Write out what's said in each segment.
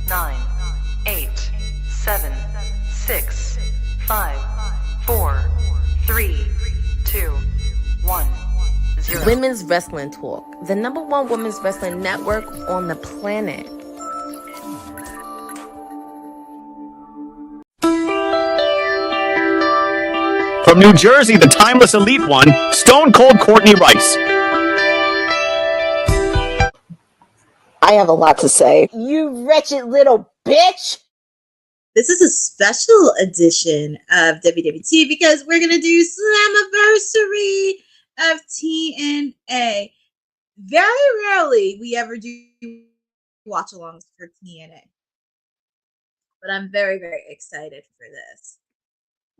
9, 8, 7, 6, 5, 4, 3, 2, 1, 0. Women's Wrestling Talk, the #1 women's wrestling network on the planet. From New Jersey, the timeless elite one, Stone Cold Courtney Rice. I have a lot to say. You wretched little bitch! This is a special edition of WWT because we're going to do Slammiversary of TNA. Very rarely we ever do watch-alongs for TNA. But I'm very, very excited for this.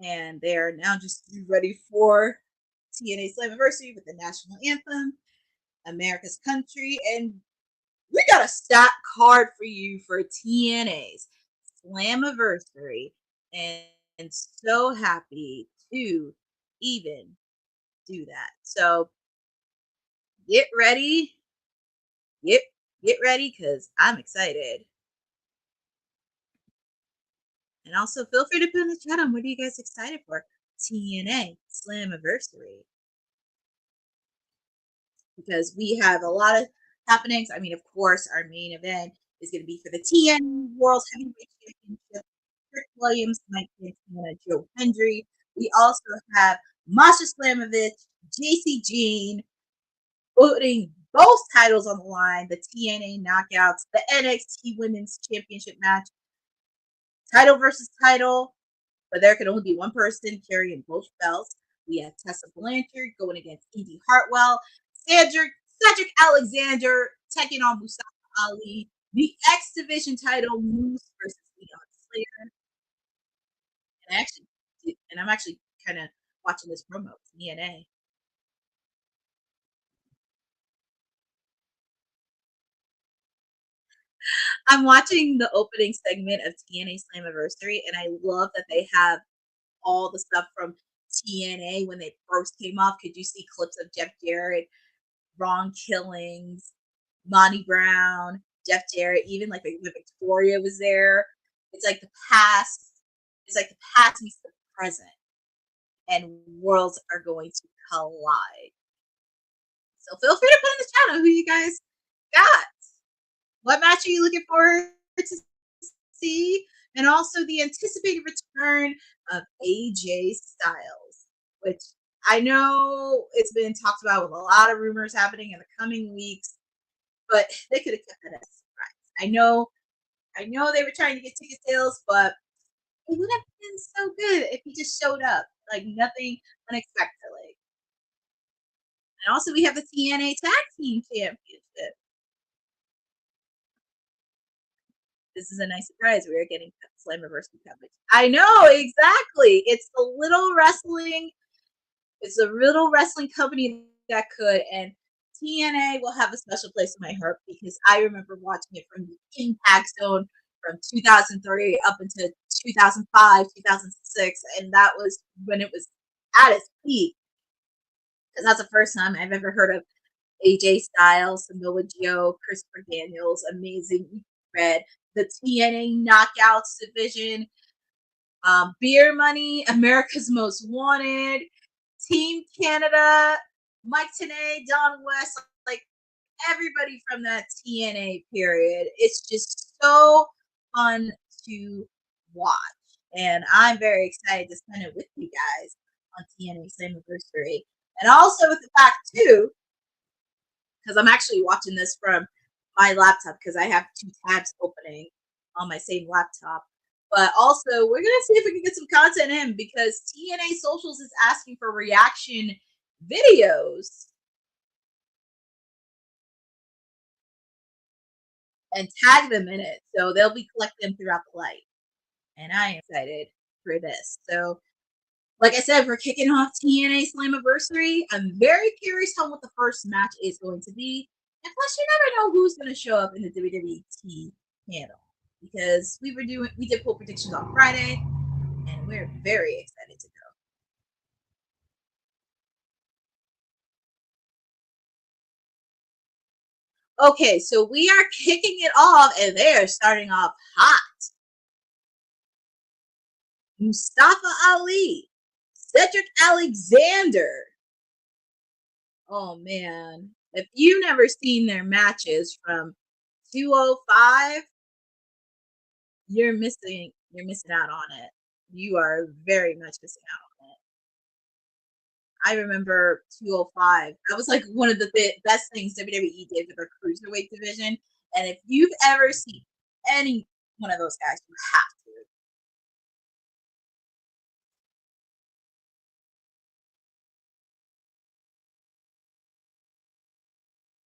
And they are now just ready for TNA Slammiversary with the national anthem, America's Country, and we got a stat card for you for TNA's Slammiversary, and so happy to even do that. So get ready, get ready, because I'm excited. And also feel free to put in the chat on what are you guys excited for TNA Slammiversary, because we have a lot of happenings. I mean, of course, our main event is going to be for the TNA World Heavyweight Championship. Rick Williams, Mike Santana, Joe Hendry. We also have Masha Slamovich, JC Jean, putting both titles on the line. The TNA Knockouts, the NXT Women's Championship match, title versus title, but there can only be one person carrying both belts. We have Tessa Blanchard going against Indy Hartwell, Cedric Alexander taking on Mustafa Ali, the X Division title, Moose versus Leon Slater. And I'm actually kind of watching this promo, TNA. I'm watching the opening segment of TNA Slammiversary, and I love that they have all the stuff from TNA when they first came off. Could you see clips of Jeff Jarrett, Ron Killings, Monty Brown, Jeff Jarrett, even like when Victoria was there. It's like the past. It's like the past meets the present, and worlds are going to collide. So feel free to put in the chat on who you guys got. What match are you looking forward to see? And also the anticipated return of AJ Styles, which I know it's been talked about with a lot of rumors happening in the coming weeks, but they could have kept that as a surprise. I know they were trying to get ticket sales, but it would have been so good if he just showed up, like nothing unexpectedly. And also we have the TNA Tag Team Championship. This is a nice surprise. We are getting Slammiversary coverage. I know, exactly. It's a little wrestling company that could, and TNA will have a special place in my heart because I remember watching it from the Impact Zone from 2003 up until 2005, 2006, and that was when it was at its peak. Because that's the first time I've ever heard of AJ Styles, Samoa Joe, Christopher Daniels, Amazing Red, the TNA Knockouts division, Beer Money, America's Most Wanted, Team Canada, Mike Tenay, Don West, like everybody from that TNA period. It's just so fun to watch. And I'm very excited to spend it with you guys on TNA Slammiversary. And also with the fact, too, because I'm actually watching this from my laptop because I have 2 tabs opening on my same laptop. But also, we're going to see if we can get some content in because TNA Socials is asking for reaction videos and tag them in it. So they'll be collecting them throughout the light. And I am excited for this. So, like I said, we're kicking off TNA Slammiversary. I'm very curious on what the first match is going to be. And plus, you never know who's going to show up in the WWT panel. Because we did poll predictions on Friday, and we're very excited to go. Okay, so we are kicking it off, and they are starting off hot. Mustafa Ali, Cedric Alexander. Oh man, if you've never seen their matches from 205, you're missing out on it. You are very much missing out on it. I remember 205. That was like one of the best things WWE did with their cruiserweight division. And if you've ever seen any one of those guys, you have to.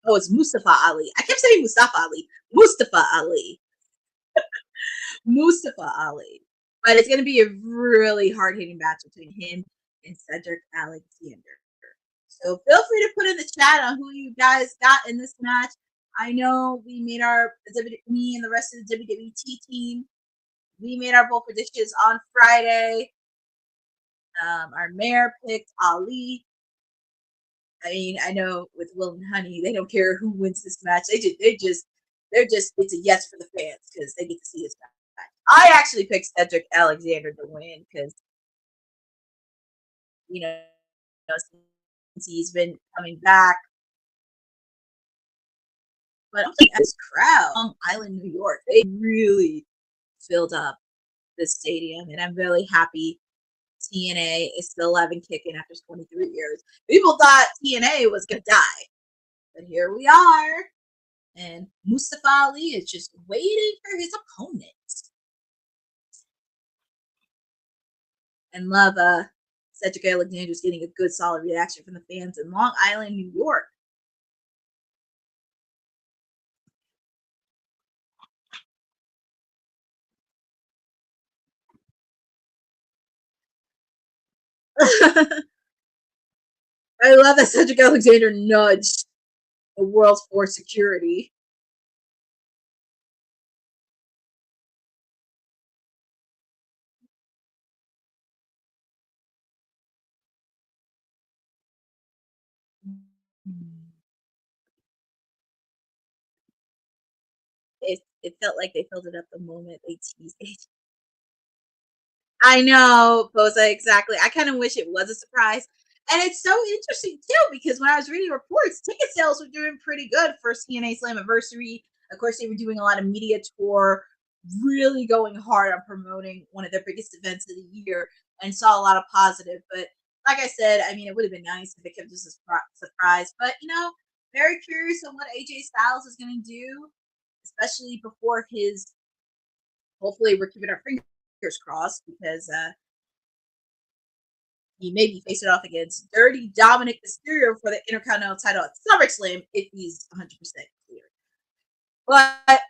Oh, it's Mustafa Ali. I kept saying Mustafa Ali. Mustafa Ali. Mustafa Ali. But it's going to be a really hard hitting match between him and Cedric Alexander. So feel free to put in the chat on who you guys got in this match. I know we made me and the rest of the WWT team, we made our bold predictions on Friday. Our mayor picked Ali. I mean, I know with Will and Honey, they don't care who wins this match. They're just it's a yes for the fans because they get to see his match. I actually picked Cedric Alexander to win because, you know, since he's been coming back. But I'm thinking this crowd, Long Island, New York, they really filled up the stadium, and I'm really happy TNA is still alive and kicking after 23 years. People thought TNA was going to die, but here we are. And Mustafa Ali is just waiting for his opponent. And love Cedric Alexander's getting a good solid reaction from the fans in Long Island, New York. I love that Cedric Alexander nudged the world's for security. It felt like they filled it up the moment they teased it. I know, Boza, exactly. I kind of wish it was a surprise. And it's so interesting, too, because when I was reading reports, ticket sales were doing pretty good for TNA Slammiversary. Of course, they were doing a lot of media tour, really going hard on promoting one of their biggest events of the year, and saw a lot of positive. But like I said, I mean, it would have been nice if it kept us a surprise. But, very curious on what AJ Styles is going to do, especially before his, hopefully we're keeping our fingers crossed, because he may be facing off against Dirty Dominic Mysterio for the Intercontinental title at SummerSlam if he's 100% clear. But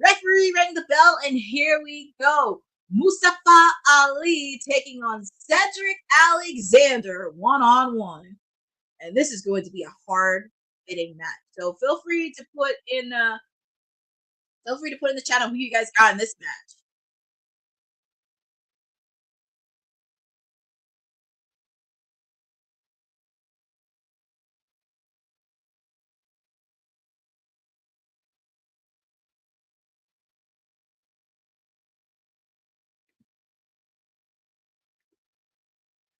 referee rang the bell, and here we go. Mustafa Ali taking on Cedric Alexander one-on-one. And this is going to be a hard-hitting match. So feel free to put in the chat on who you guys got in this match.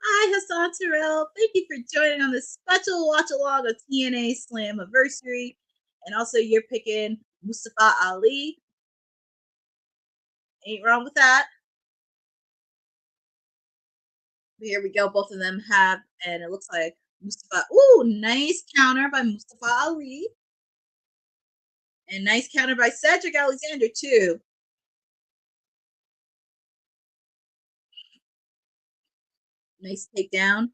Hi, Hassan Terrell. Thank you for joining on this special watch along of TNA Slammiversary. And also, you're picking Mustafa Ali. Ain't wrong with that. Here we go. Both of them have, and it looks like Mustafa. Ooh, nice counter by Mustafa Ali. And nice counter by Cedric Alexander, too. Nice takedown.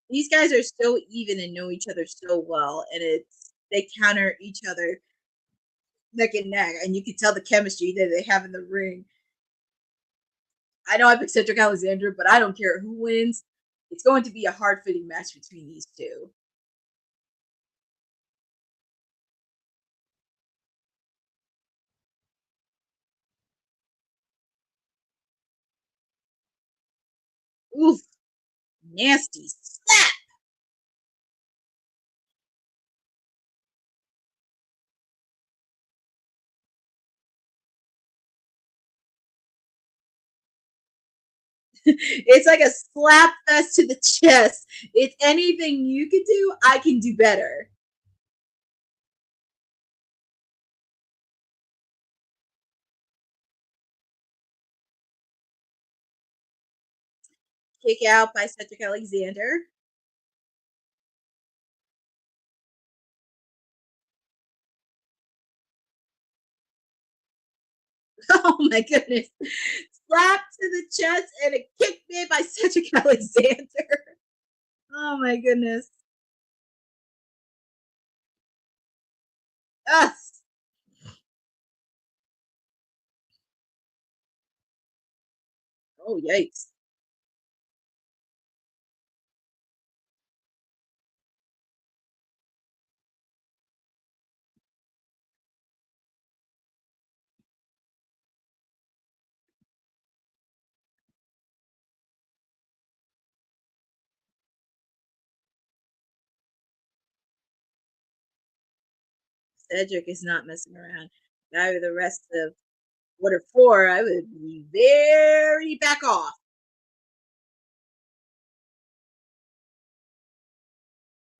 These guys are so even and know each other so well, and they counter each other neck and neck, and you can tell the chemistry that they have in the ring. I know I picked Cedric Alexander, but I don't care who wins. It's going to be a hard-fitting match between these two. Oof. Nasty slap. It's like a slap fest to the chest. It's anything you can do, I can do better. Kick out by Cedric Alexander. Oh my goodness. Slap to the chest and a kick made by Cedric Alexander. Oh my goodness. Us. Oh, yikes. Cedric is not messing around. Guy with the rest of Order 4, I would be very back off.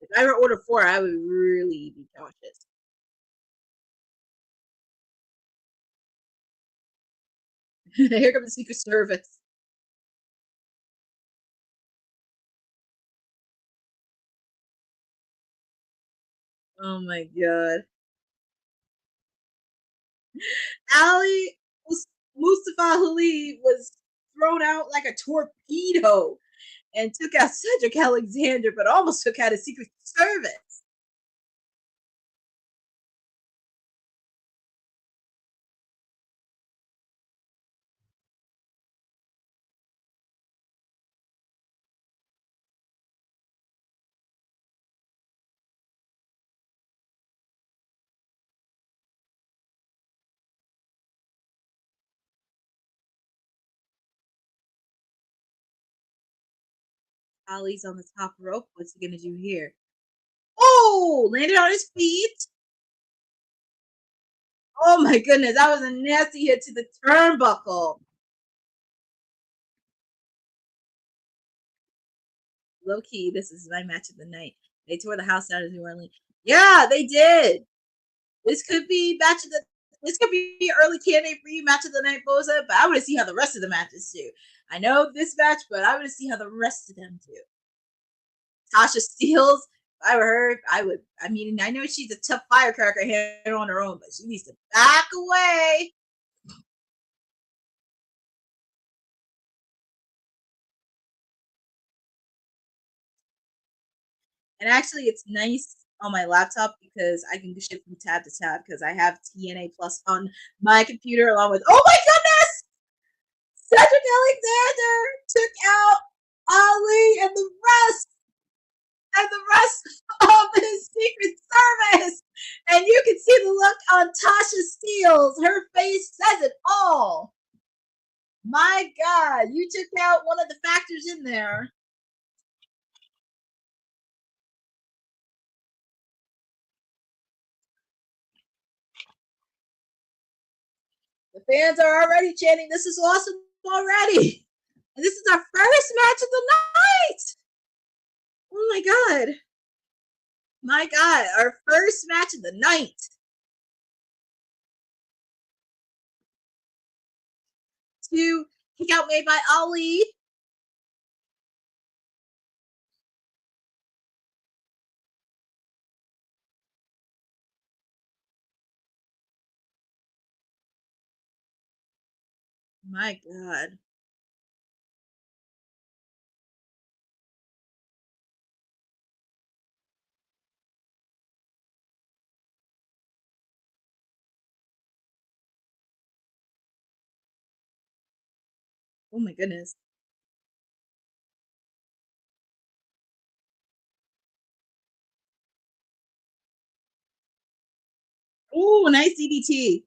If I were Order 4, I would really be cautious. Here comes the Secret Service. Oh my god. Ali Mustafa Ali was thrown out like a torpedo and took out Cedric Alexander, but almost took out a Secret Service. Ali's on the top rope. What's he gonna do here? Oh, landed on his feet. Oh my goodness, that was a nasty hit to the turnbuckle. Low key, this is my match of the night. They tore the house down in New Orleans. Yeah, they did. This could be match of the. This could be early TNA for you match of the night, Boza. But I want to see how the rest of the matches do. I know this match, but I want to see how the rest of them do. Tasha Steelz, if I were her, I would. I mean, I know she's a tough firecracker here on her own, but she needs to back away. And actually, it's nice on my laptop because I can shift from tab to tab because I have TNA Plus on my computer along with. Oh my goodness! Cedric Alexander took out Ali and the rest of his Secret Service. And you can see the look on Tasha Steelz. Her face says it all. My God, you took out one of the factors in there. The fans are already chanting, "This is awesome already." And this is our first match of the night. Oh my God. My God, our first match of the night. To kick out made by Ali. My God. Oh my goodness. Oh, nice DDT.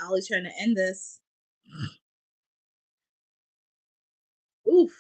Ollie's trying to end this. Oof.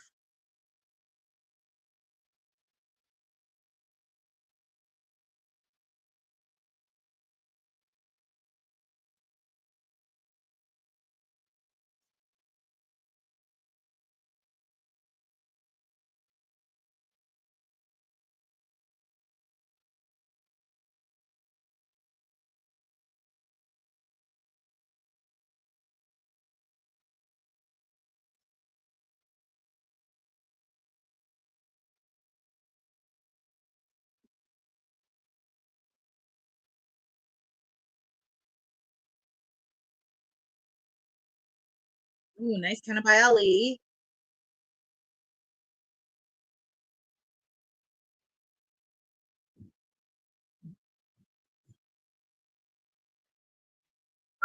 Ooh, nice counter by Ollie.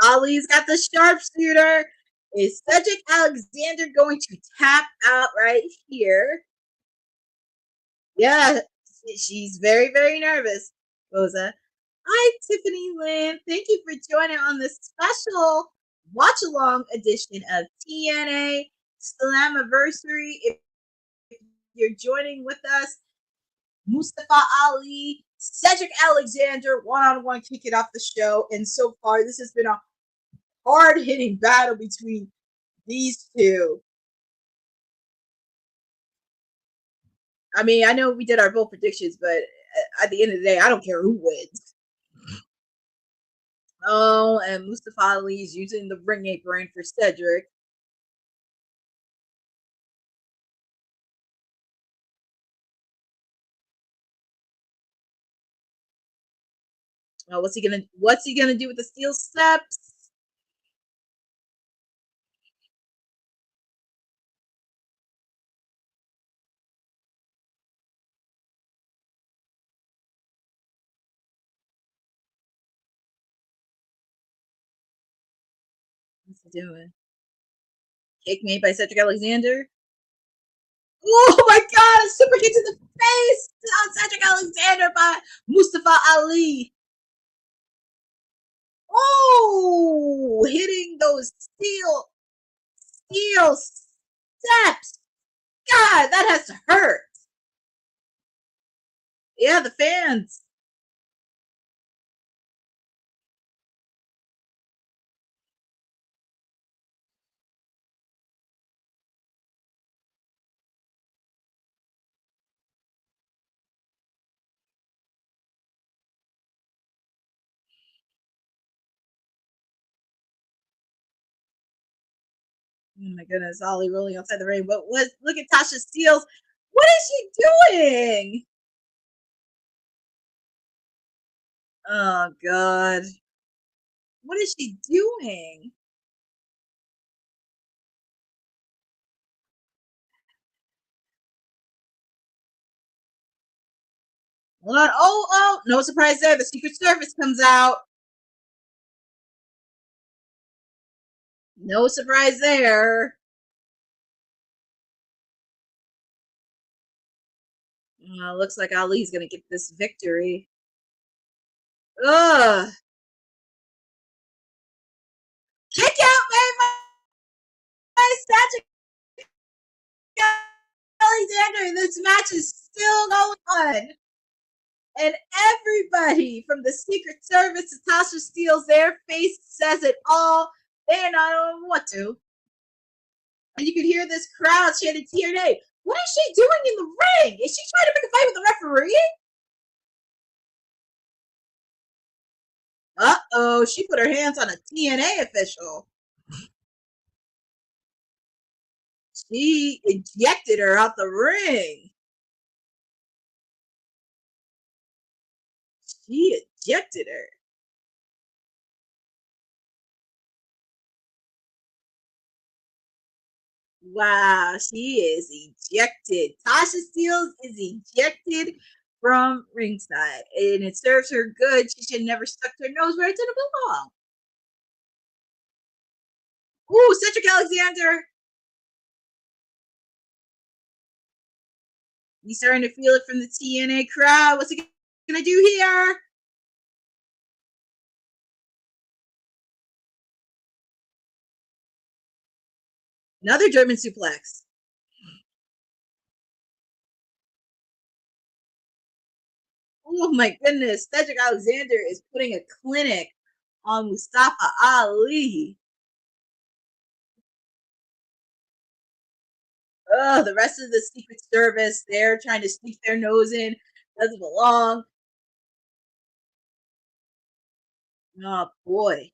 Ollie's got the sharpshooter. Is Cedric Alexander going to tap out right here? Yeah, she's very, very nervous, Rosa. Hi, Tiffany Lynn. Thank you for joining on this special watch-along edition of TNA Slammiversary. If you're joining with us, Mustafa Ali, Cedric Alexander, one-on-one kicking off the show. And so far, this has been a hard-hitting battle between these two. I mean, I know we did our bold predictions, but at the end of the day, I don't care who wins. Oh, and Mustafa Ali is using the ring apron for Cedric. Oh, what's he gonna do with the steel steps? What's he doing? Kick made by Cedric Alexander. Oh my god, a super kick to the face on Cedric Alexander by Mustafa Ali. Oh, hitting those steel steps. God, that has to hurt. Yeah, the fans. Oh my goodness, Ollie rolling outside the ring. But look at Tasha Steelz. What is she doing? Oh god. What is she doing? Hold on. Oh, no surprise there. The Secret Service comes out. No surprise there. Looks like Ali's gonna get this victory. Ugh. Kick out, man! My Cedric Alexander. This match is still going on. And everybody from the Secret Service to Tasha Steelz, their face says it all. They're not knowing what to. And you can hear this crowd chanting TNA. What is she doing in the ring? Is she trying to pick a fight with the referee? Uh-oh, she put her hands on a TNA official. She ejected her out the ring. She ejected her. Wow, she is ejected. Tasha Steelz is ejected from ringside, and it serves her good. She should never stuck her nose where it didn't belong. Ooh, Cedric Alexander. He's starting to feel it from the TNA crowd. What's he gonna do here? Another German suplex. Oh my goodness. Cedric Alexander is putting a clinic on Mustafa Ali. Oh, the rest of the Secret Service, they're trying to sneak their nose in. Doesn't belong. Oh boy.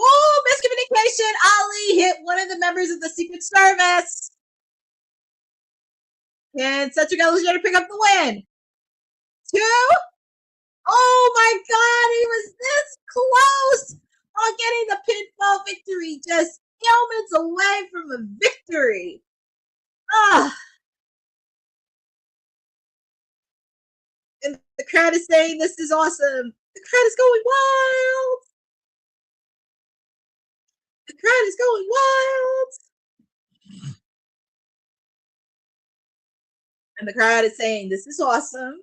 Oh, miscommunication. Ali hit one of the members of the Secret Service. Can Cedric Alexander pick up the win? 2. Oh my God, he was this close on getting the pinfall victory. Just moments away from a victory. Ah. And the crowd is saying this is awesome. The crowd is going wild. The crowd is going wild. And the crowd is saying this is awesome,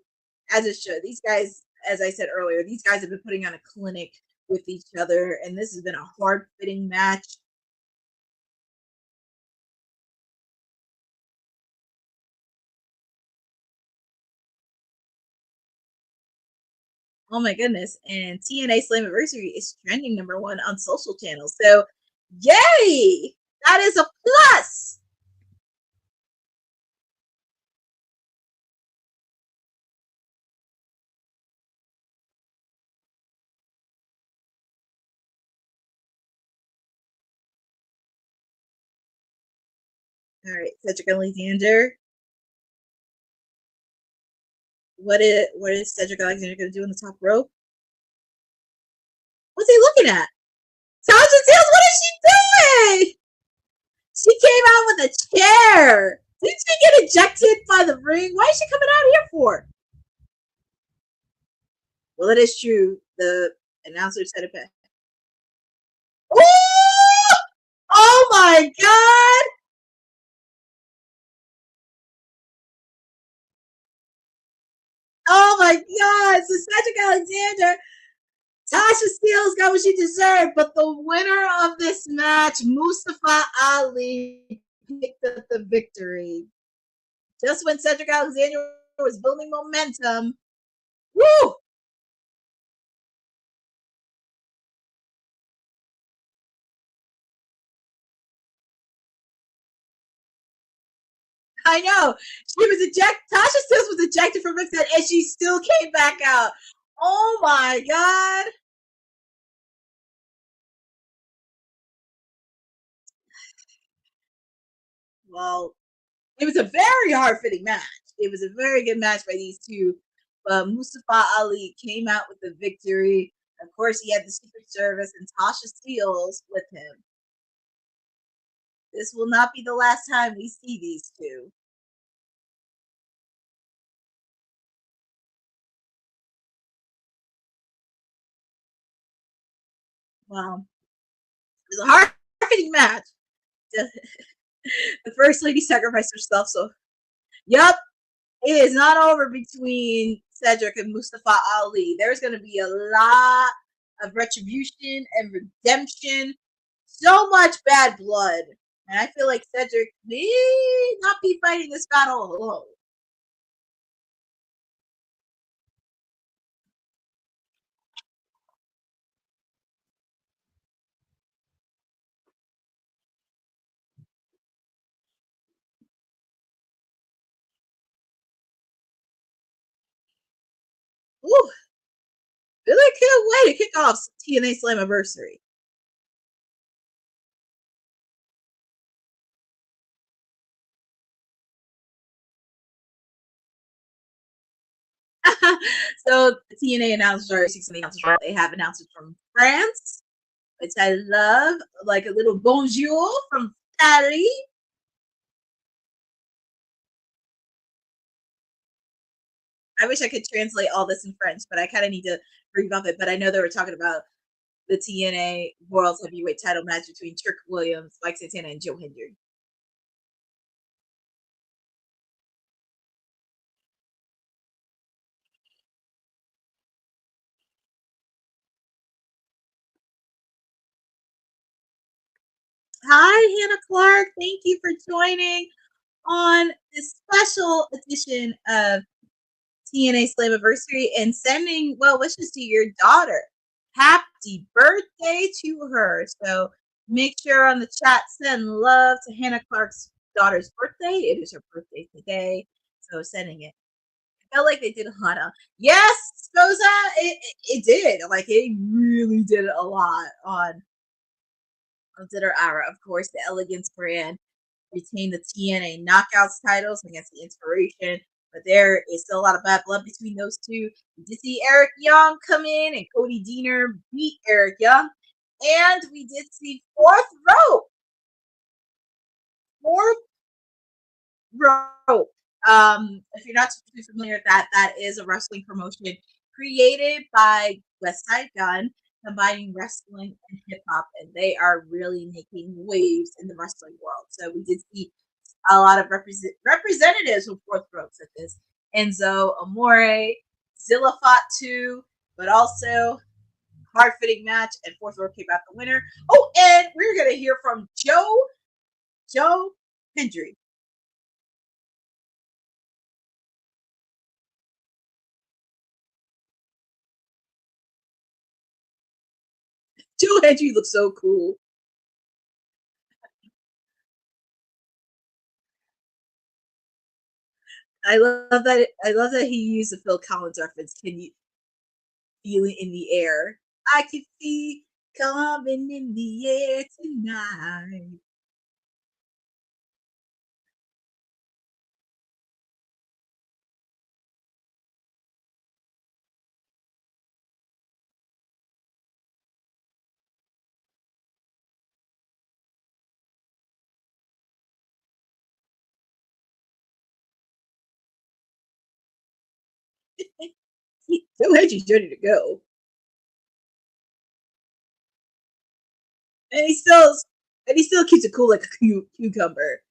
as it should. These guys, as I said earlier, these guys have been putting on a clinic with each other, and this has been a hard-fitting match. Oh my goodness. And TNA Slammiversary is trending #1 on social channels. So, yay! That is a plus. All right, Cedric Alexander. What is Cedric Alexander going to do in the top rope? What's he looking at? Tasha Steelz, what is she doing? She came out with a chair. Didn't she get ejected by the ring? Why is she coming out here for? Well, it is true. The announcer said it best. Oh! Oh my God! Oh my God! So Cedric Alexander, Tasha Steelz got what she deserved, but the winner of this match, Mustafa Ali, picked up the victory. Just when Cedric Alexander was building momentum. Woo! I know. She was ejected. Tasha Steelz was ejected from the set, and she still came back out. Oh my God. Well, it was a very hard-fitting match. It was a very good match by these two. But Mustafa Ali came out with the victory. Of course, he had the Secret Service and Tasha Steelz with him. This will not be the last time we see these two. Wow. It was a hard-hitting match. The First Lady sacrificed herself, so yep, it is not over between Cedric and Mustafa Ali. There's going to be a lot of retribution and redemption. So much bad blood. And I feel like Cedric may not be fighting this battle alone. Ooh, really can't wait to kick off TNA Slammiversary. So the TNA announcers, they have announcers from France, which I love, like a little bonjour from Paris. I wish I could translate all this in French, but I kind of need to revamp it. But I know they were talking about the TNA World Heavyweight title match between Trick Williams, Mike Santana, and Joe Hendry. Hi, Hannah Clark. Thank you for joining on this special edition of TNA Slammiversary and sending well wishes to your daughter. Happy birthday to her. So make sure on the chat, send love to Hannah Clark's daughter's birthday. It is her birthday today. So sending it. I felt like they did Hannah. Yes, Sposa, it did. Like it really did a lot on Dinner Hour. Of course, the Elegance brand retained the TNA Knockouts titles against the Inspiration, but there is still a lot of bad blood between those two. We did see Eric Young come in, and Cody Deaner beat Eric Young, and we did see Fourth Rope. If you're not too familiar with that, that is a wrestling promotion created by West Side Gun, combining wrestling and hip hop, and they are really making waves in the wrestling world. So we did see a lot of representatives from Fourth Rope, such as Enzo Amore, Zilla Fatu, but also hard fitting match, and Fourth Rope came out the winner. Oh, and we're gonna hear from Joe Hendry. Joe Hendry looks so cool. I love that. I love that he used the Phil Collins reference. Can you feel it in the air? I can feel coming in the air tonight. Joe Hendry's ready to go, and he still keeps it cool like a cucumber.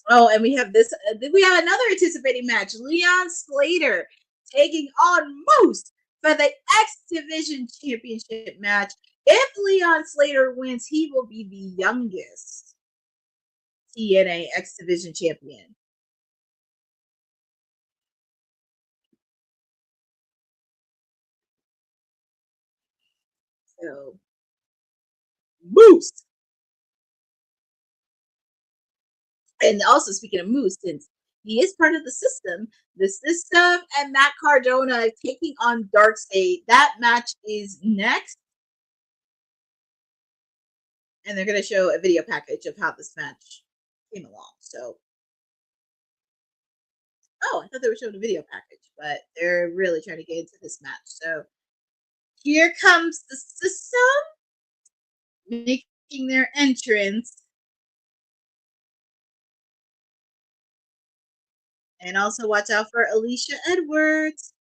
Oh, and we have this. We have another anticipating match: Leon Slater taking on Moose for the X Division Championship match. If Leon Slater wins, he will be the youngest TNA X Division champion. So, Moose. And also, speaking of Moose, since he is part of the system and Matt Cardona taking on Dark State. That match is next. And they're going to show a video package of how this match came along. So, oh, I thought they were showing a video package, but they're really trying to get into this match. So, here comes the system making their entrance. And also watch out for Alicia Edwards.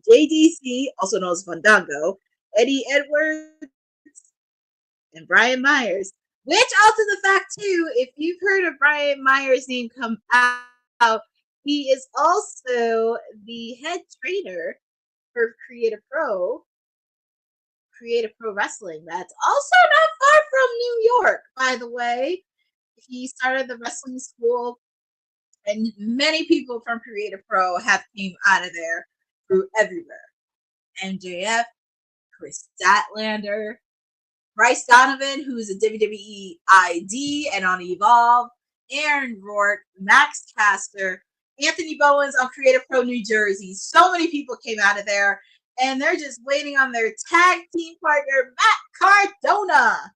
JDC, also known as Fandango, Eddie Edwards, and Brian Myers. Which also the fact too, if you've heard of Brian Myers' name come out, he is also the head trainer for Creative Pro Wrestling. That's also not far from New York, by the way. He started the wrestling school, and many people from Creative Pro have came out of there through everywhere. MJF, Chris Statlander, Bryce Donovan, who's a WWE ID and on Evolve, Aaron Rourke, Max Caster, Anthony Bowens on Creative Pro New Jersey. So many people came out of there, and they're just waiting on their tag team partner, Matt Cardona.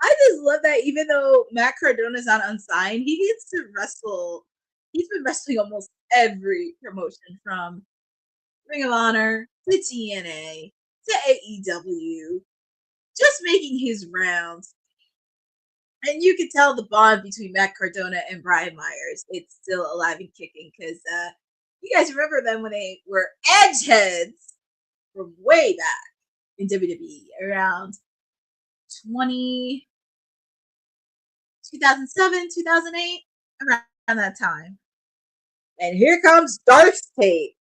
I just love that even though Matt Cardona's not unsigned, he gets to wrestle. He's been wrestling almost every promotion from Ring of Honor to TNA, to AEW, just making his rounds. And you can tell the bond between Matt Cardona and Brian Myers. It's still alive and kicking because you guys remember them when they were edge heads from way back in WWE around 2007, 2008, around that time. And here comes Darth Tate.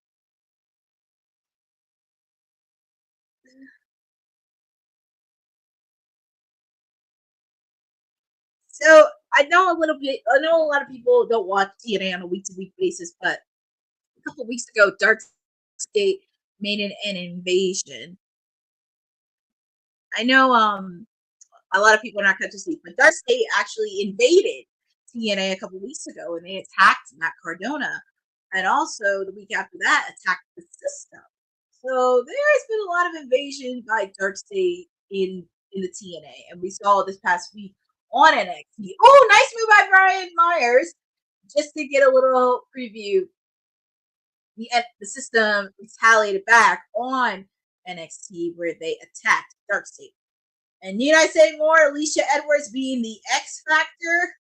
So I know a little bit. I know a lot of people don't watch TNA on a week-to-week basis, but a couple weeks ago, Dark State made an invasion. I know a lot of people are not going to see, but Dark State actually invaded TNA a couple weeks ago, and they attacked Matt Cardona, and also the week after that, attacked the system. So there has been a lot of invasion by Dark State in the TNA, and we saw this past week on NXT. Oh, nice move by Brian Myers, just to get a little preview. The system retaliated back on NXT where they attacked Dark State. And need I say more? Alicia Edwards being the X Factor.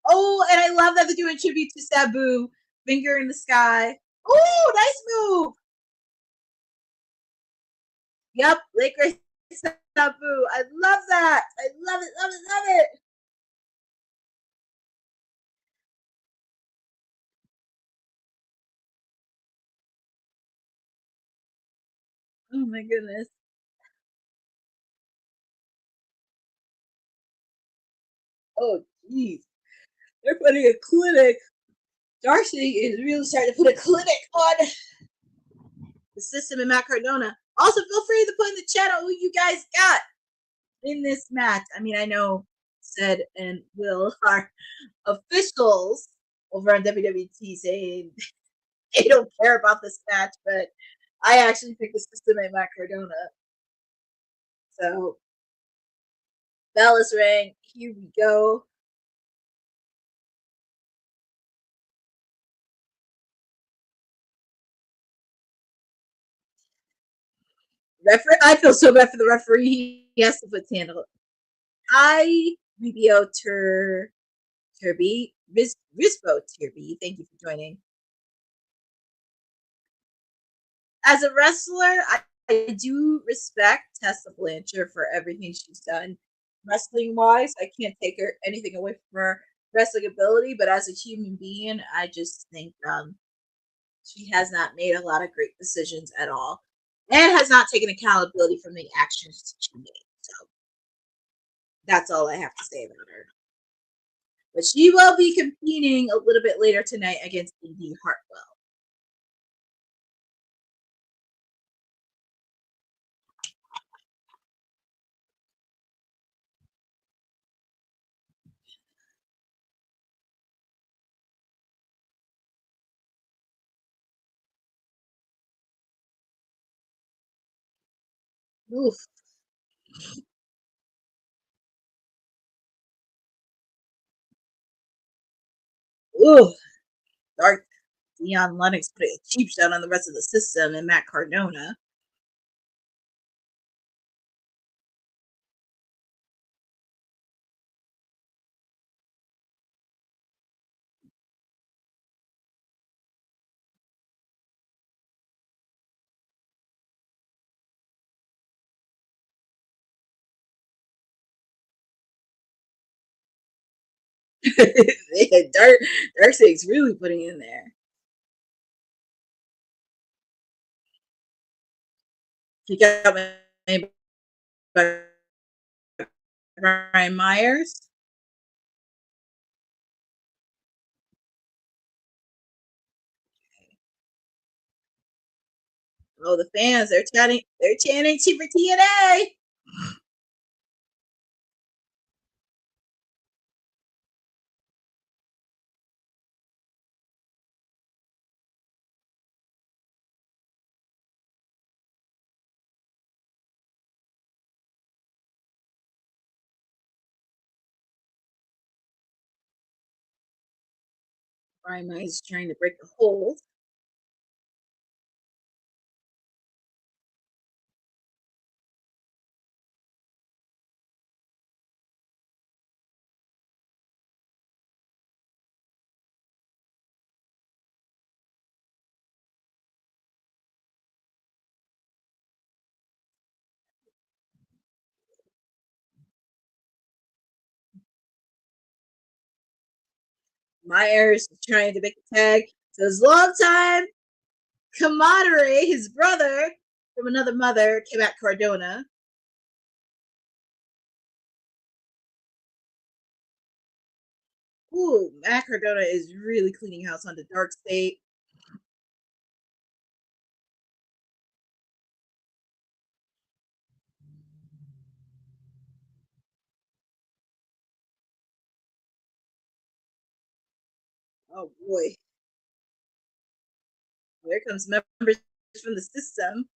Oh, and I love that they're doing tribute to Sabu, finger in the sky. Oh, nice move. Yep, Lakers Sabu. I love that. I love it, love it, love it. Oh my goodness. Oh, jeez. They're putting a clinic. Darcy is really starting to put a clinic on the system in Matt Cardona. Also, feel free to put in the chat who you guys got in this match. I mean, I know Ced and Will are officials over on WWT saying they don't care about this match, but I actually think the system and Matt Cardona. So, Bella's ring. Here we go. I feel so bad for the referee. He has to put handle. Hi, Rubio Turby. Rispo Turby. Thank you for joining. As a wrestler, I do respect Tessa Blanchard for everything she's done wrestling wise. I can't take her anything away from her wrestling ability, but as a human being, I just think she has not made a lot of great decisions at all and has not taken accountability from the actions she made. So that's all I have to say about her. But she will be competing a little bit later tonight against Indy Hartwell. Oof. Ooh. Dark Dion Lennox put a cheap shot on the rest of the system and Matt Cardona. Darkseid's really putting in there. He got by Brian Myers. Oh, the fans, they're chanting for TNA. Brian Myers is trying to break the hold. Myers trying to make a tag. So his longtime camaraderie, his brother from another mother, came at Cardona. Ooh, Matt Cardona is really cleaning house on the Dark State. Oh boy. Here comes members from the system.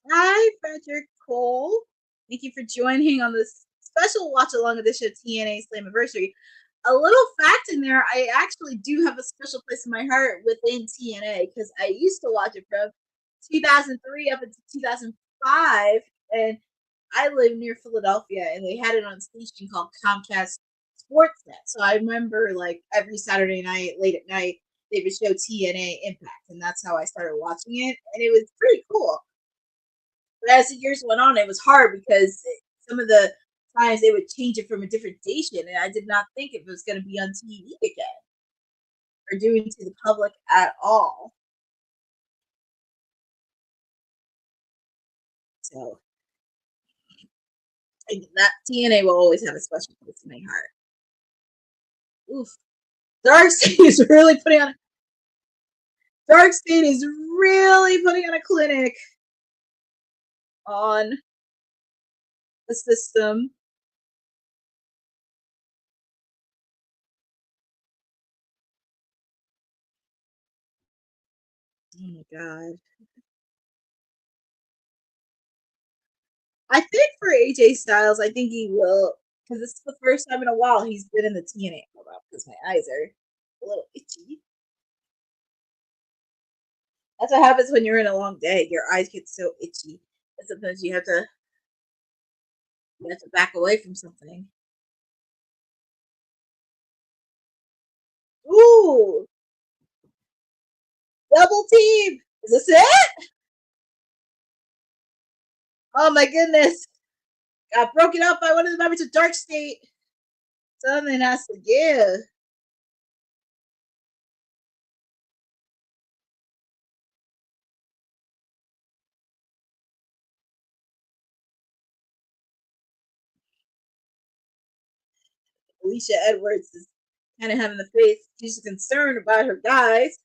Hi, Frederick Cole. Thank you for joining on this special watch along edition of TNA Slammiversary. A little fact in there, I actually do have a special place in my heart within TNA because I used to watch it from 2003 up until 2005, and I live near Philadelphia, and they had it on a station called Comcast Sportsnet. So I remember, like, every Saturday night, late at night, they would show TNA Impact, and that's how I started watching it, and it was pretty cool. But as the years went on, it was hard because some of the times they would change it from a different station, and I did not think it was going to be on TV again or doing to the public at all. So that TNA will always have a special place in my heart. Oof. Dark State is really putting on. Dark State is really putting on a clinic on the system. Oh my god. I think for AJ Styles, I think he will, because this is the first time in a while he's been in the TNA. Hold on, because my eyes are a little itchy. That's what happens when you're in a long day. Your eyes get so itchy, and sometimes you have to back away from something. Ooh, double team. Is this it? Oh my goodness. Got broken up by one of the members of Dark State. Something has to give. Alicia Edwards is kind of having the face. She's concerned about her guys.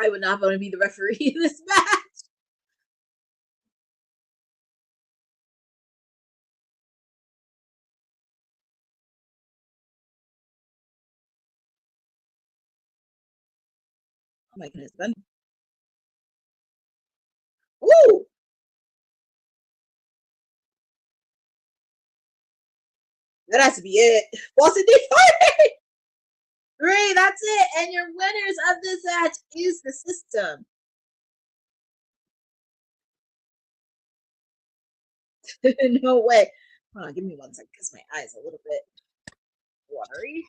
I would not want to be the referee in this match. Oh my goodness, Ben. Ooh! That has to be it. Boston D40! 3, that's it. And your winners of this match is the system. No way. Hold on, give me 1 second because my eyes are a little bit watery.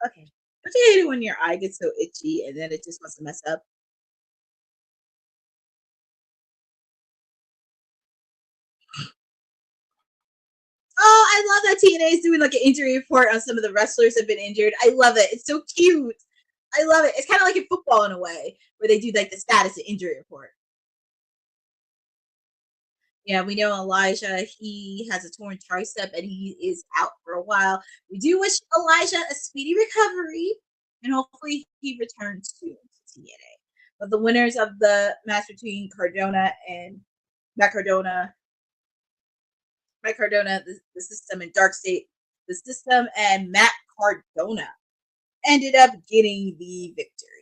Okay. Don't you hate it when your eye gets so itchy and then it just wants to mess up? Oh, I love that TNA is doing like an injury report on some of the wrestlers that have been injured. I love it. It's so cute. I love it. It's kind of like in football in a way, where they do like the status of injury report. Yeah, we know Elijah, he has a torn tricep and he is out for a while. We do wish Elijah a speedy recovery and hopefully he returns soon to TNA. But the winners of the match between Cardona and Matt Cardona, the system and Dark State, the system and Matt Cardona ended up getting the victory.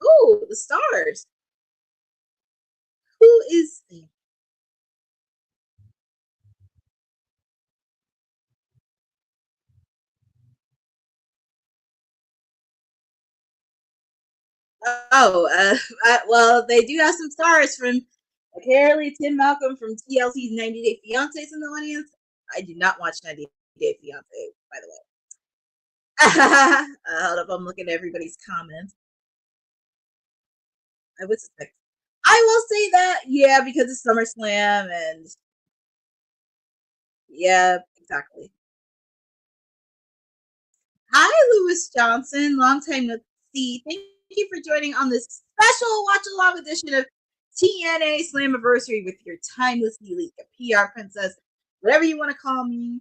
Ooh, the stars. Who is Oh, well, they do have some stars from apparently Tim Malcolm from TLC's 90 Day Fiancés in the audience. I do not watch 90 Day Fiancé, by the way. Hold up, I'm looking at everybody's comments. I would suspect. I will say that, yeah, because it's SummerSlam and yeah, exactly. Hi, Lewis Johnson. Long time no see. Thank you for joining on this special watch along edition of TNA Slammiversary with your timeless elite, a PR princess, whatever you want to call me.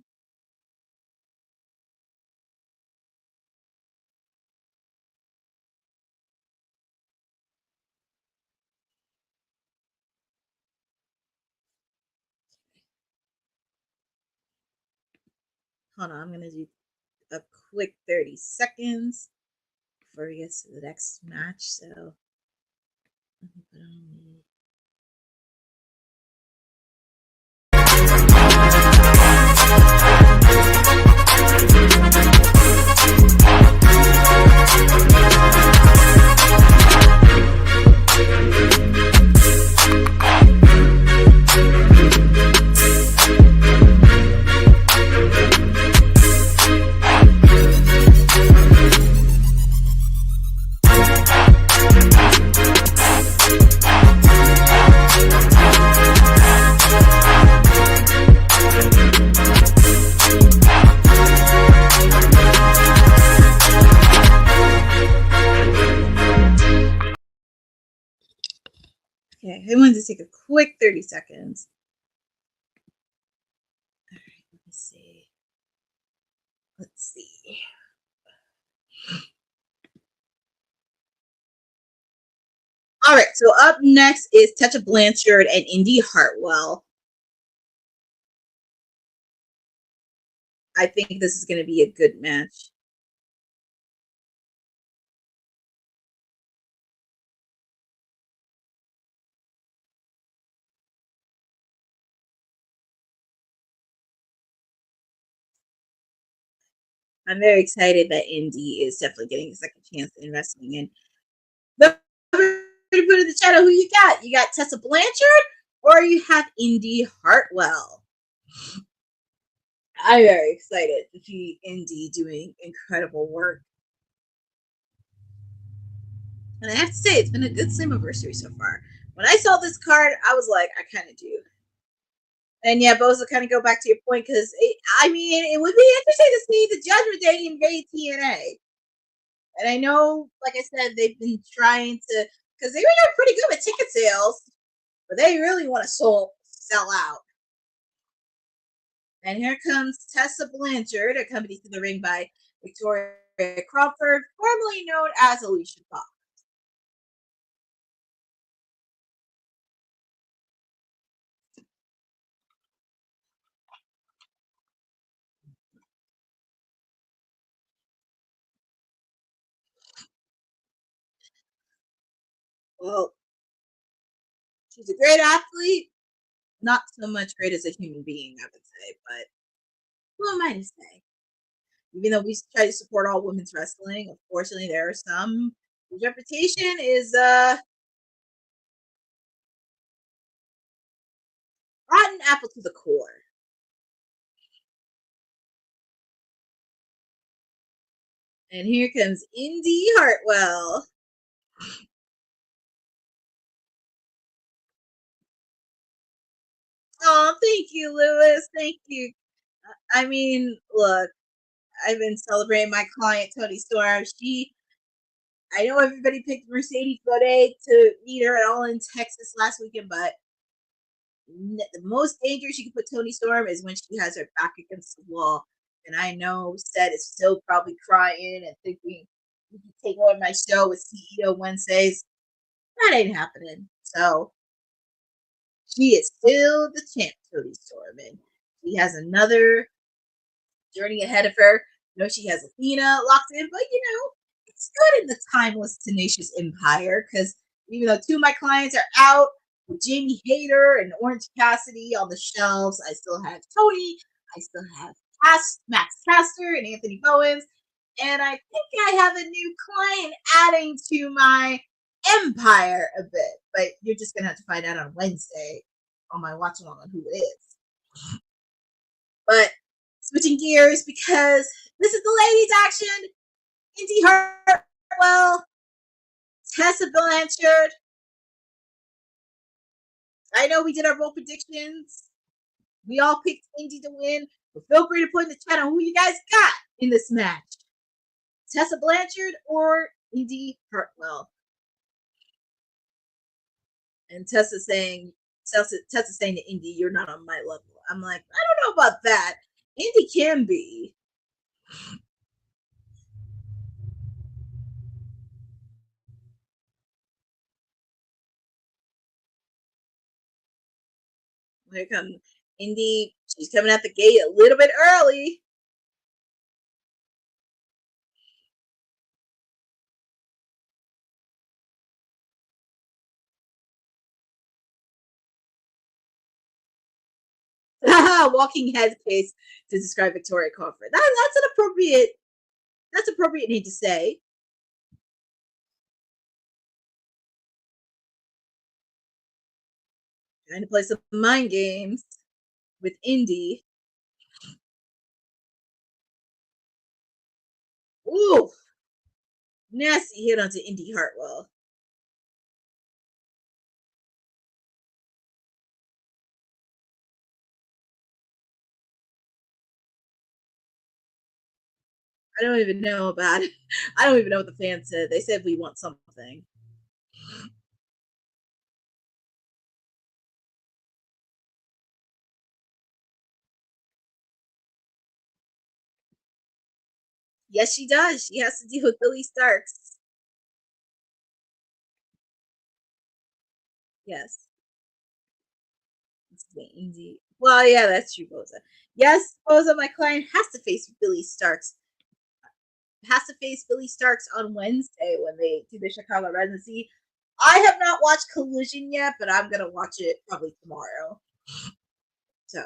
Hold on, I'm gonna do a quick 30 seconds before we get to the next match. So let me put on the okay, I wanted to take a quick 30 seconds. All right, let me see. Let's see. All right, so up next is Tessa Blanchard and Indy Hartwell. I think this is going to be a good match. I'm very excited that Indy is definitely getting a second chance in wrestling. And put in the chat who you got. You got Tessa Blanchard or you have Indy Hartwell. I'm very excited to see Indy doing incredible work. And I have to say, it's been a good Slammiversary so far. When I saw this card, I was like, I kind of do. And yeah, Boza, kind of go back to your point because I mean, it would be interesting to see the Judgment Day invade TNA. And I know, like I said, they've been trying to, because they were pretty good with ticket sales, but they really want to sell out. And here comes Tessa Blanchard, accompanied to the ring by Victoria Crawford, formerly known as Alicia Fox. Well, she's a great athlete. not so much great as a human being, I would say, but who am I to say? Even though we try to support all women's wrestling, unfortunately, there are some whose reputation is rotten apple to the core. And here comes Indy Hartwell. Oh, thank you, Lewis. Thank you. I mean, look, I've been celebrating my client, Tony Storm. I know everybody picked Mercedes Bodet to meet her at All in Texas last weekend, but the most dangerous you can put Tony Storm is when she has her back against the wall. And I know Seth is still probably crying and thinking you can take on my show with CEO Wednesdays. That ain't happening. So she is still the champ, Tony Storm, and she has another journey ahead of her. You know, she has Athena locked in, but you know, it's good in the timeless, tenacious empire because even though two of my clients are out with Jamie Hayter and Orange Cassidy on the shelves, I still have Tony, I still have Max Caster and Anthony Bowens, and I think I have a new client adding to my empire a bit, but you're just gonna have to find out on Wednesday on my watch along on who it is. But switching gears because this is the ladies' action. Indy Hartwell, Tessa Blanchard. I know we did our bold predictions. We all picked Indy to win, but feel free to put in the chat on who you guys got in this match. Tessa Blanchard or Indy Hartwell. And Tessa saying to Indy, you're not on my level. I'm like, I don't know about that. Indy can be. Here comes Indy. She's coming out the gate a little bit early. Walking head case to describe Victoria Crawford. That's appropriate name to say. Trying to play some mind games with Indy. Ooh, nasty hit onto Indy Hartwell. I don't even know about it. I don't even know what the fans said. They said we want something. Yes, she does. She has to deal with Billy Starks. Yes. Indy. Well, yeah, that's true, Boza. Yes, Boza, my client has to face Billy Starks. Has to face Billy Starks on Wednesday when they do the Chicago residency. I have not watched Collision yet, but I'm gonna watch it probably tomorrow. So.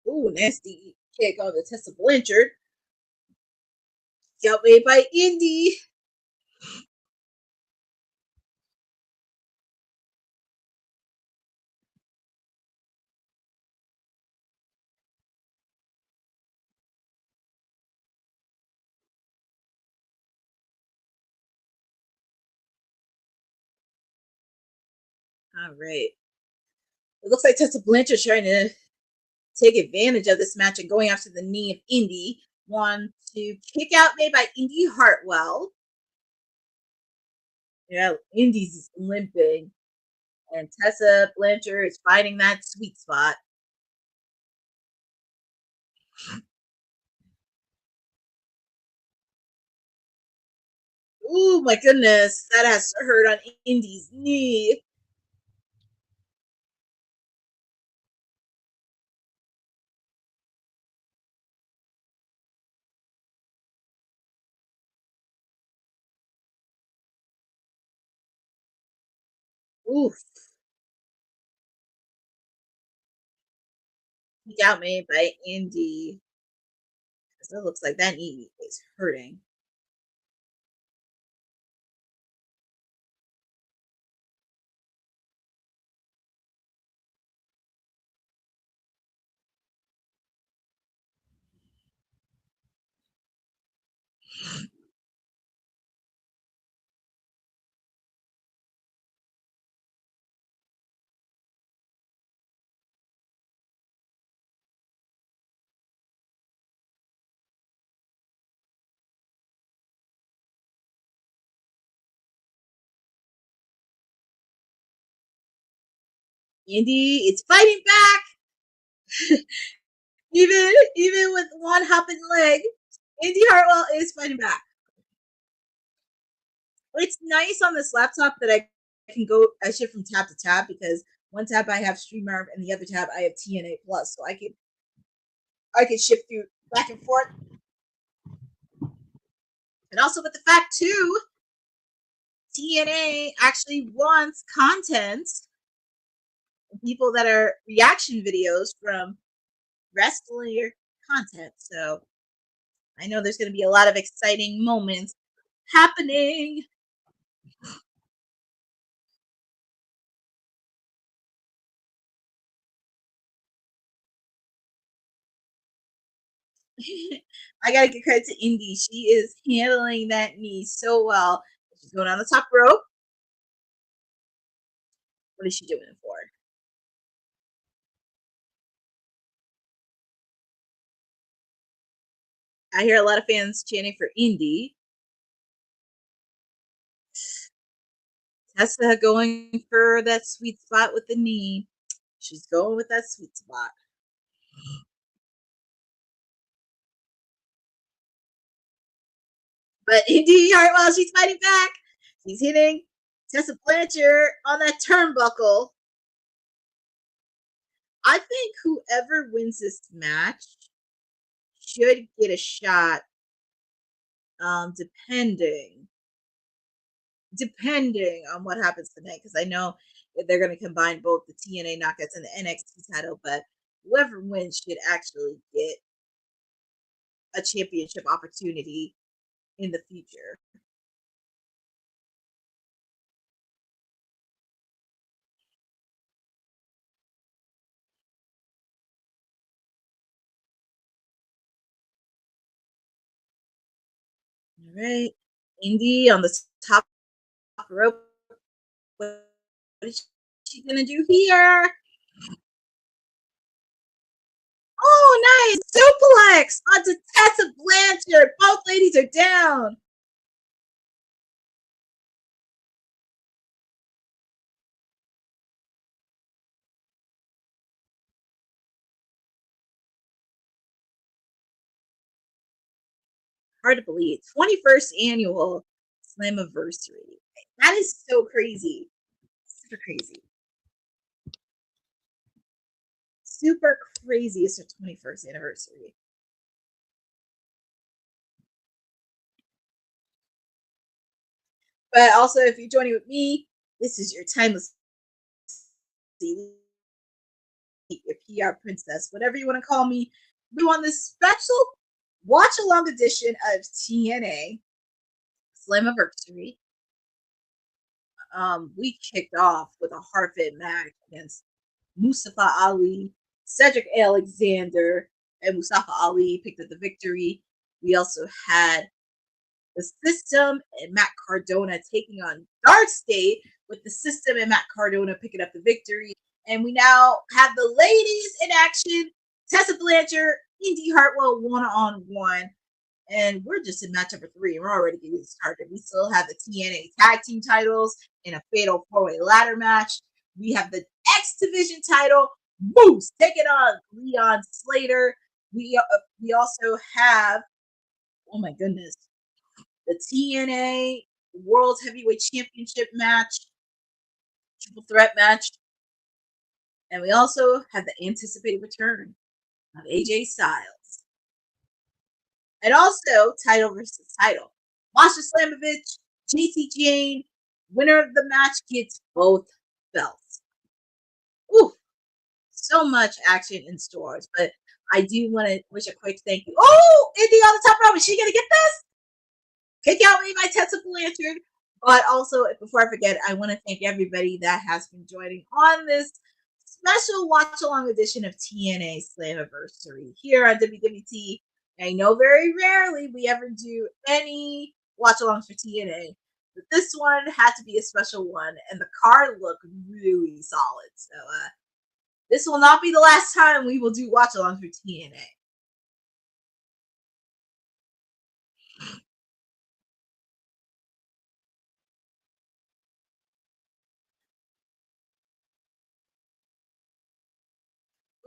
Ooh, nasty kick on the Tessa Blanchard. Got made by Indy. All right. It looks like Tessa Blanchard trying to take advantage of this match and going after the knee of Indy. 1, 2, kick out made by Indy Hartwell. Yeah, Indy's limping. And Tessa Blanchard is finding that sweet spot. Oh my goodness, that has to hurt on Indy's knee. Oof. Kick out made by Indy. Because it looks like that knee is hurting. Indy is fighting back. even with one hopping leg, Indy Hartwell is fighting back. It's nice on this laptop that I can go. I shift from tab to tab because one tab I have StreamYard and the other tab I have TNA Plus, so I can shift through back and forth. And also with the fact too, TNA actually wants content, people that are reaction videos from wrestler content. So I know there's going to be a lot of exciting moments happening. I gotta give credit to Indy. She is handling that knee so well. She's going on the top rope. What is she doing it for? I hear a lot of fans chanting for Indy. Tessa going for that sweet spot with the knee. She's going with that sweet spot. But Indy Hartwell, she's fighting back. She's hitting Tessa Blanchard on that turnbuckle. I think whoever wins this match should get a shot, depending on what happens tonight, because I know they're going to combine both the TNA knockouts and the NXT title, but whoever wins should actually get a championship opportunity in the future. All right, Indy on the top rope. What is she gonna do here? Oh, nice suplex onto Tessa Blanchard. Both ladies are down. Hard to believe. 21st annual Slammiversary. That is so crazy. Super crazy. Super crazy. It's her 21st anniversary. But also, if you're joining with me, this is your timeless, your PR princess, whatever you want to call me. We want this special watch along edition of TNA Slammiversary. We kicked off with a hard-fit match against Mustafa Ali, Cedric Alexander, and Mustafa Ali picked up the victory. We also had the System and Matt Cardona taking on Dark State, with the System and Matt Cardona picking up the victory. And we now have the ladies in action. Tessa Blanchard, Indy Hartwell one-on-one. And we're just in match number 3. We're already getting started. We still have the TNA tag team titles in a fatal 4-way ladder match. We have the X Division title, Moose taking on Leon Slater. We also have, oh my goodness, the TNA World Heavyweight Championship match, triple threat match. And we also have the anticipated return of AJ Styles. And also title versus title. Masha Slamovich, JC Jane, winner of the match gets both belts. Ooh, so much action in stores, but I do want to wish a quick thank you. Oh, Indy on the top row. Is she going to get this? Kick out me by Tessa Blanchard. But also, before I forget, I want to thank everybody that has been joining on this special watch-along edition of TNA Slammiversary here on WWT. I know very rarely we ever do any watch-alongs for TNA, but this one had to be a special one, and the card looked really solid. So this will not be the last time we will do watch-alongs for TNA.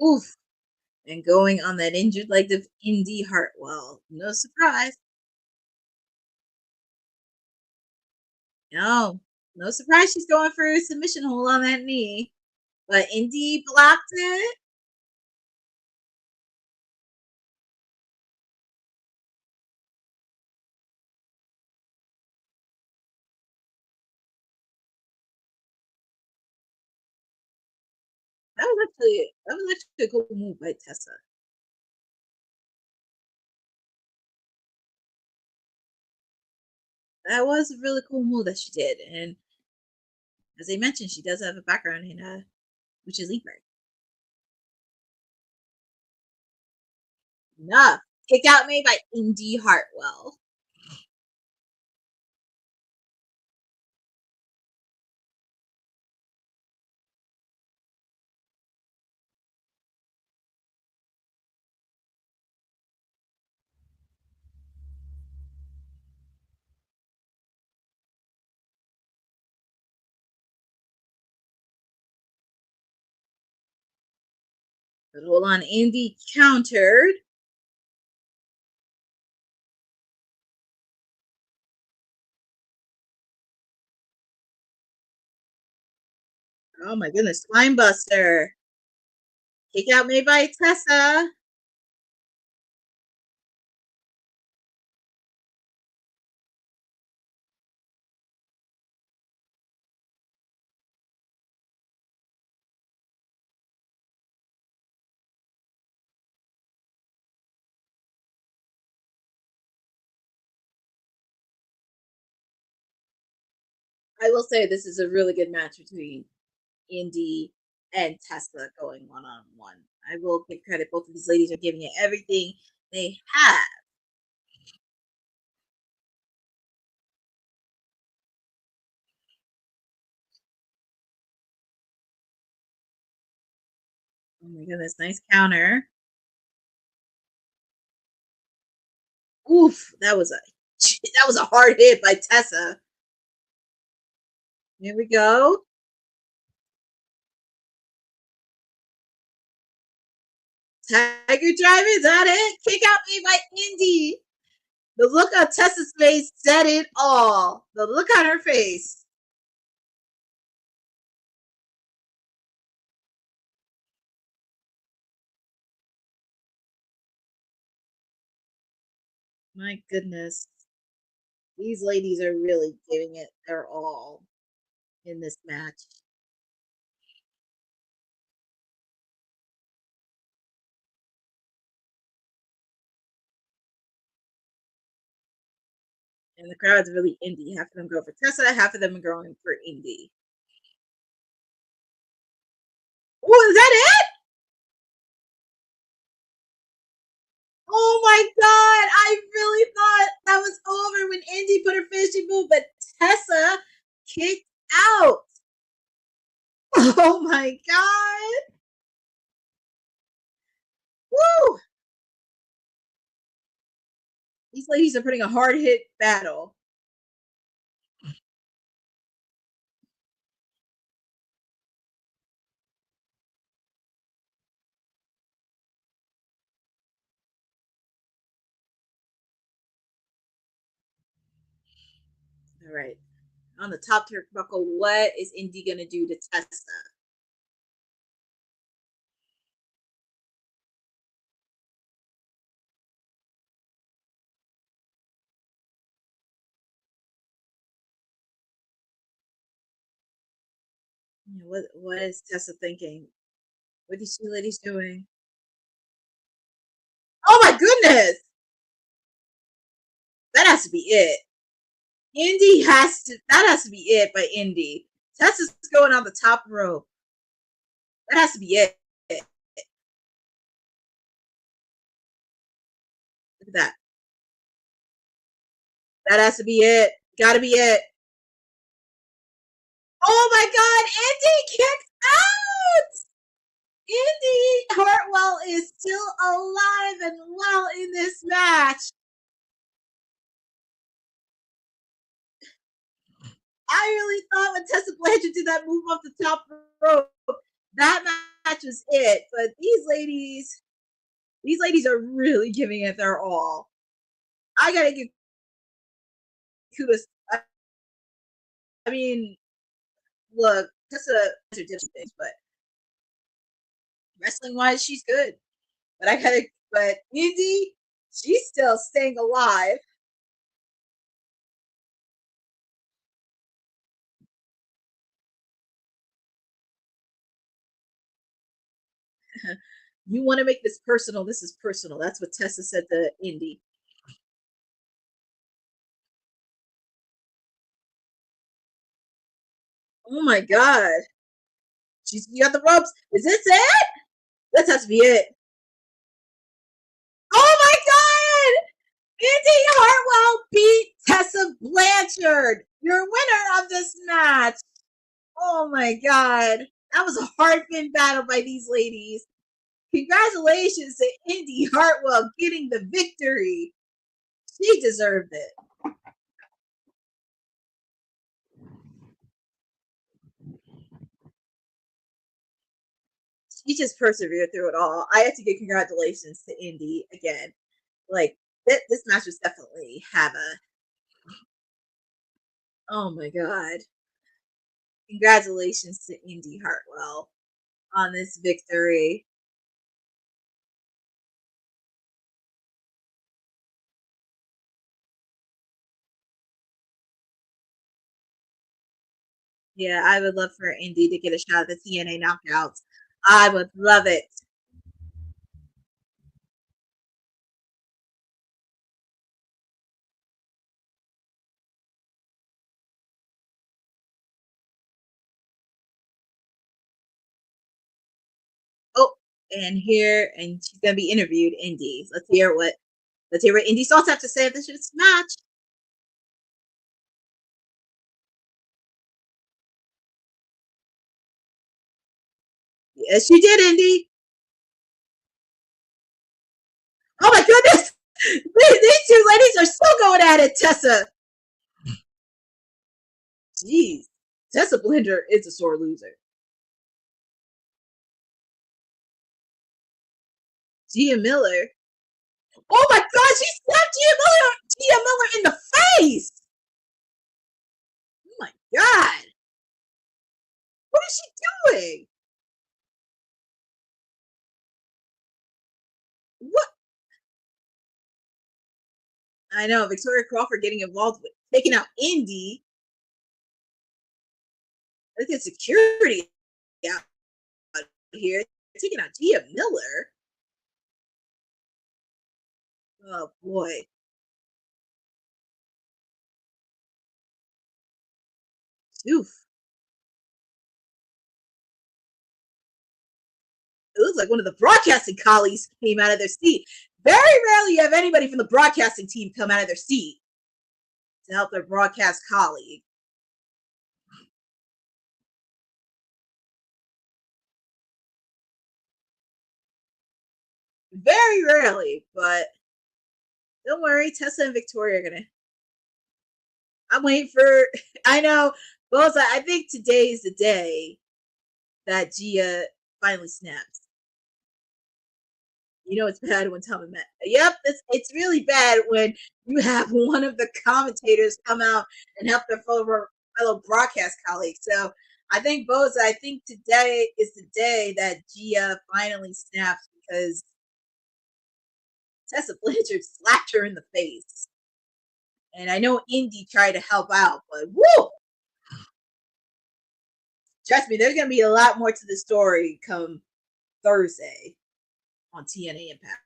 Oof. And going on that injured leg of Indy Hartwell. No surprise. No surprise she's going for a submission hold on that knee. But Indy blocked it. That was actually a cool move by Tessa. That was a really cool move that she did. And as I mentioned, she does have a background in lucha libre. Enough. Kick out made by Indy Hartwell. But hold on, Indy countered. Oh my goodness, Spine Buster. Kick out made by Tessa. I will say this is a really good match between Indy and Tessa going one-on-one. I will give credit. Both of these ladies are giving it everything they have. Oh my goodness, nice counter. Oof, that was a hard hit by Tessa. Here we go. Tiger Driver, is that it? Kick out me by Indy. The look on Tessa's face said it all. The look on her face. My goodness. These ladies are really giving it their all in this match. And the crowd's really Indy. Half of them go for Tessa, half of them are going for Indy. Oh, is that it? Oh my god! I really thought that was over when Indy put her finishing move, but Tessa kicked out. Oh my god! Woo! These ladies are putting a hard hit battle. All right. On the top turnbuckle, what is Indy gonna do to Tessa? What is Tessa thinking? What are these two ladies doing? Oh my goodness! That has to be it. Indy that has to be it by Indy. Tessa's going on the top rope. That has to be it. Look at that. That has to be it. Gotta be it. Oh my god, Indy kicked out! Indy Hartwell is still alive and well in this match. I really thought when Tessa Blanchard did that move off the top rope, that match was it. But these ladies are really giving it their all. I gotta give kudos. I mean, look, Tessa did different things, but wrestling wise, she's good. But Indy, she's still staying alive. You want to make this personal? This is personal. That's what Tessa said to Indy. Oh my god. You got the ropes. Is this it? This has to be it. Oh my god! Indy Hartwell beat Tessa Blanchard. Your winner of this match. Oh my god. That was a hard-fought battle by these ladies. Congratulations to Indy Hartwell getting the victory. She deserved it. She just persevered through it all. I have to give congratulations to Indy again. Like, this match was definitely have a... Oh my god. Congratulations to Indy Hartwell on this victory. Yeah, I would love for Indy to get a shot at the TNA knockouts. I would love it. Oh, and she's gonna be interviewed, Indy. Let's hear what Indy Salts have to say about this match. Yes, she did, Indy. Oh my goodness! These two ladies are still going at it, Tessa. Jeez. Tessa Blanchard is a sore loser. Gia Miller. Oh my god, she slapped Gia Miller in the face! Oh my god. What is she doing? What? I know, Victoria Crawford getting involved with taking out Indy. Look at security out here taking out Gia Miller. Oh boy. Oof. It looks like one of the broadcasting colleagues came out of their seat. Very rarely you have anybody from the broadcasting team come out of their seat to help their broadcast colleague. Very rarely, but don't worry, Tessa and Victoria are gonna. I'm waiting for. I know, both. I think today is the day that Gia finally snaps. You know it's bad when Tommy met. Yep, it's really bad when you have one of the commentators come out and help their fellow broadcast colleagues. So I think today is the day that Gia finally snaps because Tessa Blanchard slapped her in the face. And I know Indy tried to help out, but woo! Trust me, there's gonna be a lot more to the story come Thursday on TNA Impact.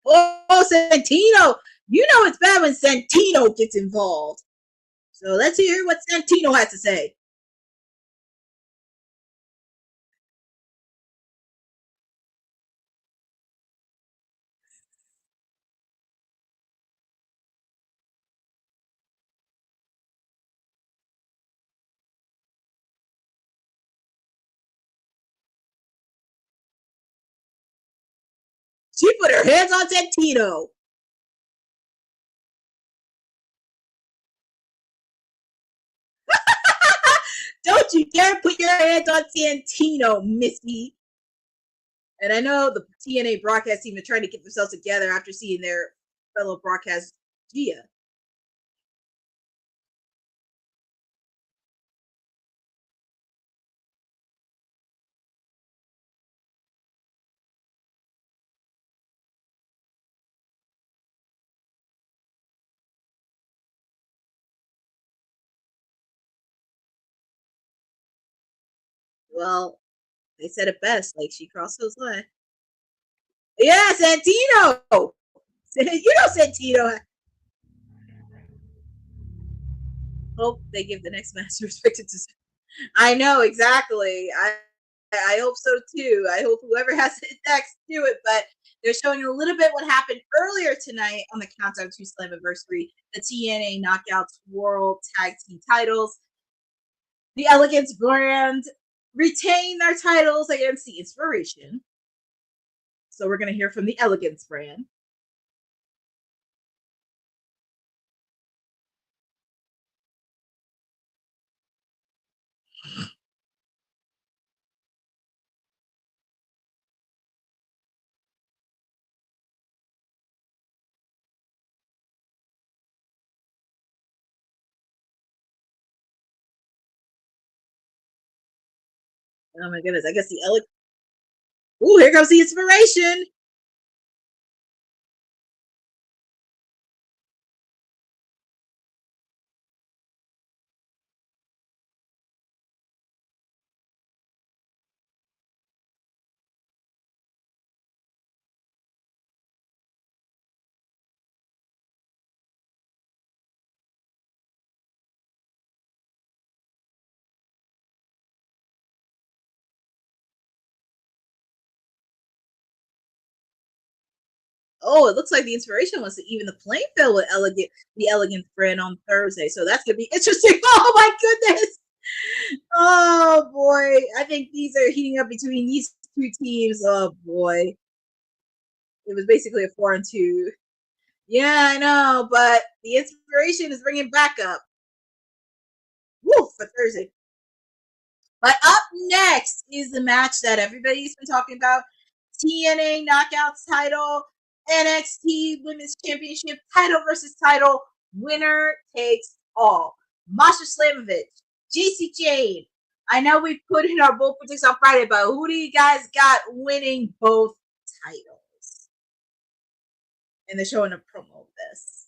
Oh, Santino! You know it's bad when Santino gets involved. So let's hear what Santino has to say. She put her hands on Santino. Don't you dare put your hands on Santino, Missy. And I know the TNA broadcast team are trying to get themselves together after seeing their fellow broadcast Gia. Well, they said it best, like she crossed those lines. Yeah, Santino. You know Santino. Hope they give the next match respect to. I know exactly. I hope so too. I hope whoever has it next do it. But they're showing a little bit what happened earlier tonight on the Countdown to Slammiversary, the TNA Knockouts World Tag Team titles. The Elegance brand retain their titles against the Inspiration. So we're going to hear from the Elegance brand. Oh my goodness, I guess the Elegance. Ooh, here comes the Inspiration. Oh, it looks like the Inspiration wants to even the playing field with the Elegant brand on Thursday. So that's gonna be interesting. Oh my goodness. Oh boy. I think these are heating up between these two teams. Oh boy. It was basically a 4-2. Yeah, I know, but the Inspiration is bringing back up. Woo, for Thursday. But up next is the match that everybody's been talking about. TNA Knockouts title, NXT Women's Championship title versus title. Winner takes all. Masha Slamovich, JC Jane. I know we put in our bold predictions on Friday, but who do you guys got winning both titles? And they're showing a promo of this.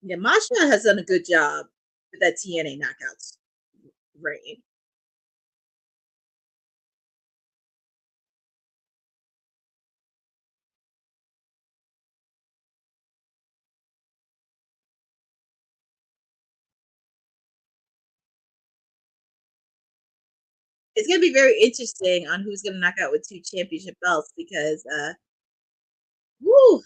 Yeah, Masha has done a good job with that TNA Knockouts reign. it's gonna be very interesting on who's gonna knock out with 2 championship belts because woo.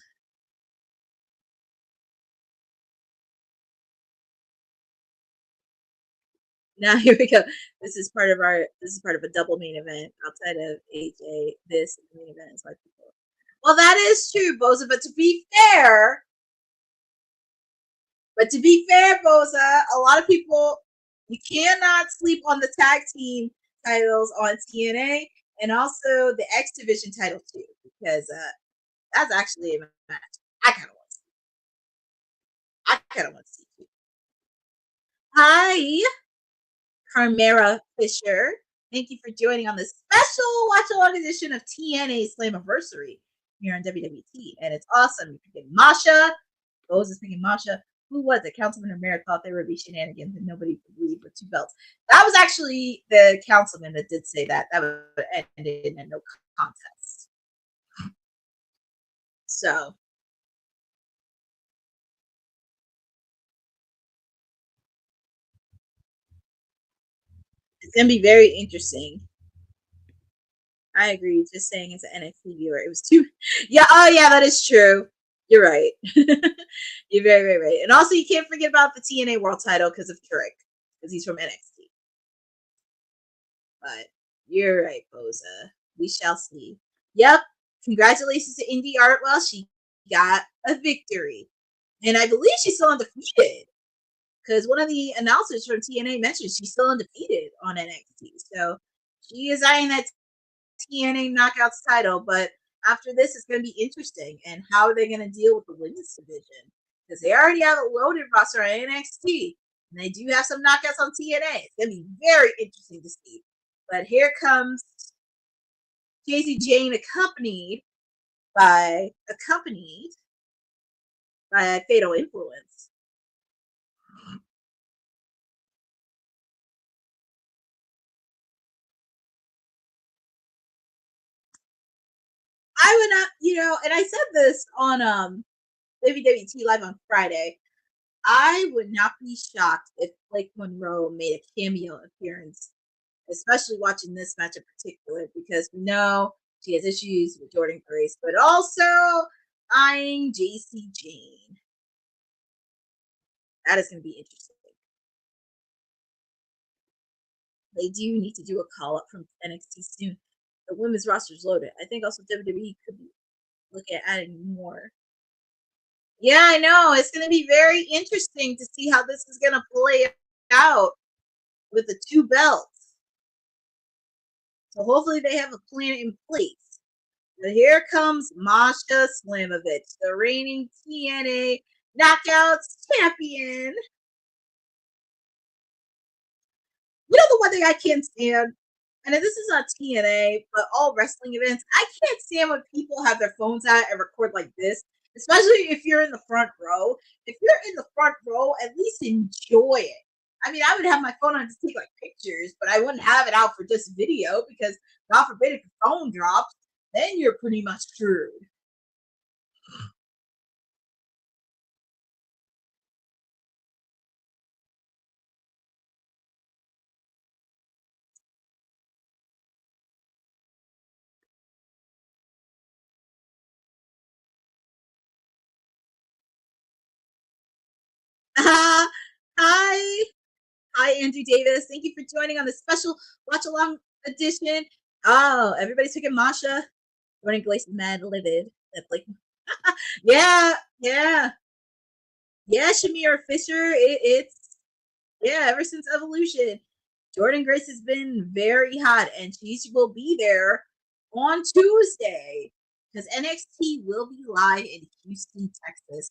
Now here we go. This is part of a double main event outside of AJ. This main event is like people. Well, that is true, Boza. But to be fair, Boza, a lot of people, you cannot sleep on the tag team titles on TNA and also the X Division title too, because that's actually a match I kind of want to see. I kind of want to see too. Hi, Carmera Fisher. Thank you for joining on this special watch-along edition of TNA Slammiversary here on WWT. And it's awesome. You're picking Masha. Rose is picking Masha. Who was it? Councilman Romero thought there would be shenanigans and nobody could leave with 2 belts. That was actually the councilman that did say that. That would end in a no contest. So. It's going to be very interesting. I agree. Just saying it's an NXT viewer. It was too. Yeah. Oh, yeah, that is true. You're right. You're very, very right. And also, you can't forget about the TNA World title because of CEDRIC, because he's from NXT. But you're right, Boza. We shall see. Yep. Congratulations to Indy Artwell. She got a victory. And I believe she's still undefeated, because one of the announcers from TNA mentioned she's still undefeated on NXT. So she is eyeing that TNA Knockouts title. But after this, it's going to be interesting. And how are they going to deal with the women's division? Because they already have a loaded roster on NXT. And they do have some knockouts on TNA. It's going to be very interesting to see. But here comes Casey Jane accompanied by Fatal Influence. I would not, and I said this on WWT Live on Friday. I would not be shocked if Blake Monroe made a cameo appearance, especially watching this match in particular, because we know she has issues with Jordan Grace, but also eyeing JC Jane. That is going to be interesting. They do need to do a call up from NXT soon. The women's roster is loaded. I think also WWE could be looking at adding more. Yeah, I know. It's going to be very interesting to see how this is going to play out with the 2 belts. So hopefully they have a plan in place. But here comes Masha Slamovich, the reigning TNA Knockouts champion. You know the one thing I can't stand, and this is not TNA, but all wrestling events, I can't stand when people have their phones out and record like this, especially if you're in the front row. If you're in the front row, at least enjoy it. I mean, I would have my phone on to take like pictures, but I wouldn't have it out for just video because, God forbid, if your phone drops, then you're pretty much screwed. Hi, Andrew Davis. Thank you for joining on the special watch-along edition. Oh, everybody's picking Masha. Jordan Grace is mad livid. That's like, yeah. Shamir Fisher. It's ever since Evolution, Jordan Grace has been very hot, and she will be there on Tuesday because NXT will be live in Houston, Texas.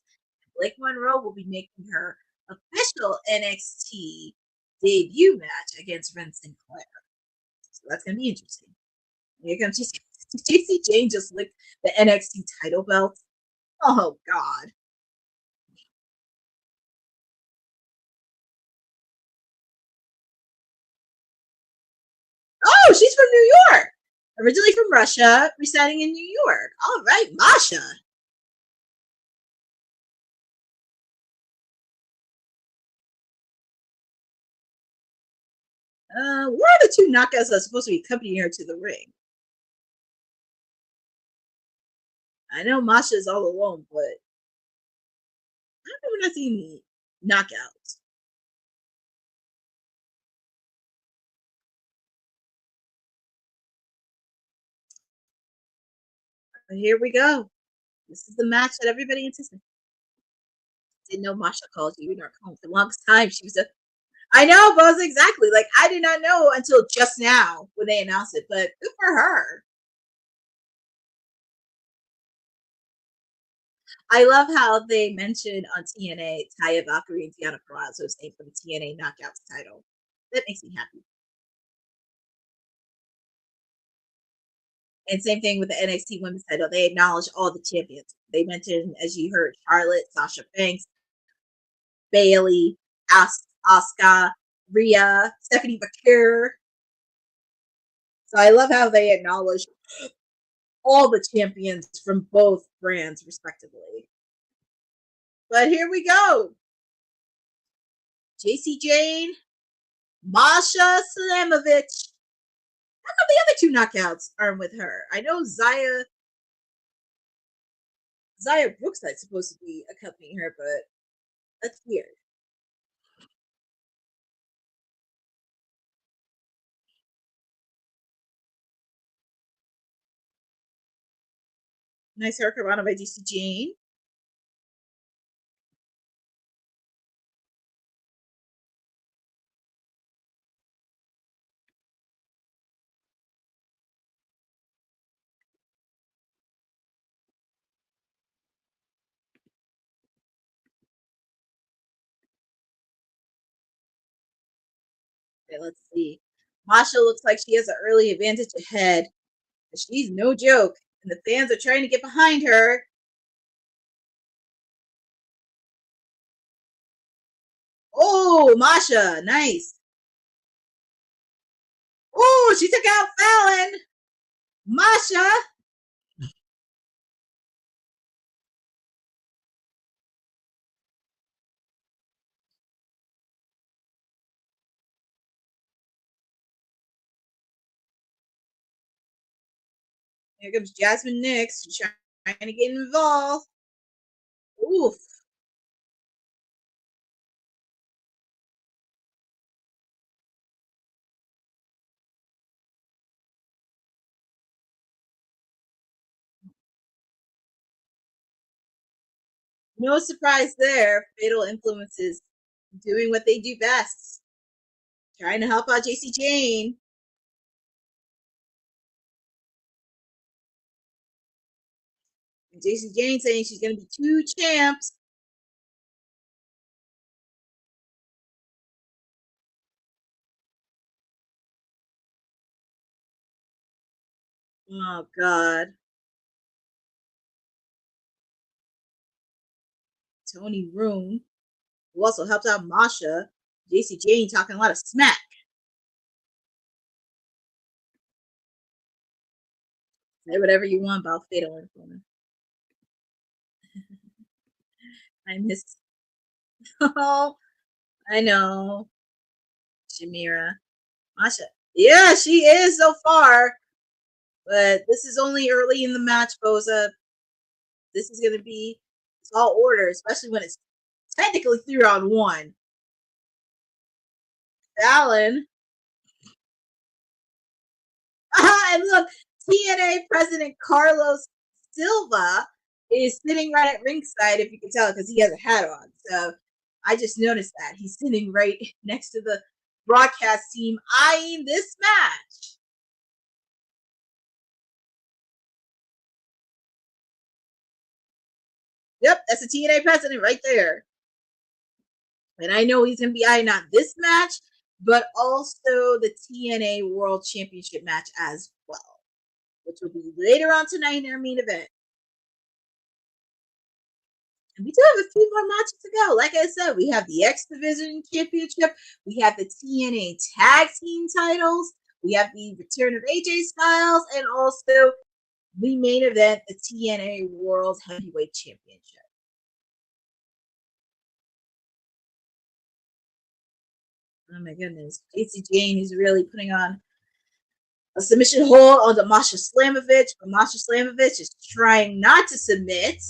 Blake Monroe will be making her official NXT debut match against Ren Sinclair. So that's going to be interesting. Here comes JC Jane just licked the NXT title belt. Oh, God. Oh, she's from New York. Originally from Russia, residing in New York. All right, Masha. Where are the two knockouts that are supposed to be accompanying her to the ring? I know Masha is all alone, but I remember not seeing the knockouts. But here we go. This is the match that everybody anticipated. Didn't know Masha called you in our home for the longest time. She was a I know, Buzz, exactly. Like, I did not know until just now when they announced it, but good for her. I love how they mentioned on TNA Taya Valkyrie and Deanna Purrazzo staying for the TNA Knockouts title. That makes me happy. And same thing with the NXT Women's title. They acknowledge all the champions. They mentioned, as you heard, Charlotte, Sasha Banks, Bailey, Asuka, Rhea, Stephanie Bakir. So I love how they acknowledge all the champions from both brands, respectively. But here we go. JC Jane, Masha Slamovich. How come the other two knockouts aren't with her? I know Zaya Brookside's supposed to be accompanying her, but that's weird. Nice haircut on by JC Jane. Okay, let's see. Masha looks like she has an early advantage ahead. But she's no joke, and the fans are trying to get behind her. Oh, Masha, nice. Oh, she took out Fallon. Masha. Here comes Jasmine Nix. She's trying to get involved. Oof. No surprise there. Fatal Influences doing what they do best. Trying to help out JC Jane. And JC Jane saying she's going to be 2 champs. Oh, God. Tony Room, who also helped out Masha. JC Jane talking a lot of smack. Say whatever you want about Fatal Influence. I miss. Oh, I know. Shamira. Masha. Yeah, she is so far. But this is only early in the match, Boza. This is going to be tall order, especially when it's technically 3-on-1. Fallon. And look, TNA President Carlos Silva is sitting right at ringside, if you can tell, because he has a hat on. So I just noticed that. He's sitting right next to the broadcast team eyeing this match. Yep, that's the TNA president right there. And I know he's going to be eyeing not this match, but also the TNA World Championship match as well, which will be later on tonight in our main event. And we do have a few more matches to go. Like I said, we have the X Division Championship. We have the TNA Tag Team titles. We have the return of AJ Styles. And also the main event, the TNA World Heavyweight Championship. Oh my goodness. Casey Jane is really putting on a submission hold on the Masha Slamovich, but Masha Slamovich is trying not to submit.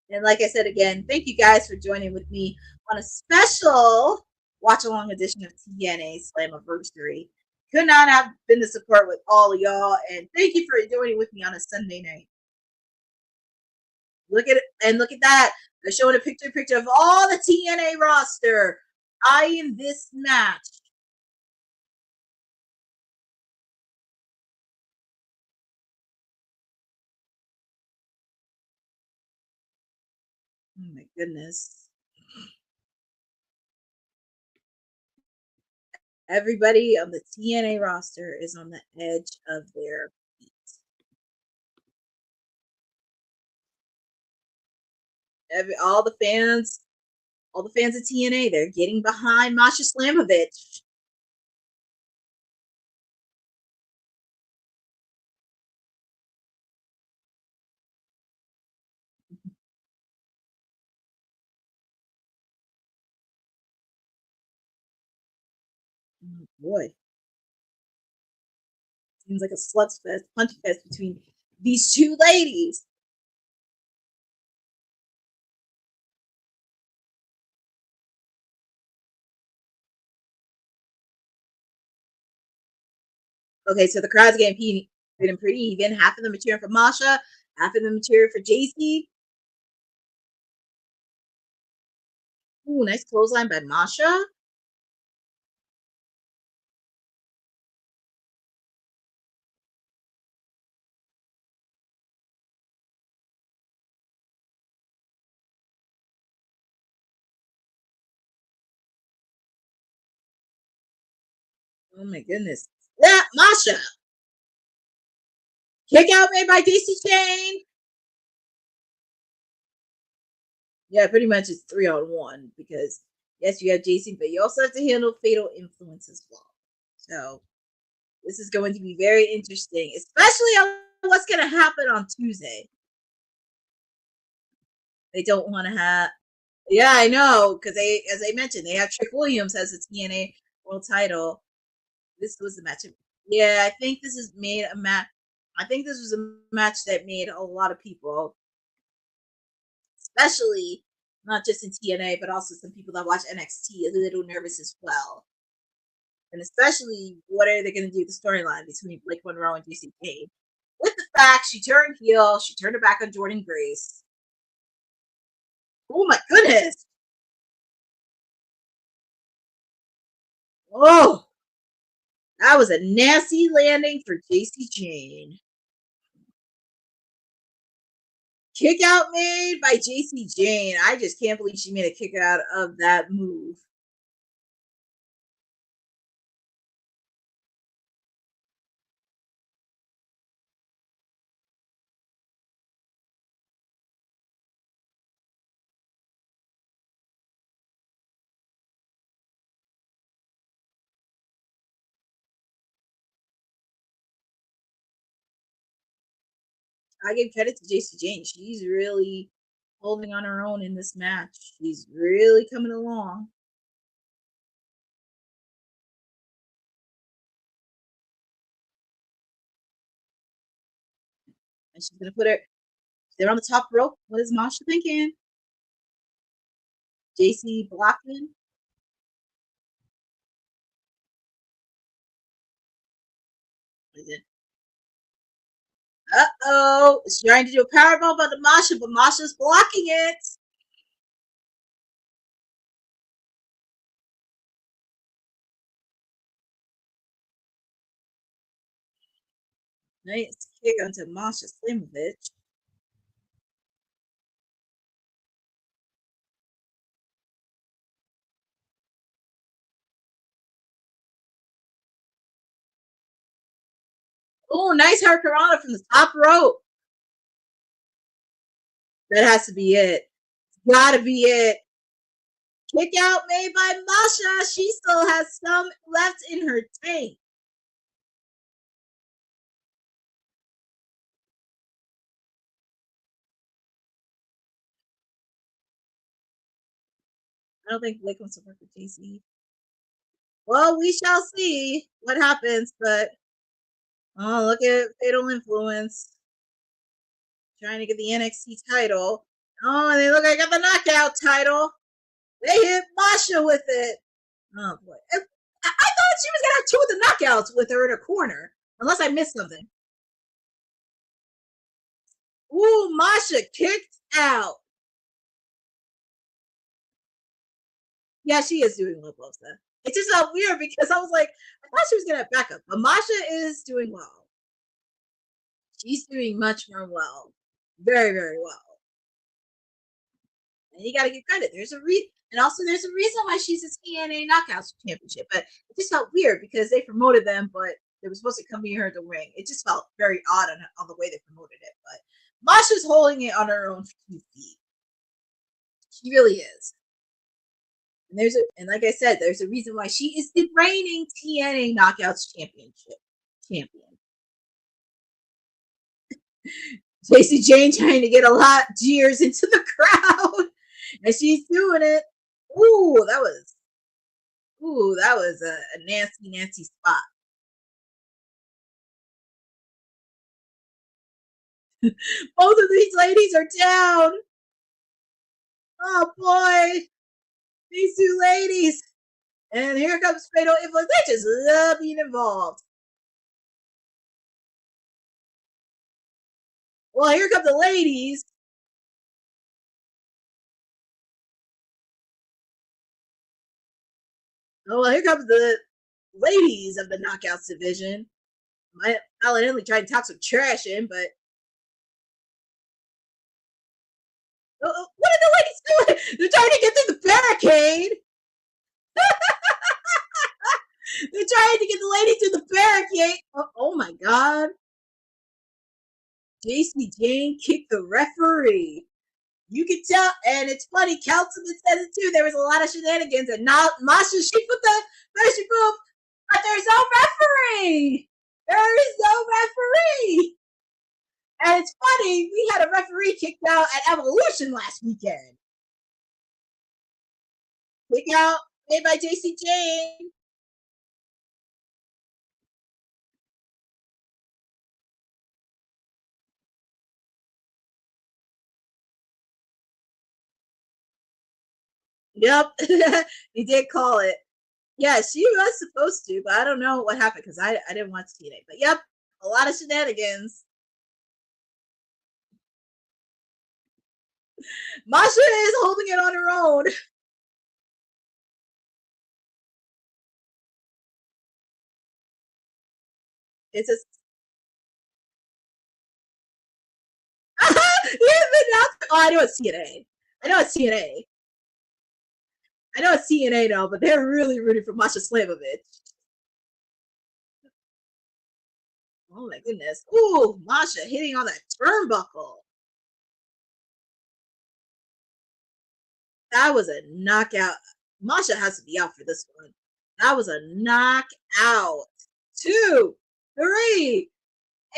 And like I said again, thank you guys for joining with me on a special watch-along edition of TNA Slammiversary. Could not have been the support with all of y'all, and thank you for joining with me on a Sunday night. Look at it, and look at that. They're showing a picture of all the TNA roster eyeing this match. Oh my goodness. Everybody on the TNA roster is on the edge of their feet. All the fans of TNA, they're getting behind Masha Slamovich. Oh boy. Seems like a slugfest, punch fest between these two ladies. Okay, so the crowd's getting pretty even. Half of them are cheering for Masha, half of them are cheering for JC. Ooh, nice clothesline by Masha. Oh my goodness. Yeah, Masha. Kick out made by JC Jane. Yeah, pretty much it's 3-on-1 because yes, you have JC, but you also have to handle Fatal Influence as well. So this is going to be very interesting, especially on what's going to happen on Tuesday. They don't want to have. Yeah, I know, because they, as I mentioned, they have Trick Williams as the TNA World Title. This was the match. Yeah, I think this has made a match. I think this was a match that made a lot of people, especially not just in TNA, but also some people that watch NXT, a little nervous as well. And especially, what are they going to do with the storyline between Blake Monroe and JC Jane? With the fact she turned heel, she turned her back on Jordan Grace. Oh my goodness! Oh, that was a nasty landing for JC Jane. Kick out made by JC Jane. I just can't believe she made a kick out of that move. I give credit to JC Jane. She's really holding on her own in this match. She's really coming along. And she's going to put her, they're on the top rope. What is Masha thinking? JC blocking. What is it? Uh-oh. She's trying to do a powerbomb on Masha, but Masha's blocking it. Nice kick onto Masha Slamovich. Oh, nice hurricanrana from the top rope. That has to be it. Gotta be it. Kick out made by Masha. She still has some left in her tank. I don't think Blake wants to work with JC. Well, we shall see what happens, but oh, look at Fatal Influence trying to get the NXT title. Oh, and they look like I got the knockout title. They hit Masha with it. Oh boy. I thought she was gonna have two of the knockouts with her in her corner. Unless I missed something. Ooh, Masha kicked out. Yeah, she is doing well, Blosa. It just felt weird because I was like, I thought she was gonna back up. But Masha is doing well. She's doing much more well. Very, very well. And you gotta give credit. There's a and also there's a reason why she's a TNA Knockouts Championship. But it just felt weird because they promoted them, but they were supposed to come near her the ring. It just felt very odd on the way they promoted it. But Masha's holding it on her own 2 feet. She really is. And and like I said, there's a reason why she is the reigning TNA Knockouts champion. Jacy Jane trying to get a lot of jeers into the crowd, and she's doing it. Ooh, that was a nasty, nasty spot. Both of these ladies are down. Oh boy, these two ladies. And here comes Fatal Influence. They just love being involved. Well, here come the ladies. Oh, well, here comes the ladies of the Knockouts division. Alan Henley tried to talk some trash in, but what are the ladies doing? They're trying to get through the barricade. They're trying to get the lady through the barricade. Oh my God. Jacy Jane kicked the referee. You can tell, and it's funny, Councilman said it too. There was a lot of shenanigans, and now Masha, she put the finishing move, but there's no referee. There is no referee. And it's funny, we had a referee kicked out at Evolution last weekend. Kick out made by Jacy Jane. Yep, he did call it. Yeah, she was supposed to, but I don't know what happened because I didn't watch TNA. But yep, a lot of shenanigans. Masha is holding it on her own. It's just I know it's TNA. I know it's TNA. I know it's TNA now, but they're really rooting for Masha Slamovich. Oh my goodness. Ooh, Masha hitting on that turnbuckle. That was a knockout. Masha has to be out for this one. That was a knockout. 2, 3.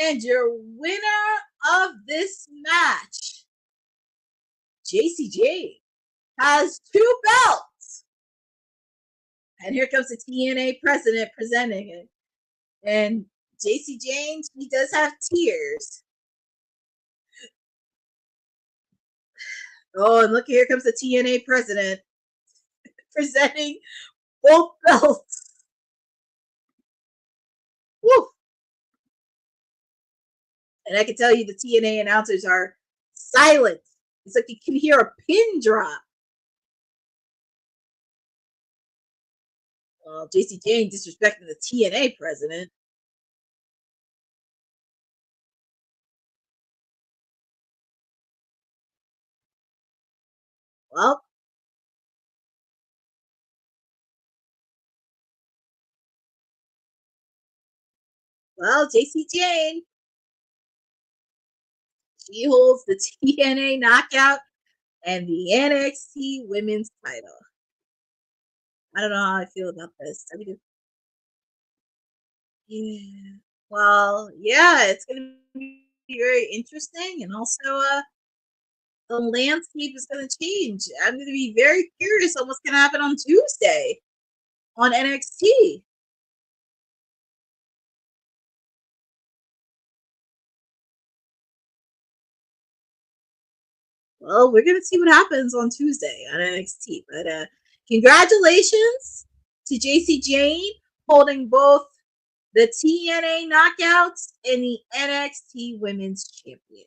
And your winner of this match, Jacy Jane, has 2 belts. And here comes the TNA president presenting it. And Jacy Jane, she does have tears. Oh, and look, here comes the TNA president presenting both belts. Woo! And I can tell you the TNA announcers are silent. It's like you can hear a pin drop. Jacy Jane disrespecting the TNA president. Well, Jacy Jane, she holds the TNA Knockout and the NXT Women's title. I don't know how I feel about this. Yeah. Well, yeah, it's going to be very interesting, and also the landscape is going to change. I'm going to be very curious on what's going to happen on Tuesday on NXT. Well, we're going to see what happens on Tuesday on NXT. But congratulations to JC Jane holding both the TNA Knockouts and the NXT Women's Champion.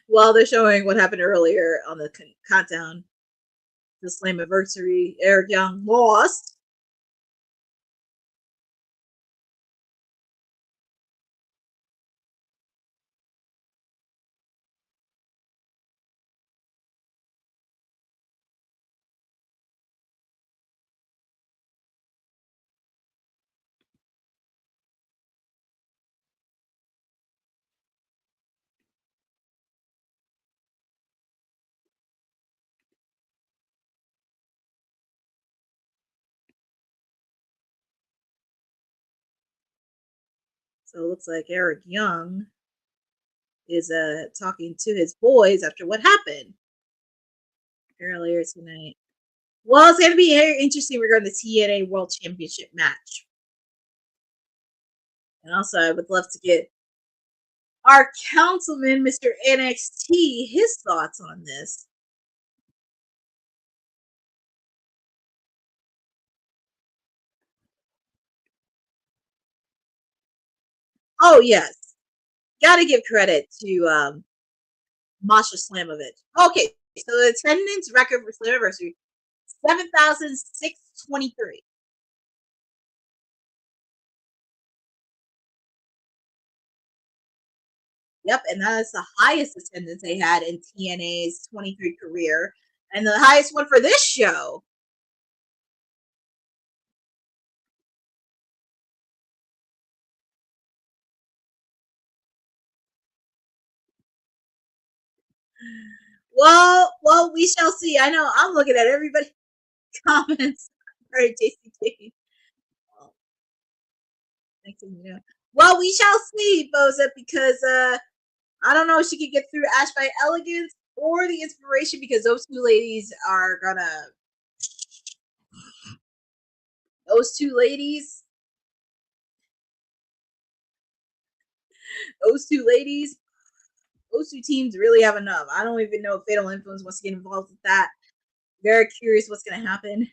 Well, they're showing what happened earlier on the countdown. The Slammiversary, Eric Young lost. So it looks like Eric Young is talking to his boys after what happened earlier tonight. Well, it's going to be very interesting regarding the TNA World Championship match. And also, I would love to get our councilman, Mr. NXT, his thoughts on this. Oh, yes. Got to give credit to Masha Slamovich. Okay, so the attendance record for Slammiversary, 7,623. Yep, and that's the highest attendance they had in TNA's 23 career, and the highest one for this show. Well, we shall see. I know I'm looking at everybody's comments. All right, JCT. Well, we shall see, Boza, because I don't know if she could get through Ash by Elegance or the Inspiration, because those two ladies are gonna. Those two teams really have enough. I don't even know if Fatal Influence wants to get involved with that. Very curious what's going to happen.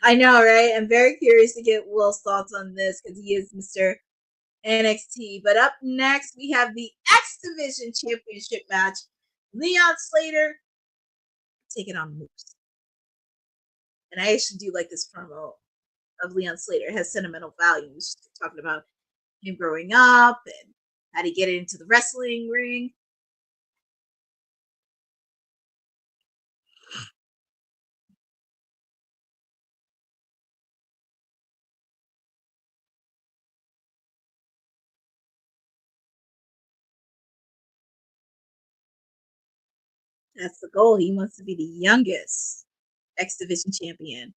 I know, right? I'm very curious to get Will's thoughts on this because he is Mr. NXT. But up next, we have the X Division Championship match. Leon Slater taking on Moose. And I actually do like this promo of Leon Slater. It has sentimental values, talking about him growing up and how to get into the wrestling ring. That's the goal. He wants to be the youngest X Division champion.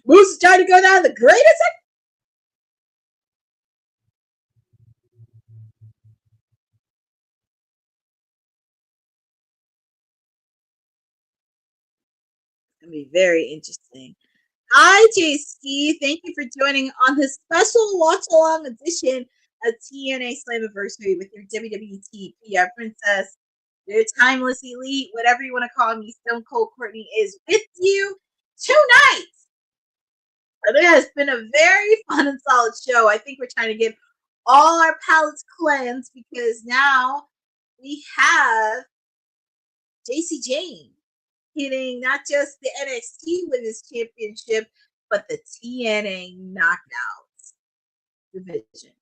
Moose is trying to go down the greatest. It's going to be very interesting. Hi, JC. Thank you for joining on this special watch-along edition of TNA Slammiversary with your WWT PR Princess, your Timeless Elite, whatever you want to call me, Stone Cold Courtney is with you tonight. And it has been a very fun and solid show. I think we're trying to get all our palates cleansed because now we have JC Jane hitting not just the NXT Women's Championship, but the TNA Knockouts division.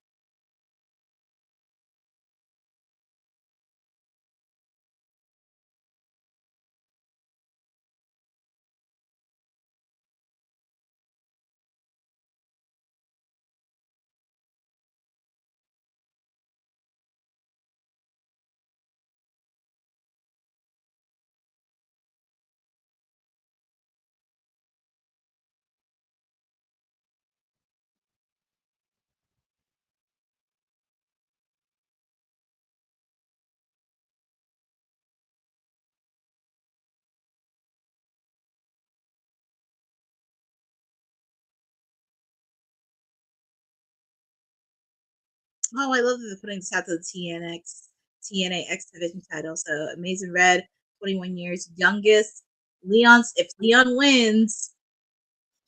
Oh, I love that they're putting this out to the TNA X Division title. So Amazing Red, 21 years youngest. If Leon wins,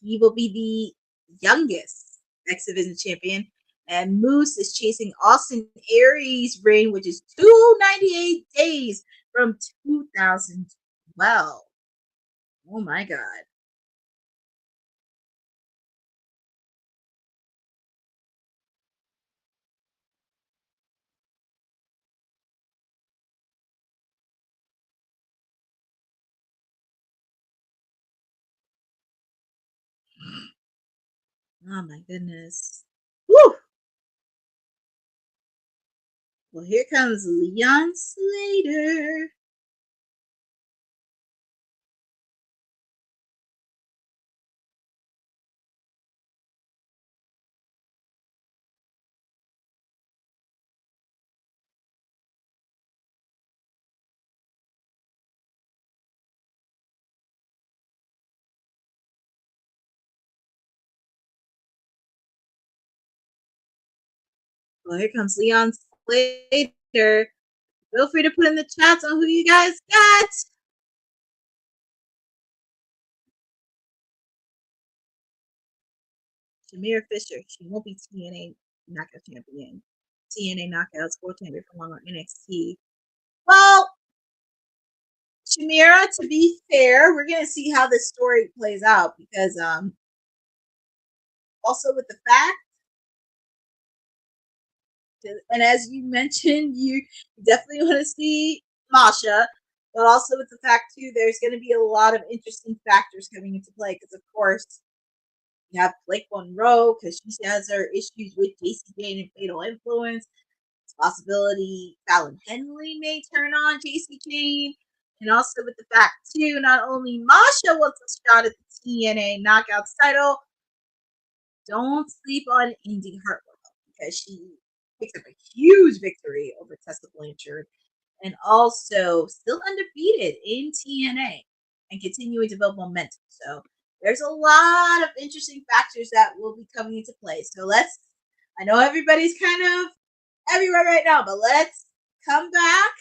he will be the youngest X Division champion. And Moose is chasing Austin Aries' reign, which is 298 days from 2012. Oh my God. Oh my goodness. Woo! Well, here comes Leon Slater. Well, here comes Leon Slater. Feel free to put in the chats on who you guys got. Shamir Fisher. She won't be TNA Knockout Champion. TNA Knockouts World Champion for long on NXT. Well, Shamira, to be fair, we're going to see how this story plays out because also with the fact, and as you mentioned, you definitely want to see Masha, but also with the fact too, there's going to be a lot of interesting factors coming into play because, of course, you have Blake Monroe because she has her issues with JC Jane and Fatal Influence. It's a possibility Fallon Henley may turn on JC Jane. And also with the fact, too, not only Masha wants a shot at the TNA Knockouts title, don't sleep on Indy Hartwell because she picks up a huge victory over Tessa Blanchard and also still undefeated in TNA and continuing to build momentum. So there's a lot of interesting factors that will be coming into play. So I know everybody's kind of everywhere right now, but let's come back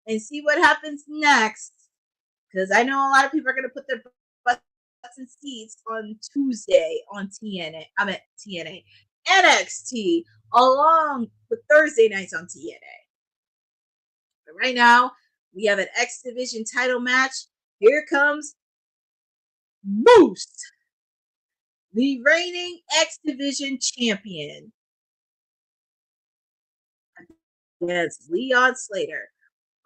and see what happens next. Because I know a lot of people are going to put their butts in seats on Tuesday on TNA. I'm at TNA. NXT along with Thursday nights on TNA. But right now, we have an X Division title match. Here comes Moose, the reigning X Division champion, against Leon Slater.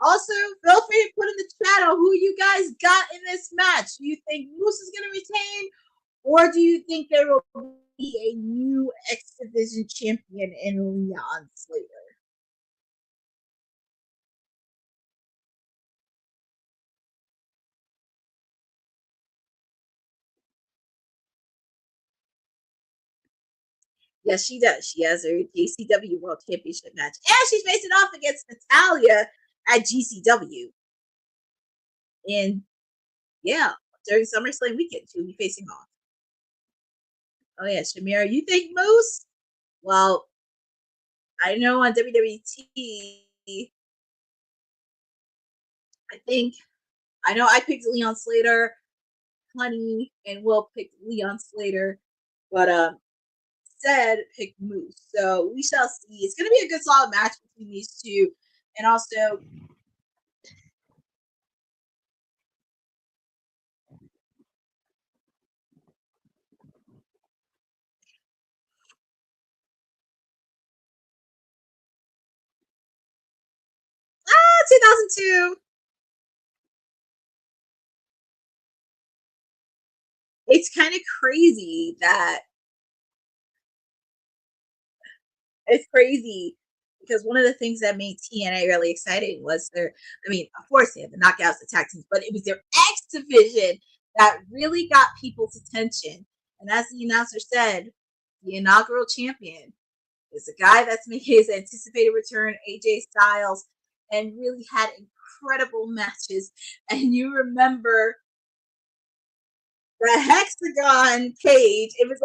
Also, feel free to put in the chat on who you guys got in this match. Do you think Moose is going to retain, or do you think there will be a new X Division champion in Leon Slater? Yes, she does. She has her GCW World Championship match, and she's facing off against Natalya at GCW. And yeah, during SummerSlam weekend, she'll be facing off. Oh yeah, Shamira, you think Moose? Well, I know on WWT, I know I picked Leon Slater, Honey, and Will picked Leon Slater, but said pick Moose. So we shall see. It's going to be a good solid match between these two, and also too. It's kind of crazy that it's crazy because one of the things that made TNA really exciting was their, I mean, of course they had the knockouts, the tag teams, but it was their X division that really got people's attention. And as the announcer said, the inaugural champion is a guy that's making his anticipated return, AJ Styles, and really had incredible matches. And you remember the hexagon cage. It was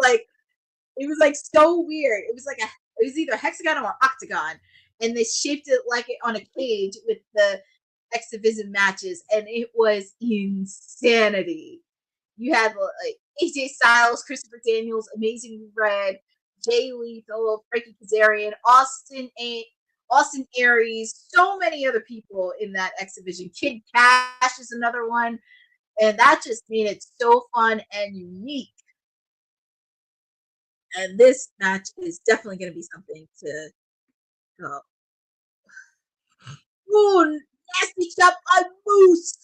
like so weird. It was like it was either hexagon or octagon, and they shaped it like it on a cage with the X Division matches, and it was insanity. You had like AJ Styles, Christopher Daniels, Amazing Red, Jay Lethal, Frankie Kazarian, Austin Aries, so many other people in that X Division. Kid Cash is another one, and that just made it so fun and unique. And this match is definitely going to be something to go. Ooh, nasty chop on Moose.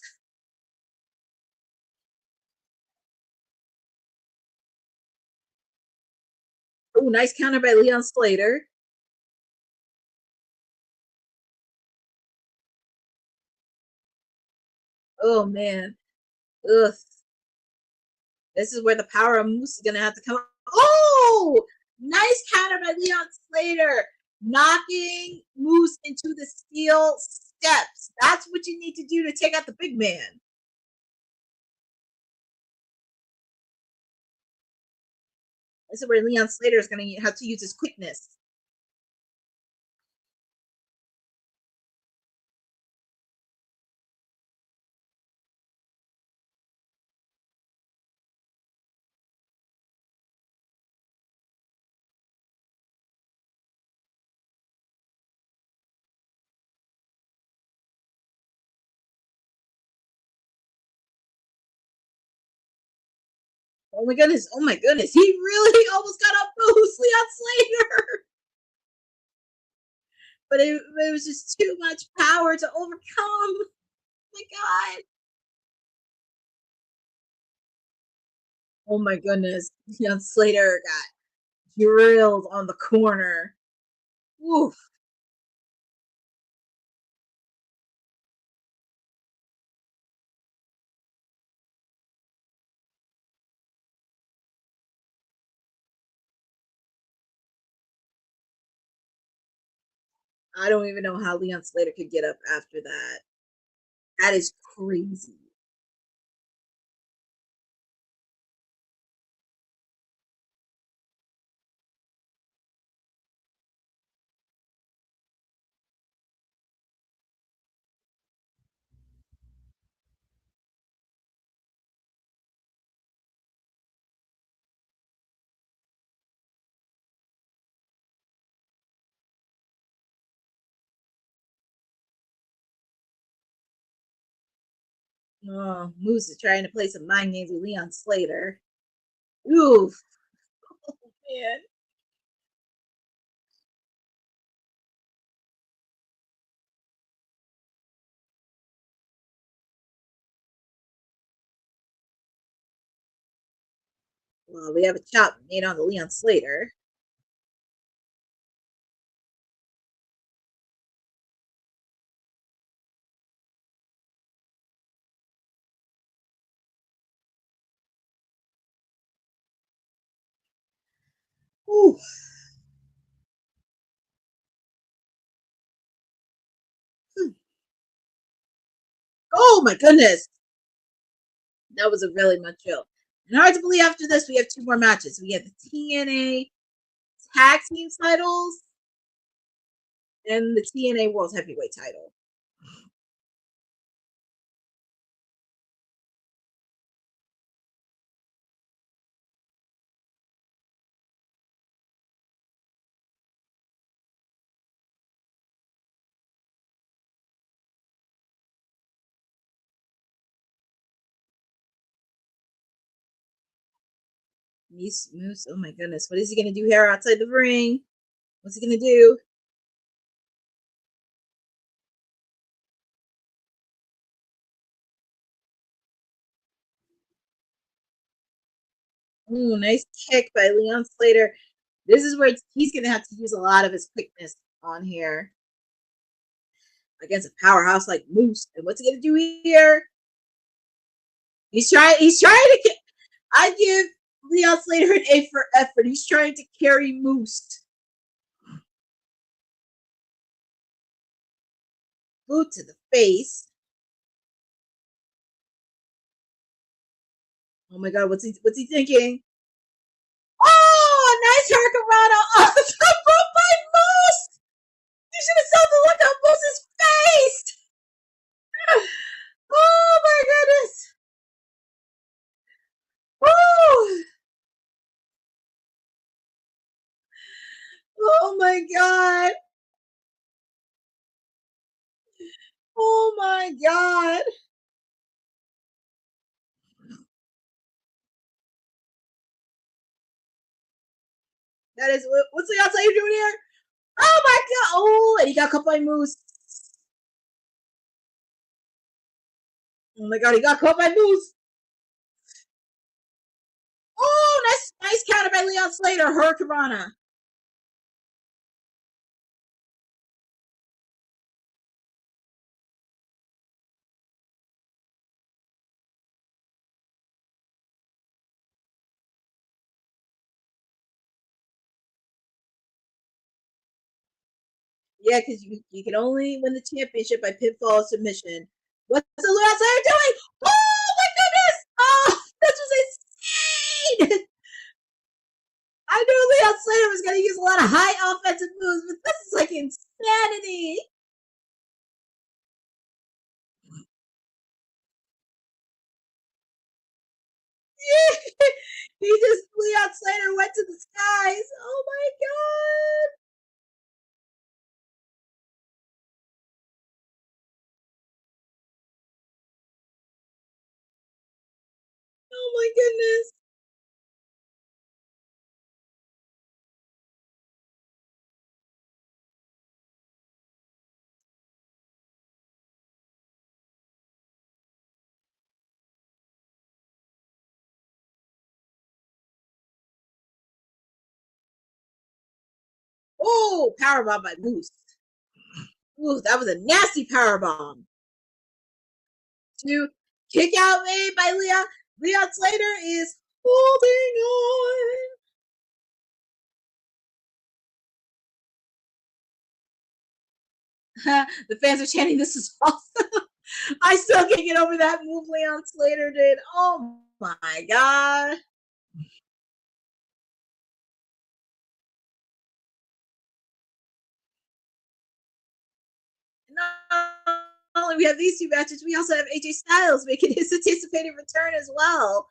Ooh, nice counter by Leon Slater. Oh man. Ugh. This is where the power of Moose is going to have to come. Oh, nice counter by Leon Slater, knocking Moose into the steel steps. That's what you need to do to take out the big man. This is where Leon Slater is going to have to use his quickness. Oh my goodness. Oh my goodness. He really almost got up Moose, Leon Slater. But it was just too much power to overcome. Oh my God. Oh my goodness. Leon Slater got drilled on the corner. Oof. I don't even know how Leon Slater could get up after that. That is crazy. Oh, Moose is trying to play some mind games with Leon Slater. Oof. Oh, man. Well, we have a chop made on the Leon Slater. Ooh. Oh my goodness. That was a really much drill. And hard to believe after this, we have two more matches. We have the TNA Tag Team titles and the TNA World Heavyweight title. Moose, oh my goodness. What is he going to do here outside the ring? What's he going to do? Ooh, nice kick by Leon Slater. This is where he's going to have to use a lot of his quickness on here against a powerhouse like Moose. And what's he going to do here? He's trying to get. I give Leon Slater an A for effort. He's trying to carry Moose. Boot to the face. Oh my God, what's he thinking? Oh, nice hurricanrana off the top rope by Moose. You should have saw the look on Moose's face. Oh my goodness. Oh. Oh my God. Oh my God. That is, what's the outside you're doing here? Oh my God. Oh, and he got caught by Moose. Oh my God, he got caught by Moose. Oh, nice counter by Leon Slater. Hurricanrana. Yeah, because you can only win the championship by pinfall submission. What's the Leon Slater doing? Oh my goodness! Oh, this was insane! I knew Leon Slater was going to use a lot of high offensive moves, but this is like insanity. Leon Slater went to the skies. Oh my God. Oh my goodness. Oh, powerbomb by Moose. Ooh, that was a nasty powerbomb. To kick out made by Leon. Leon Slater is holding on. The fans are chanting, "This is awesome." I still can't get over that move Leon Slater did. Oh my God. Not only we have these two matches, we also have AJ Styles making his anticipated return as well.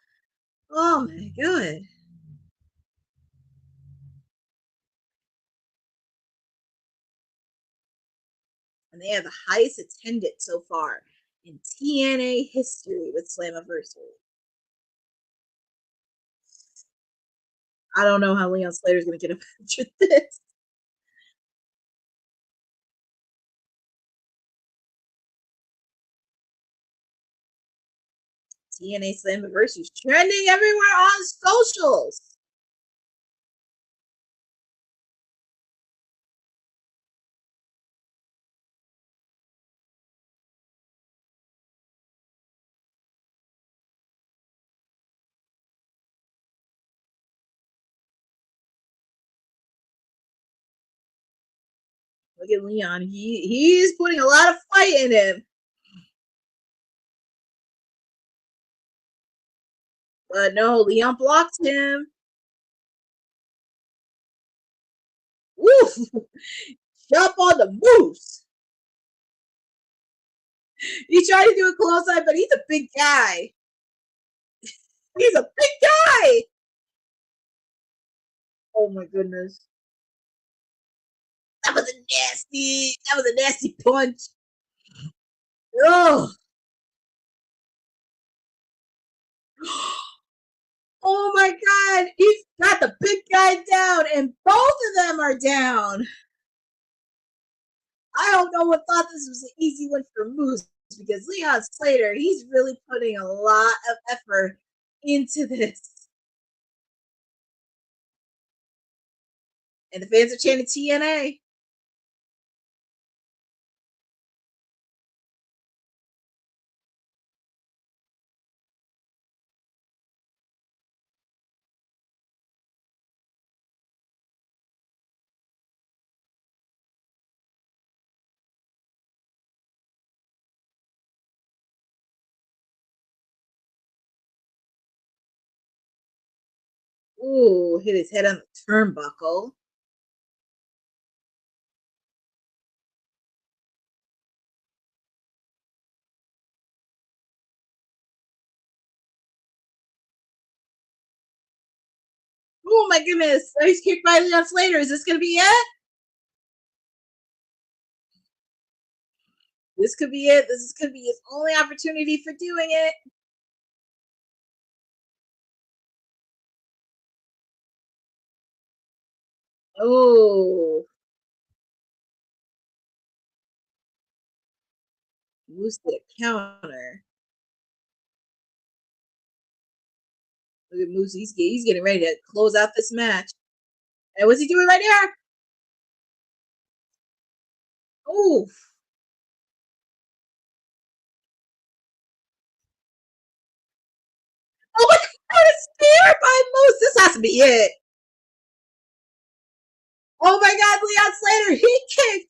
Oh my God. And they have the highest attendance so far in TNA history with Slammiversary. I don't know how Leon Slater's going to get a match with this. TNA Slammiversary is trending everywhere on socials. Look at Leon. He's putting a lot of fight in him. But no, Leon blocked him. Woof! Jump on the Moose. He tried to do a close eye, but he's a big guy. He's a big guy. Oh my goodness. That was a nasty punch. Oh. Oh my God. He's got the big guy down, and both of them are down. I don't know what thought this was an easy one for Moose, because Leon Slater, he's really putting a lot of effort into this. And the fans are chanting TNA. Ooh, hit his head on the turnbuckle. Oh my goodness. He's kicked by Leon Slater. Is this going to be it? This could be it. This could be his only opportunity for doing it. Oh. Moose did a counter. Look at Moose. He's getting ready to close out this match. And what's he doing right here? Oof. Oh my God, a spear by Moose. This has to be it. Oh my God, Leon Slater, he kicked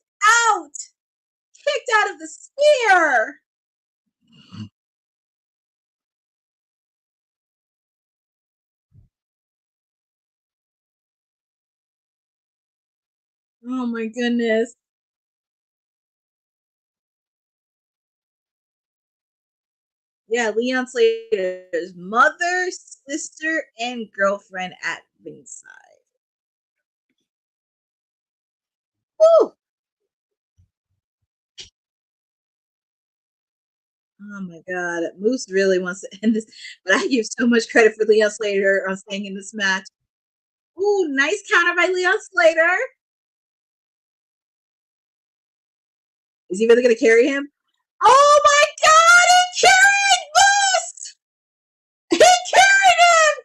out of the spear. Oh my goodness. Yeah, Leon Slater's mother, sister, and girlfriend at ringside. Woo! Oh my God, Moose really wants to end this, but I give so much credit for Leon Slater on staying in this match. Ooh, nice counter by Leon Slater. Is he really going to carry him? Oh my God, he carried Moose! He carried him!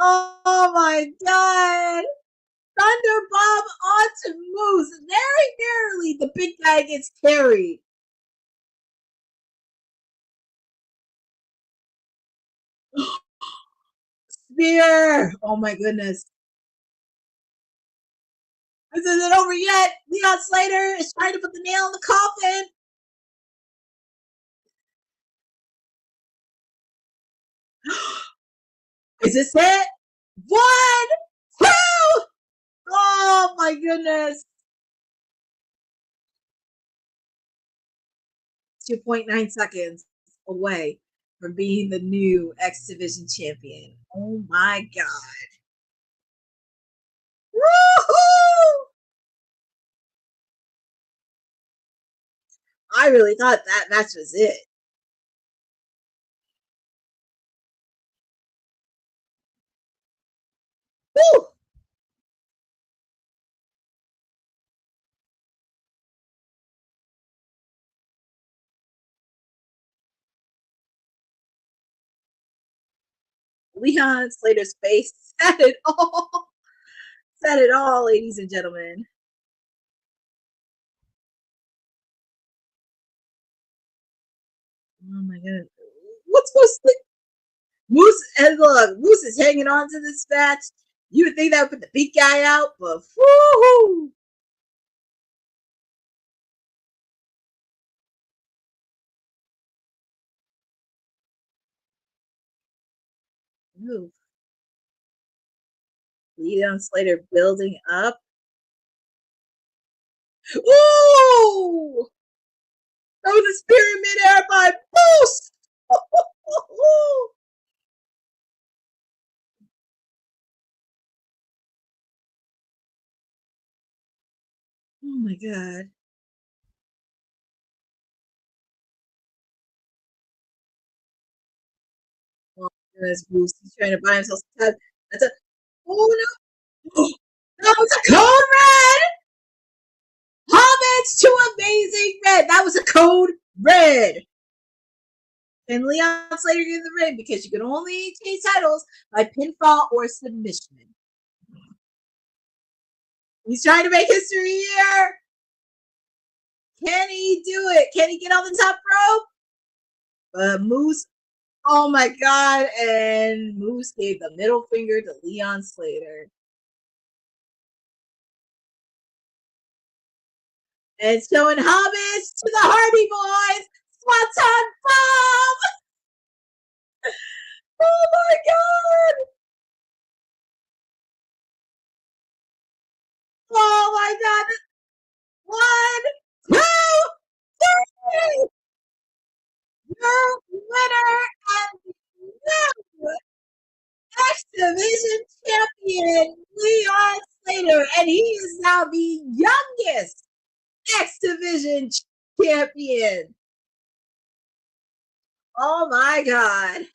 Oh my God! Thunder bomb onto Moose. Very narrowly, the big guy gets carried. Spear! Oh my goodness. This isn't over yet. Leon Slater is trying to put the nail in the coffin. Is this it? 1, 2! Oh my goodness. 2.9 seconds away from being the new X Division champion. Oh my God. Woohoo! I really thought that match was it. Woo! Leon Slater's face said it all. Said it all, ladies and gentlemen. Oh my God. What's Moose? And look, Moose is hanging on to this match. You would think that would put the big guy out, but woohoo! Ooh. Leon Slater building up. Ooh! That was a spear in midair by Moose! Oh my God. Oh, there's Moose. He's trying to buy himself some time. That's a. Oh no! That was a code red! Homage to Amazing Red. That was a code red. And Leon Slater get in the ring because you can only change titles by pinfall or submission. He's trying to make history here. Can he do it? Can he get on the top rope? Moose, oh my God. And Moose gave the middle finger to Leon Slater. And showing homage to the Hardy Boys. Swanton Bomb! Oh my God! Oh my God! 1, 2, 3! Your winner and new X Division champion, Leon Slater, and he is now the youngest X Division champion. Oh my God.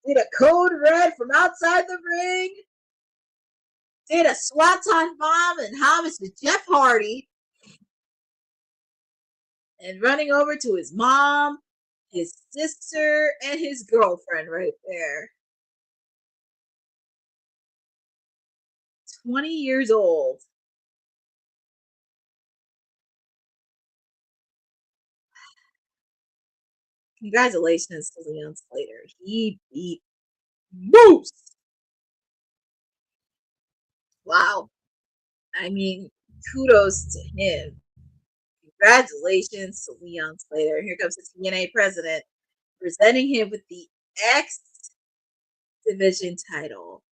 Did a code red from outside the ring. Did a swanton bomb and homage to Jeff Hardy. And running over to his mom, his sister, and his girlfriend right there. 20 years old. Congratulations to Leon Slater. He beat Moose. Wow. I mean, kudos to him. Congratulations to Leon Slater. Here comes the TNA president presenting him with the X Division title.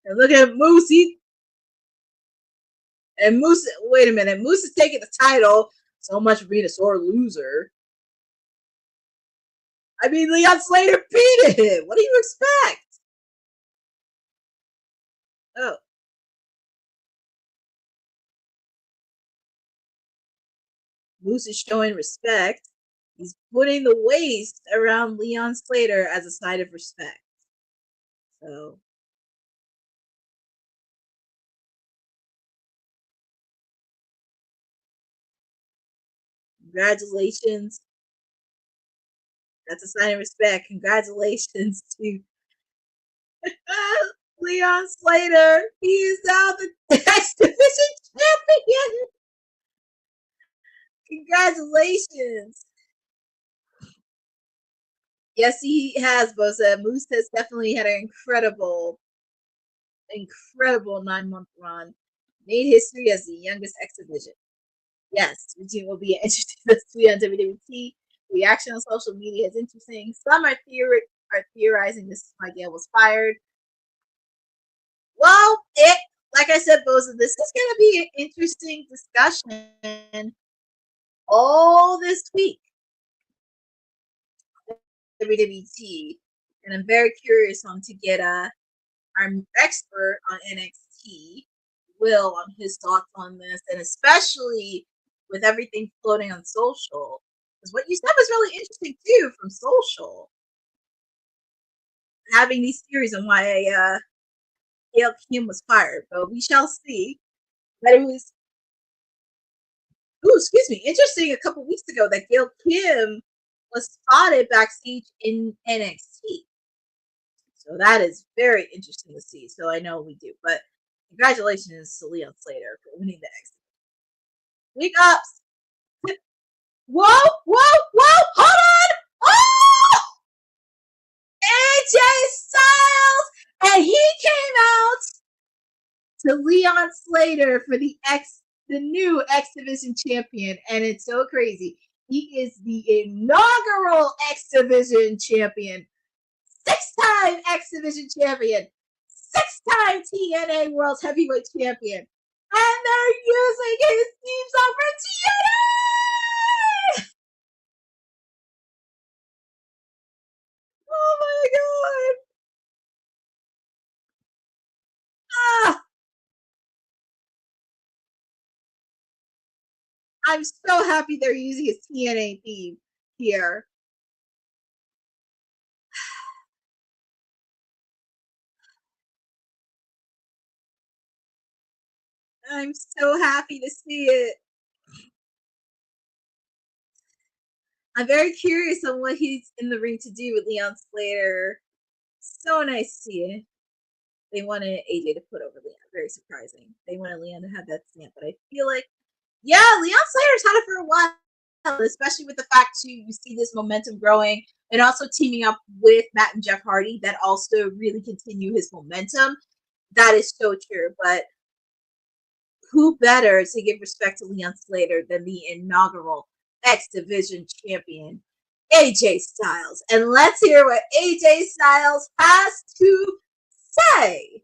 And look at Moose. And Moose, wait a minute. Moose is taking the title. So much for being a sore loser. I mean, Leon Slater beat him. What do you expect? Oh. Moose is showing respect. He's putting the waist around Leon Slater as a sign of respect. So. Congratulations. That's a sign of respect. Congratulations to Leon Slater. He is now the X Division champion. Congratulations. Yes, he has, Bosa. Moose has definitely had an incredible 9-month run. Made history as the youngest X Division. Yes, routine will be an interesting tweet on WWT. Reaction on social media is interesting. Some are theorizing this idea was fired. Well, like I said, Bosa, this is going to be an interesting discussion all this week. WWT, and I'm very curious to get our expert on NXT, Will, on his thoughts on this, and especially with everything floating on social. Because what you said was really interesting too from social. Having these theories on why Gail Kim was fired, but we shall see. But it was, interesting a couple weeks ago that Gail Kim was spotted backstage in NXT. So that is very interesting to see. So I know we do, but congratulations to Leon Slater for winning the X. Week ups. Whoa! Hold on! Oh! AJ Styles, and he came out to Leon Slater for the new X Division champion, and it's so crazy. He is the inaugural X Division champion, 6-time X Division champion, 6-time TNA World Heavyweight champion, and they're using his theme song for TNA! Oh my God! Ah! I'm so happy they're using his TNA theme here. I'm so happy to see it. I'm very curious on what he's in the ring to do with Leon Slater. So nice to see it. They wanted AJ to put over Leon. Very surprising. They wanted Leon to have that stamp, but I feel like, yeah, Leon Slater's had it for a while, especially with the fact too you see this momentum growing and also teaming up with Matt and Jeff Hardy that also really continue his momentum. That is so true. But who better to give respect to Leon Slater than the inaugural X Division champion, AJ Styles? And let's hear what AJ Styles has to say.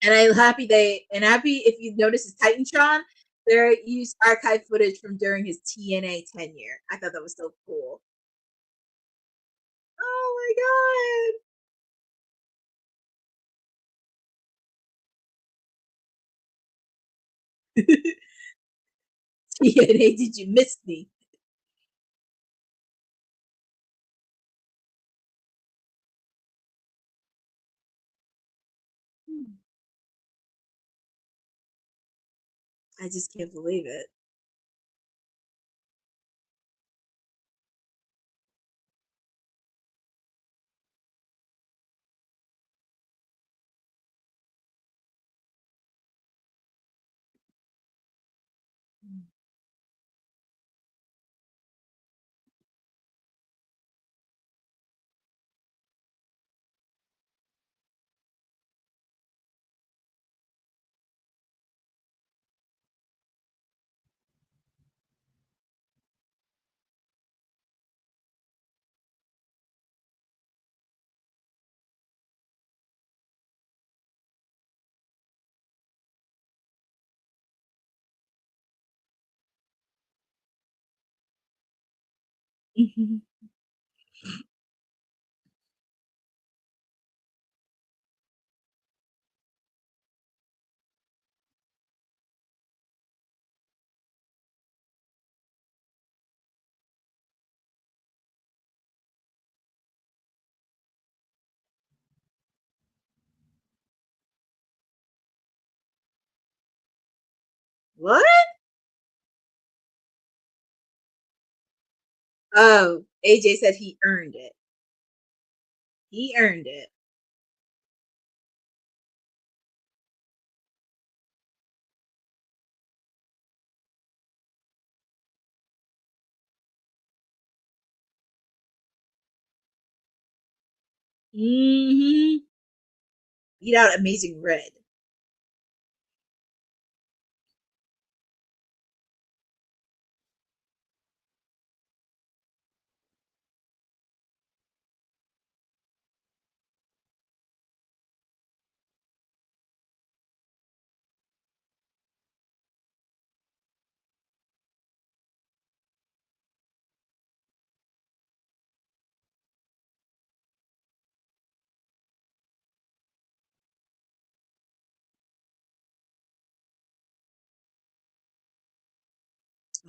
And I'm happy if you notice his Titantron, they used archive footage from during his TNA tenure. I thought that was so cool. Oh my god. TNA, did you miss me? I just can't believe it. What? Oh, AJ said he earned it. He earned it. Mm-hmm. Beat out Amazing Red.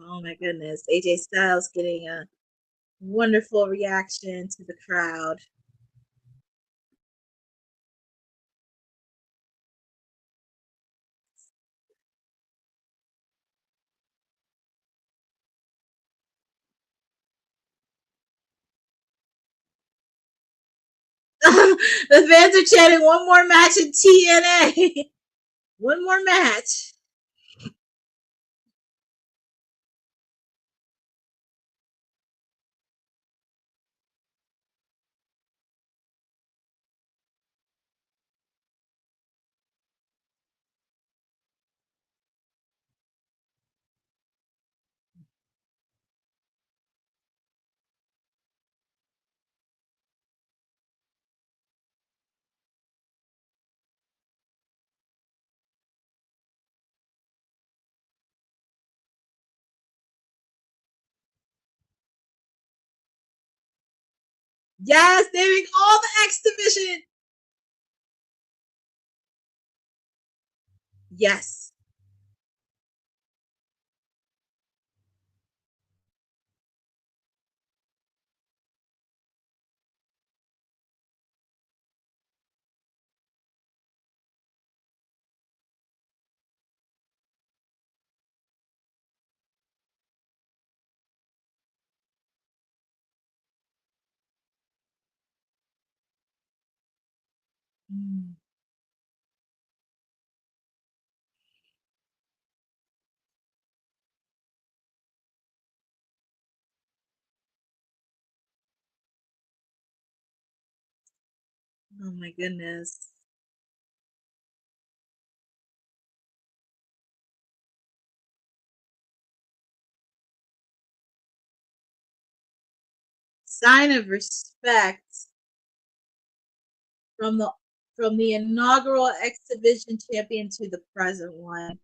Oh my goodness. AJ Styles getting a wonderful reaction to the crowd. The fans are chanting one more match in TNA. One more match. Yes, naming all the X Division. Yes. Mm. Oh my goodness. Sign of respect from the inaugural X Division champion to the present one.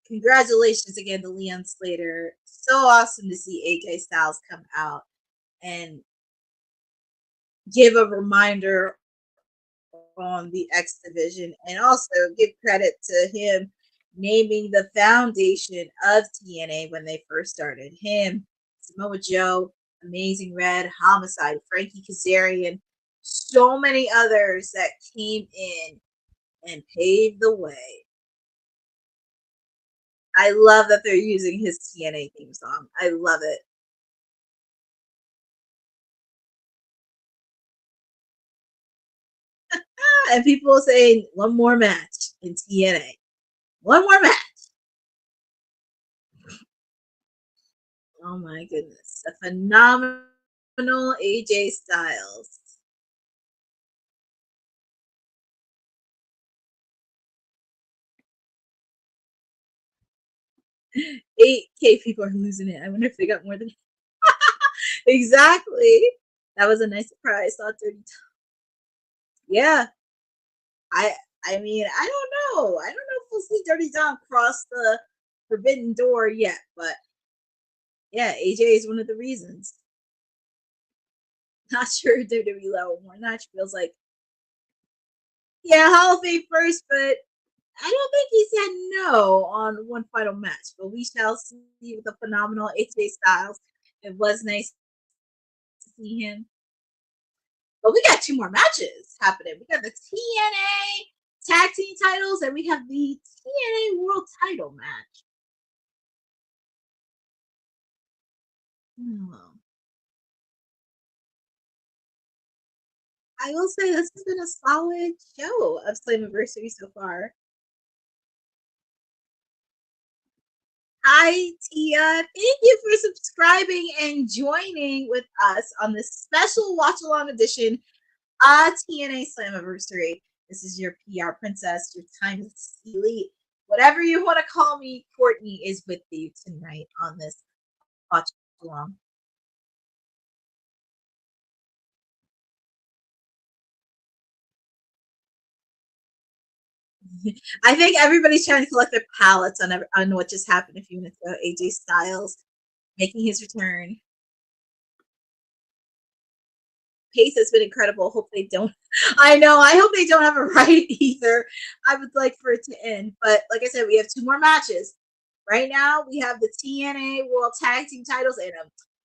Congratulations again to Leon Slater. So awesome to see AJ Styles come out and give a reminder on the X Division, and also give credit to him naming the foundation of TNA when they first started. Him, Samoa Joe, Amazing Red, Homicide, Frankie Kazarian, so many others that came in and paved the way. I love that they're using his TNA theme song. I love it. And people saying one more match in TNA. One more match. Oh my goodness. A phenomenal AJ Styles. 8K people are losing it. I wonder if they got more than exactly. That was a nice surprise. Saw 30 times. Yeah. I mean, I don't know. I don't know if we'll see Dirty Dom cross the forbidden door yet, but yeah, AJ is one of the reasons. Not sure WWE level more match feels like. Yeah, Hall of Fame first, but I don't think he said no on one final match. But we shall see with the phenomenal AJ Styles. It was nice to see him. But we got 2 more matches happening. We got the TNA tag team titles, and we have the TNA World Title match. Oh. I will say this has been a solid show of Slammiversary so far. Hi, Tia. Thank you for subscribing and joining with us on this special watch-along edition of TNA Slammiversary. This is your PR princess, your timeless elite. Whatever you want to call me, Courtney is with you tonight on this watch-along. I think everybody's trying to collect their palettes on what just happened a few minutes ago. AJ Styles making his return. Pace has been incredible. Hope they don't. I know. I hope they don't have a right either. I would like for it to end. But like I said, we have 2 more matches. Right now, we have the TNA World Tag Team titles, and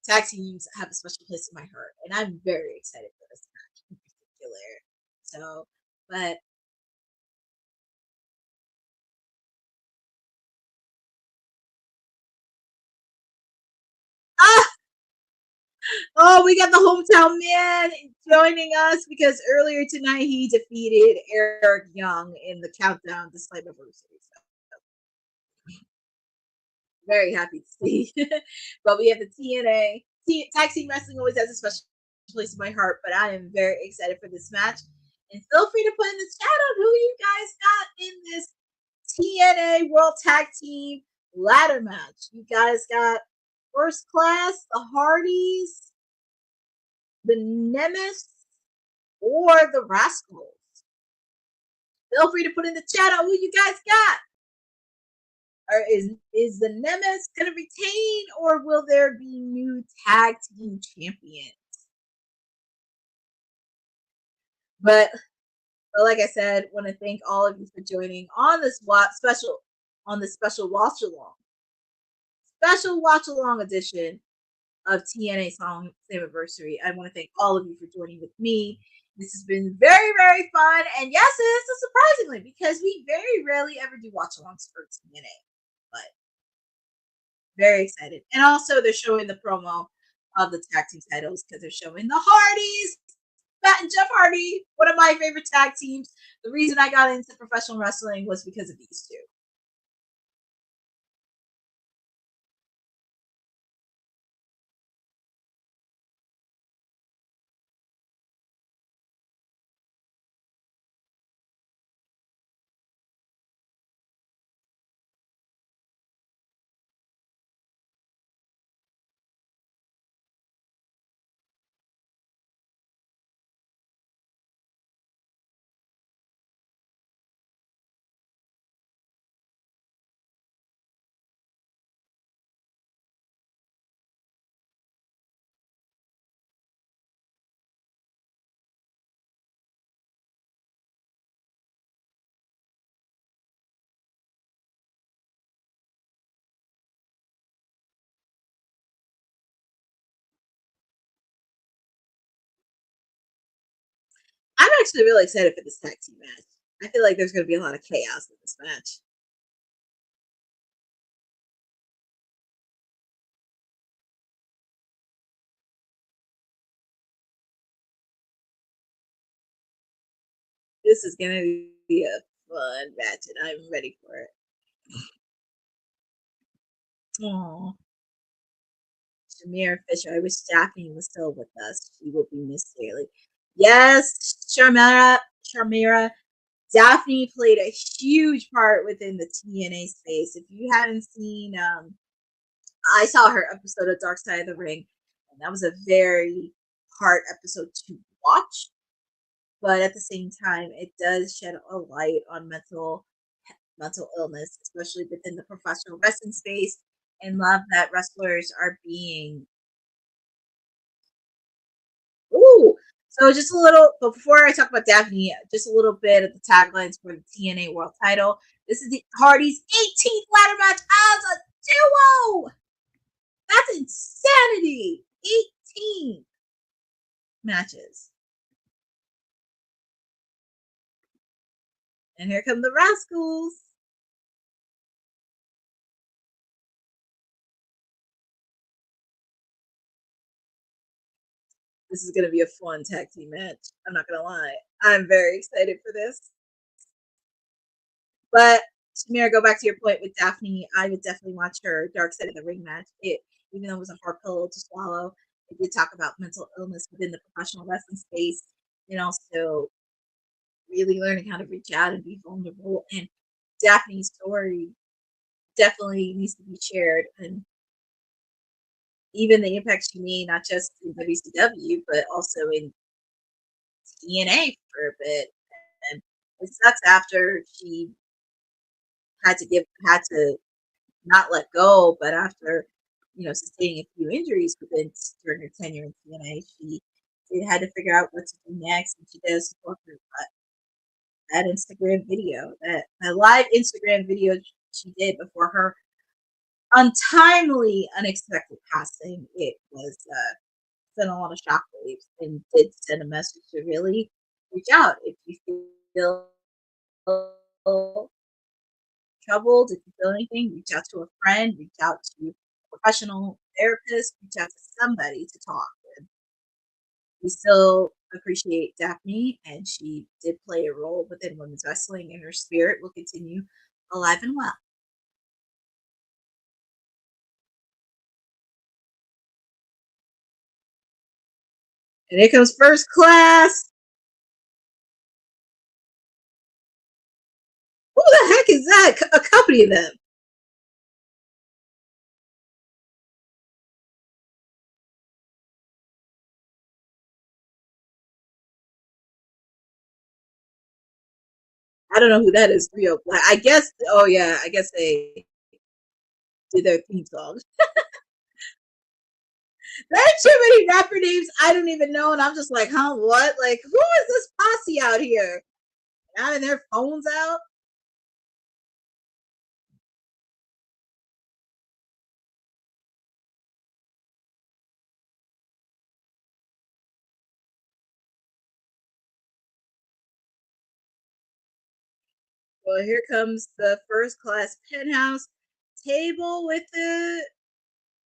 tag teams have a special place in my heart. And I'm very excited for this match in particular. So, but oh, we got the hometown man joining us because earlier tonight he defeated Eric Young in the countdown to Slammiversary. So very happy to see. But we have the TNA tag team wrestling always has a special place in my heart. But I am very excited for this match. And feel free to put in the chat on who you guys got in this TNA World Tag Team ladder match. You guys got First Class, the Hardys, the Nemesis, or the Rascals. Feel free to put in the chat on who you guys got. Or is the Nemesis going to retain, or will there be new tag team champions? But like I said, want to thank all of you for joining on this special watch along edition of TNA Slammiversary. I want to thank all of you for joining with me. This has been very, very fun. And yes, it is surprisingly, because we very rarely ever do watch-alongs for TNA. But very excited. And also, they're showing the promo of the tag team titles because they're showing the Hardys Matt and Jeff Hardy, one of my favorite tag teams. The reason I got into professional wrestling was because of these two. I'm actually really excited for this tag team match. I feel like there's going to be a lot of chaos in this match. This is going to be a fun match, and I'm ready for it. Aww. Shamira Fisher. I wish Daphne was still with us. She will be missed dearly. Yes, Shamira. Daphne played a huge part within the TNA space. If you haven't seen, I saw her episode of Dark Side of the Ring, and that was a very hard episode to watch. But at the same time, it does shed a light on mental illness, especially within the professional wrestling space, and love that wrestlers are being. Ooh, so just a little, but before I talk about Daphne, just a little bit of the taglines for the TNA World Title. This is the Hardy's 18th ladder match as a duo. That's insanity. 18 matches. And here come the Rascals. This is going to be a fun tag team match. I'm not going to lie. I'm very excited for this. But Shamira, go back to your point with Daphne. I would definitely watch her Dark Side of the Ring match. Even though it was a hard pill to swallow, it did talk about mental illness within the professional wrestling space, and also really learning how to reach out and be vulnerable. And Daphne's story definitely needs to be shared, and even the impact she made, not just in WCW, but also in TNA for a bit. And it sucks after she had to not let go, but after sustaining a few injuries during her tenure in TNA, she had to figure out what to do next, and she does support her. But that Instagram video, that live Instagram video she did before her untimely, unexpected passing, it was sent a lot of shockwaves and did send a message to really reach out if you feel troubled, if you feel anything, reach out to a friend, reach out to a professional therapist, reach out to somebody to talk with. We still appreciate Daphne, and she did play a role within women's wrestling, and her spirit will continue alive and well. And here comes First Class. Who the heck is that accompanying them? I don't know who that is. Rio Black. I guess. Oh yeah. I guess they did their theme song. There are too many rapper names I don't even know, and I'm just like, huh? What? Like, who is this posse out here? Having their phones out? Well, here comes the First Class penthouse table with the.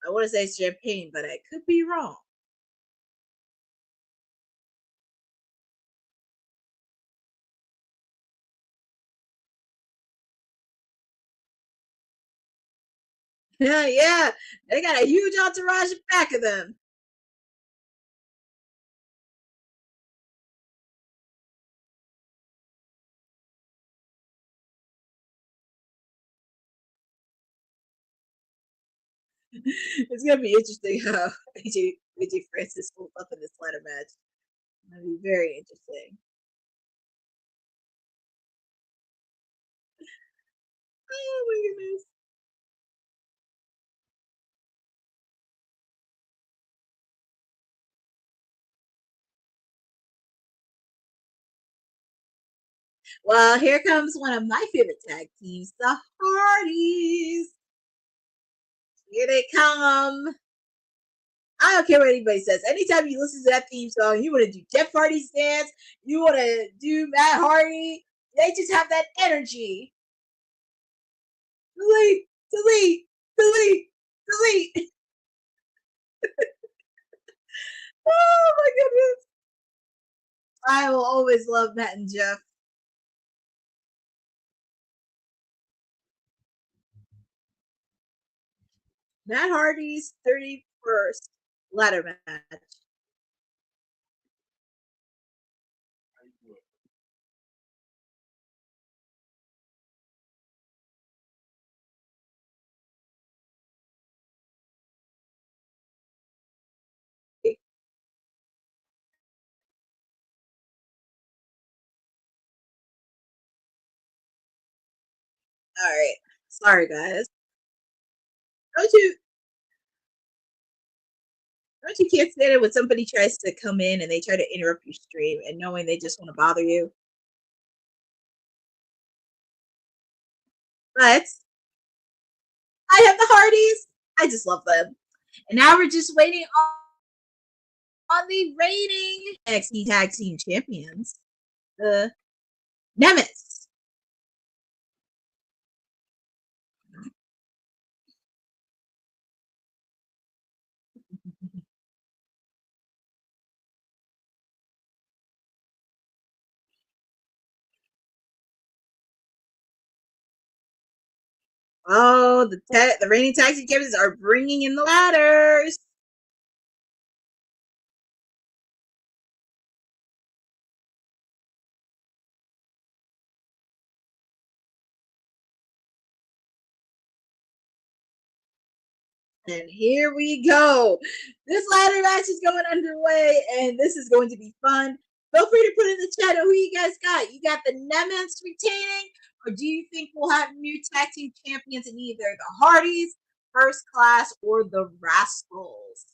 I want to say champagne, but I could be wrong. Yeah, they got a huge entourage back of them. It's gonna be interesting how AJ Francis holds up in this ladder match. It's gonna be very interesting. Oh my goodness. Well, here comes one of my favorite tag teams, the Hardys. Here they come. I don't care what anybody says. Anytime you listen to that theme song, you want to do Jeff Hardy's dance, you want to do Matt Hardy. They just have that energy. Delete, delete, delete, delete. Oh my goodness. I will always love Matt and Jeff. Matt Hardy's 31st ladder match. All right. Sorry, guys. Don't you can't stand it when somebody tries to come in and they try to interrupt your stream and knowing they just want to bother you. But I have the Hardys. I just love them. And now we're just waiting on the reigning NXT Tag Team Champions, the Nemets. Oh, the reigning tag team champions are bringing in the ladders. And here we go. This ladder match is going underway, and this is going to be fun. Feel free to put in the chat who you guys got. You got the Nemets retaining, or do you think we'll have new tag team champions in either the Hardys, First Class, or the Rascals?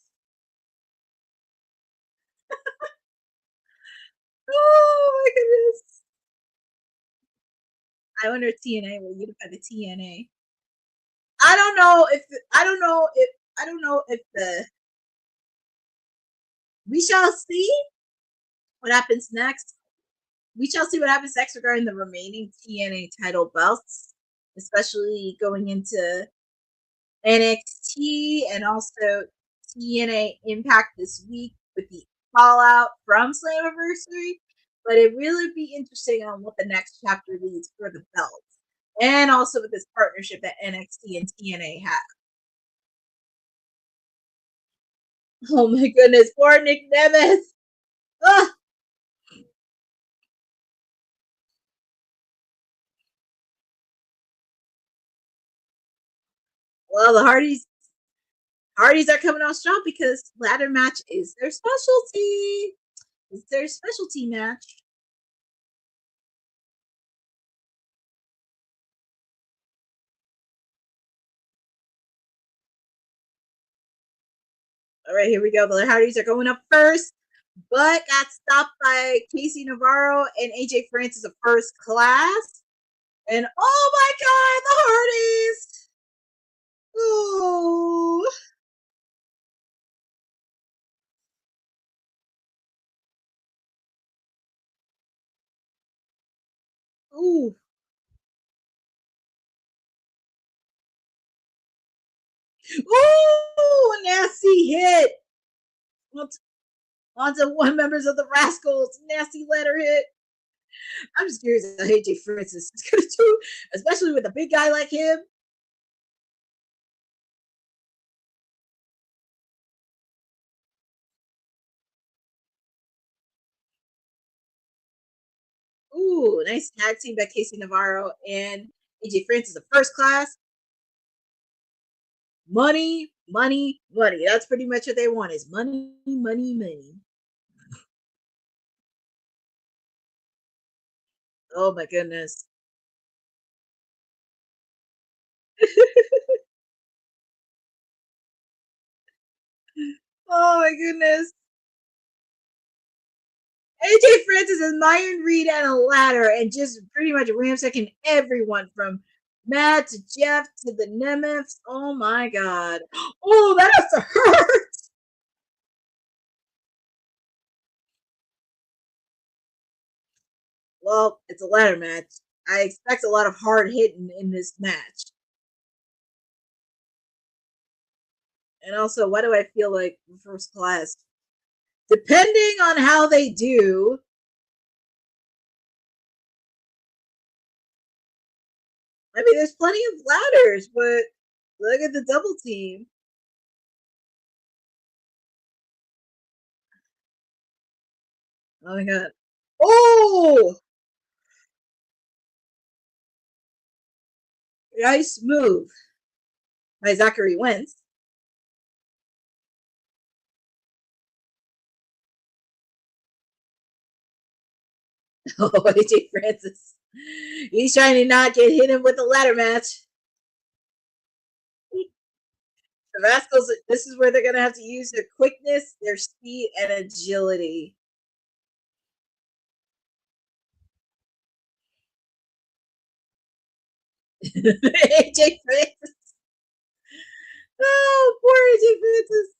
Oh my goodness. I wonder if TNA will unify the TNA. I don't know if the we shall see what happens next. We shall see what happens next regarding the remaining TNA title belts, especially going into NXT and also TNA Impact this week with the fallout from Slammiversary. But it really be interesting on what the next chapter leads for the belts, and also with this partnership that NXT and TNA have. Oh my goodness, poor Nick Nemeth. Ah. Well, the Hardys are coming on strong because ladder match is their specialty. It's their specialty match. All right, here we go. The Hardys are going up first, but got stopped by Casey Navarro and AJ Francis of First Class. And oh my God, the Hardys! Ooh. Ooh. Ooh, nasty hit. Onto one members of the Rascals. Nasty letter hit. I'm just curious how AJ Francis is going to do, especially with a big guy like him. Ooh, nice tag team by Casey Navarro and AJ Francis of First Class. Money, money, money. That's pretty much what they want is money, money, money. Oh my goodness. Oh my goodness. AJ Francis is Myron Reed and a ladder and just pretty much ransacking everyone from Matt to Jeff to the Nemeths. Oh my god. Oh, that has to hurt. Well, it's a ladder match. I expect a lot of hard hitting in this match. And also, why do I feel like First Class? Depending on how they do, I mean, there's plenty of ladders, but look at the double team. Oh my god. Oh! Nice move by Zachary Wentz. Oh, AJ Francis. He's trying to not get hit him with a ladder match. The Vascals, this is where they're going to have to use their quickness, their speed, and agility. AJ Francis. Oh, poor AJ Francis.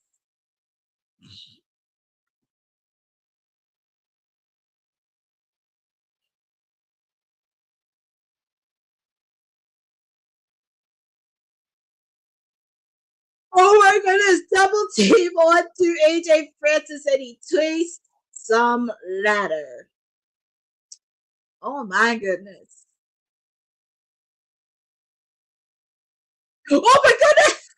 Oh my goodness, double team onto AJ Francis and he twists some ladder. Oh my goodness. Oh my goodness!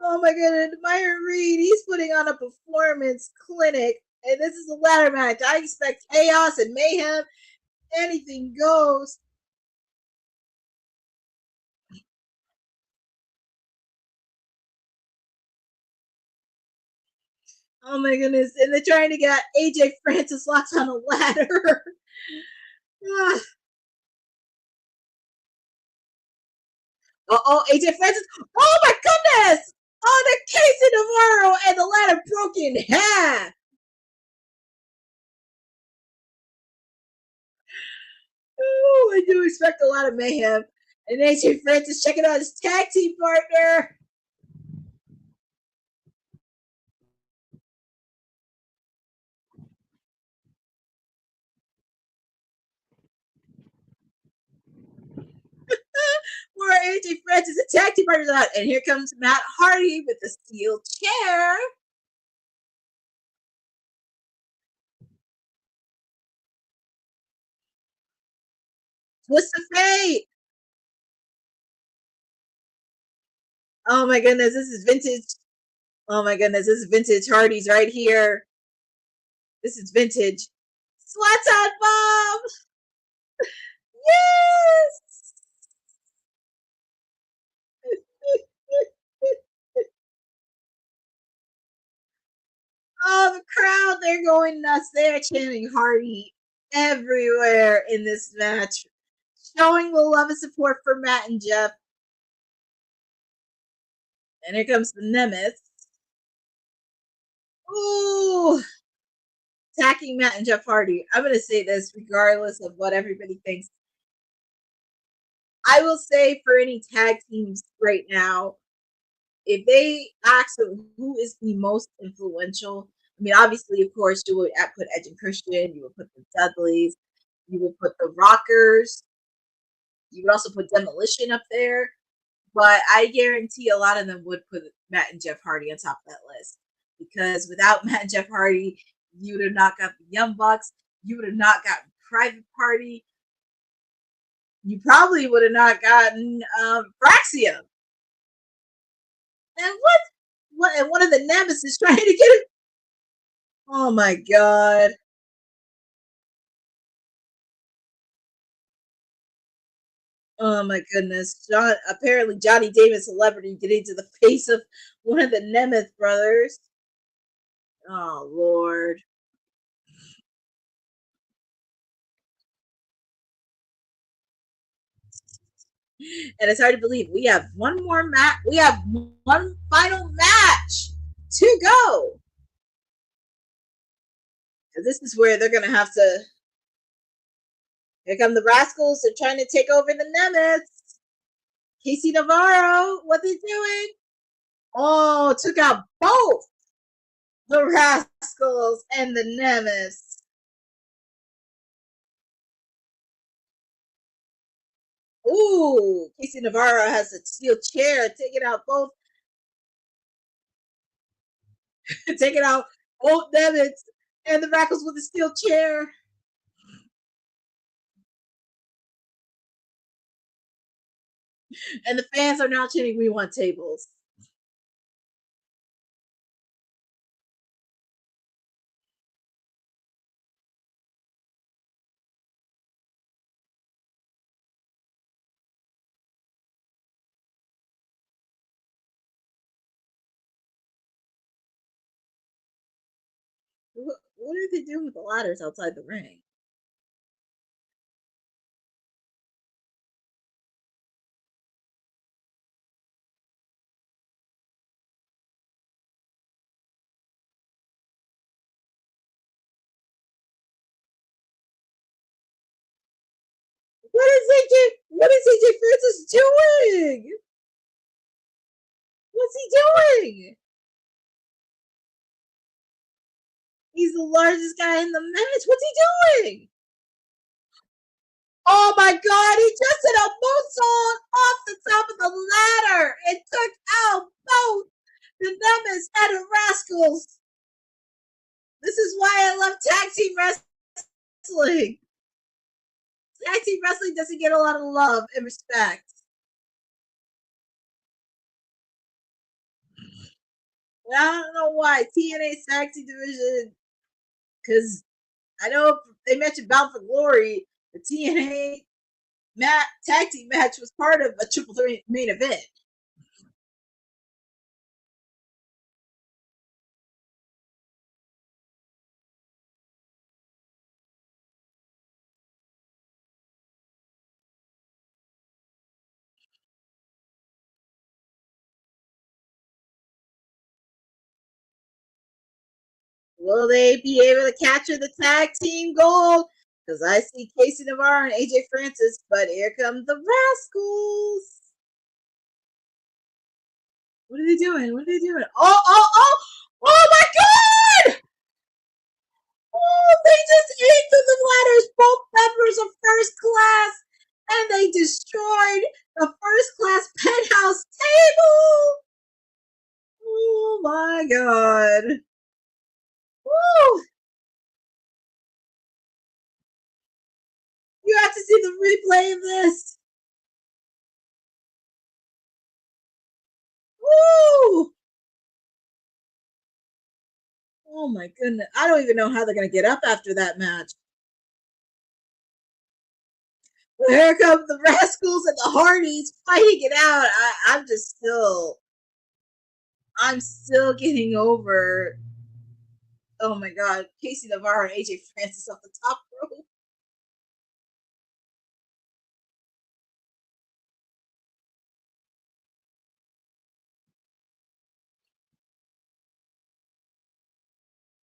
Oh my goodness, Myron Reed, he's putting on a performance clinic, and this is a ladder match. I expect chaos and mayhem. Anything goes. Oh my goodness, and they're trying to get AJ Francis locked on a ladder. Uh-oh, AJ Francis. Oh my goodness! Oh, the Casey Navarro and the ladder broke in half. Oh, I do expect a lot of mayhem. And AJ Francis checking out his tag team partner. Where AJ Francis, the tag team partner's out. And here comes Matt Hardy with the steel chair. Twist of fate. Oh my goodness, this is vintage. Oh my goodness, this is vintage Hardy's right here. This is vintage. Swanton Bomb! Yes! Oh, the crowd, they're going nuts. They're chanting Hardy everywhere in this match, showing the love and support for Matt and Jeff. And here comes the Nemeth. Ooh, attacking Matt and Jeff Hardy. I'm going to say this regardless of what everybody thinks. I will say for any tag teams right now, if they ask who is the most influential, I mean, obviously, of course, you would put Edge and Christian, you would put the Dudleys, you would put the Rockers, you would also put Demolition up there. But I guarantee a lot of them would put Matt and Jeff Hardy on top of that list. Because without Matt and Jeff Hardy, you would have not got the Young Bucks. You would have not gotten Private Party. You probably would have not gotten Braxium. And and one of the nemesis trying to get it. Oh my god. Oh my goodness. Apparently Johnny Davis celebrity get into the face of one of the Nemeth brothers. Oh Lord. And it's hard to believe we have one more match. We have one final match to go. And this is where they're gonna have to. Here come the Rascals. They're trying to take over the Nemeth. Casey Navarro, what they doing? Oh, took out both the Rascals and the Nemeth. Ooh, Casey Navarro has a steel chair, taking out both Nemeth and the Rascals with a steel chair. And the fans are now chanting, "We want tables." What are they doing with the ladders outside the ring? What is AJ Francis doing? What's he doing? He's the largest guy in the match. What's he doing? Oh my god, he just did a moonsault off the top of the ladder and took out both the Nemeth and the Rascals. This is why I love tag team wrestling. Tag team wrestling doesn't get a lot of love and respect. I don't know why. TNA Tag Team Division, because I know they mentioned Bound for Glory, the TNA tag team match was part of a triple threat main event. Will they be able to capture the tag team gold? Because I see Casey Navarro and AJ Francis, but here come the Rascals. What are they doing? What are they doing? Oh my god! Oh, they just ate through the ladders, both members of first class, and they destroyed the first class penthouse table. Oh my god. Woo! You have to see the replay of this. Woo! Oh my goodness. I don't even know how they're going to get up after that match. Well, here come the Rascals and the Hardys fighting it out. I'm still getting over. Oh my god. Casey Navarro and AJ Francis off the top rope.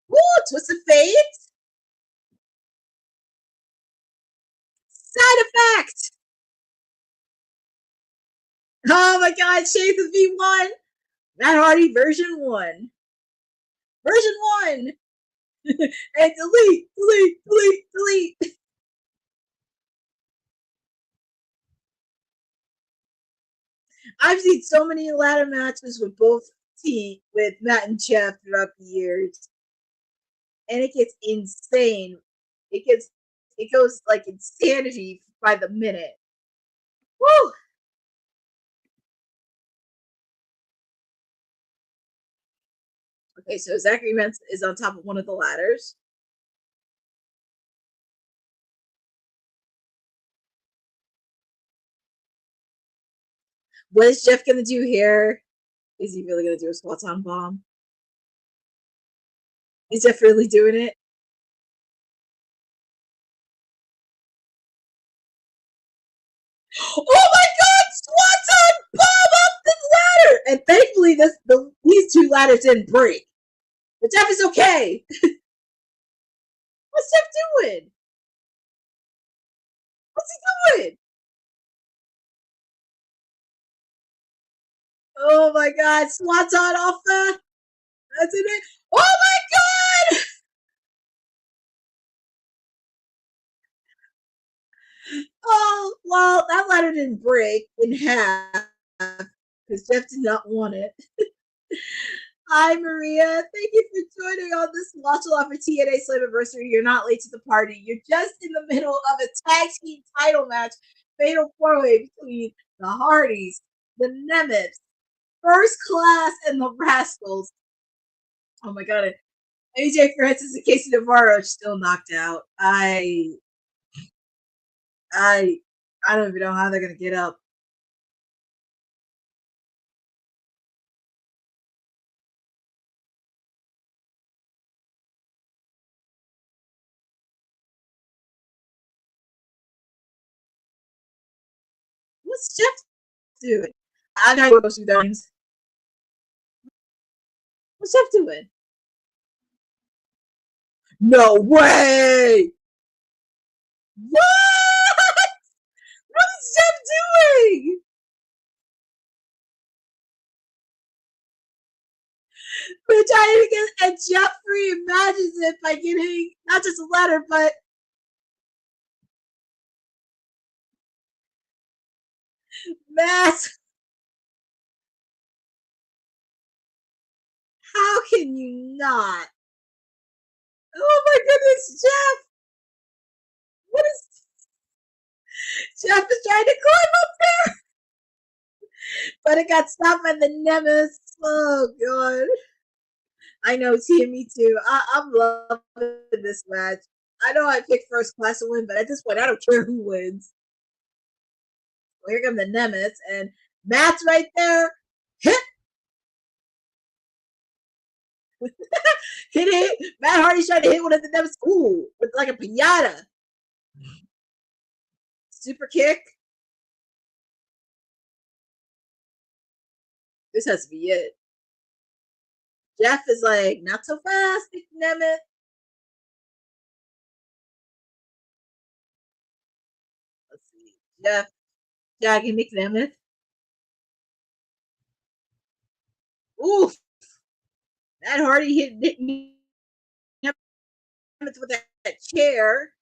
Woo! Twist of Fate. Side effect. Oh my god. Shades of V1. Matt Hardy version 1. Version 1. And delete. I've seen so many ladder matches with both teams, with Matt and Jeff throughout the years, and it gets insane. It goes like insanity by the minute. Woo! Okay, so Zachary Mentz is on top of one of the ladders. What is Jeff gonna do here? Is he really gonna do a Swanton bomb? Is Jeff really doing it? Oh my God! Swanton bomb up the ladder! And thankfully, these two ladders didn't break. But Jeff is okay. What's Jeff doing? What's he doing? Oh my God! Swanton off that. That's it. Oh my God! Oh, well, that ladder didn't break in half because Jeff did not want it. Hi, Maria. Thank you for joining on this watch along for TNA Slammiversary. You're not late to the party. You're just in the middle of a tag team title match, fatal four-way between the Hardys, the Nemeths, First Class, and the Rascals. Oh my God. AJ Francis and Casey Navarro are still knocked out. I don't even know how they're gonna get up. What's Jeff doing? I gotta go through things. What's Jeff doing? No way! What? What is Jeff doing? Which I get, and Jeffrey imagines it by getting not just a letter, but mass. How can you not? Oh my goodness, Jeff! What is Jeff is trying to climb up there, but it got stopped by the Nemeths. Oh God! I know, Tia, me too. I'm loving this match. I know I picked First Class to win, but at this point, I don't care who wins. Well, here come the Nemeths, and Matt's right there. Hit! Hit it! Matt Hardy's trying to hit one of the Nemeths. Ooh, with like a pinata. Super kick. This has to be it. Jeff is like, not so fast, Nemeth. Let's see. Jeff, Jaggy McNemeth. Ooh. Matt Hardy hit Nemeth with that chair.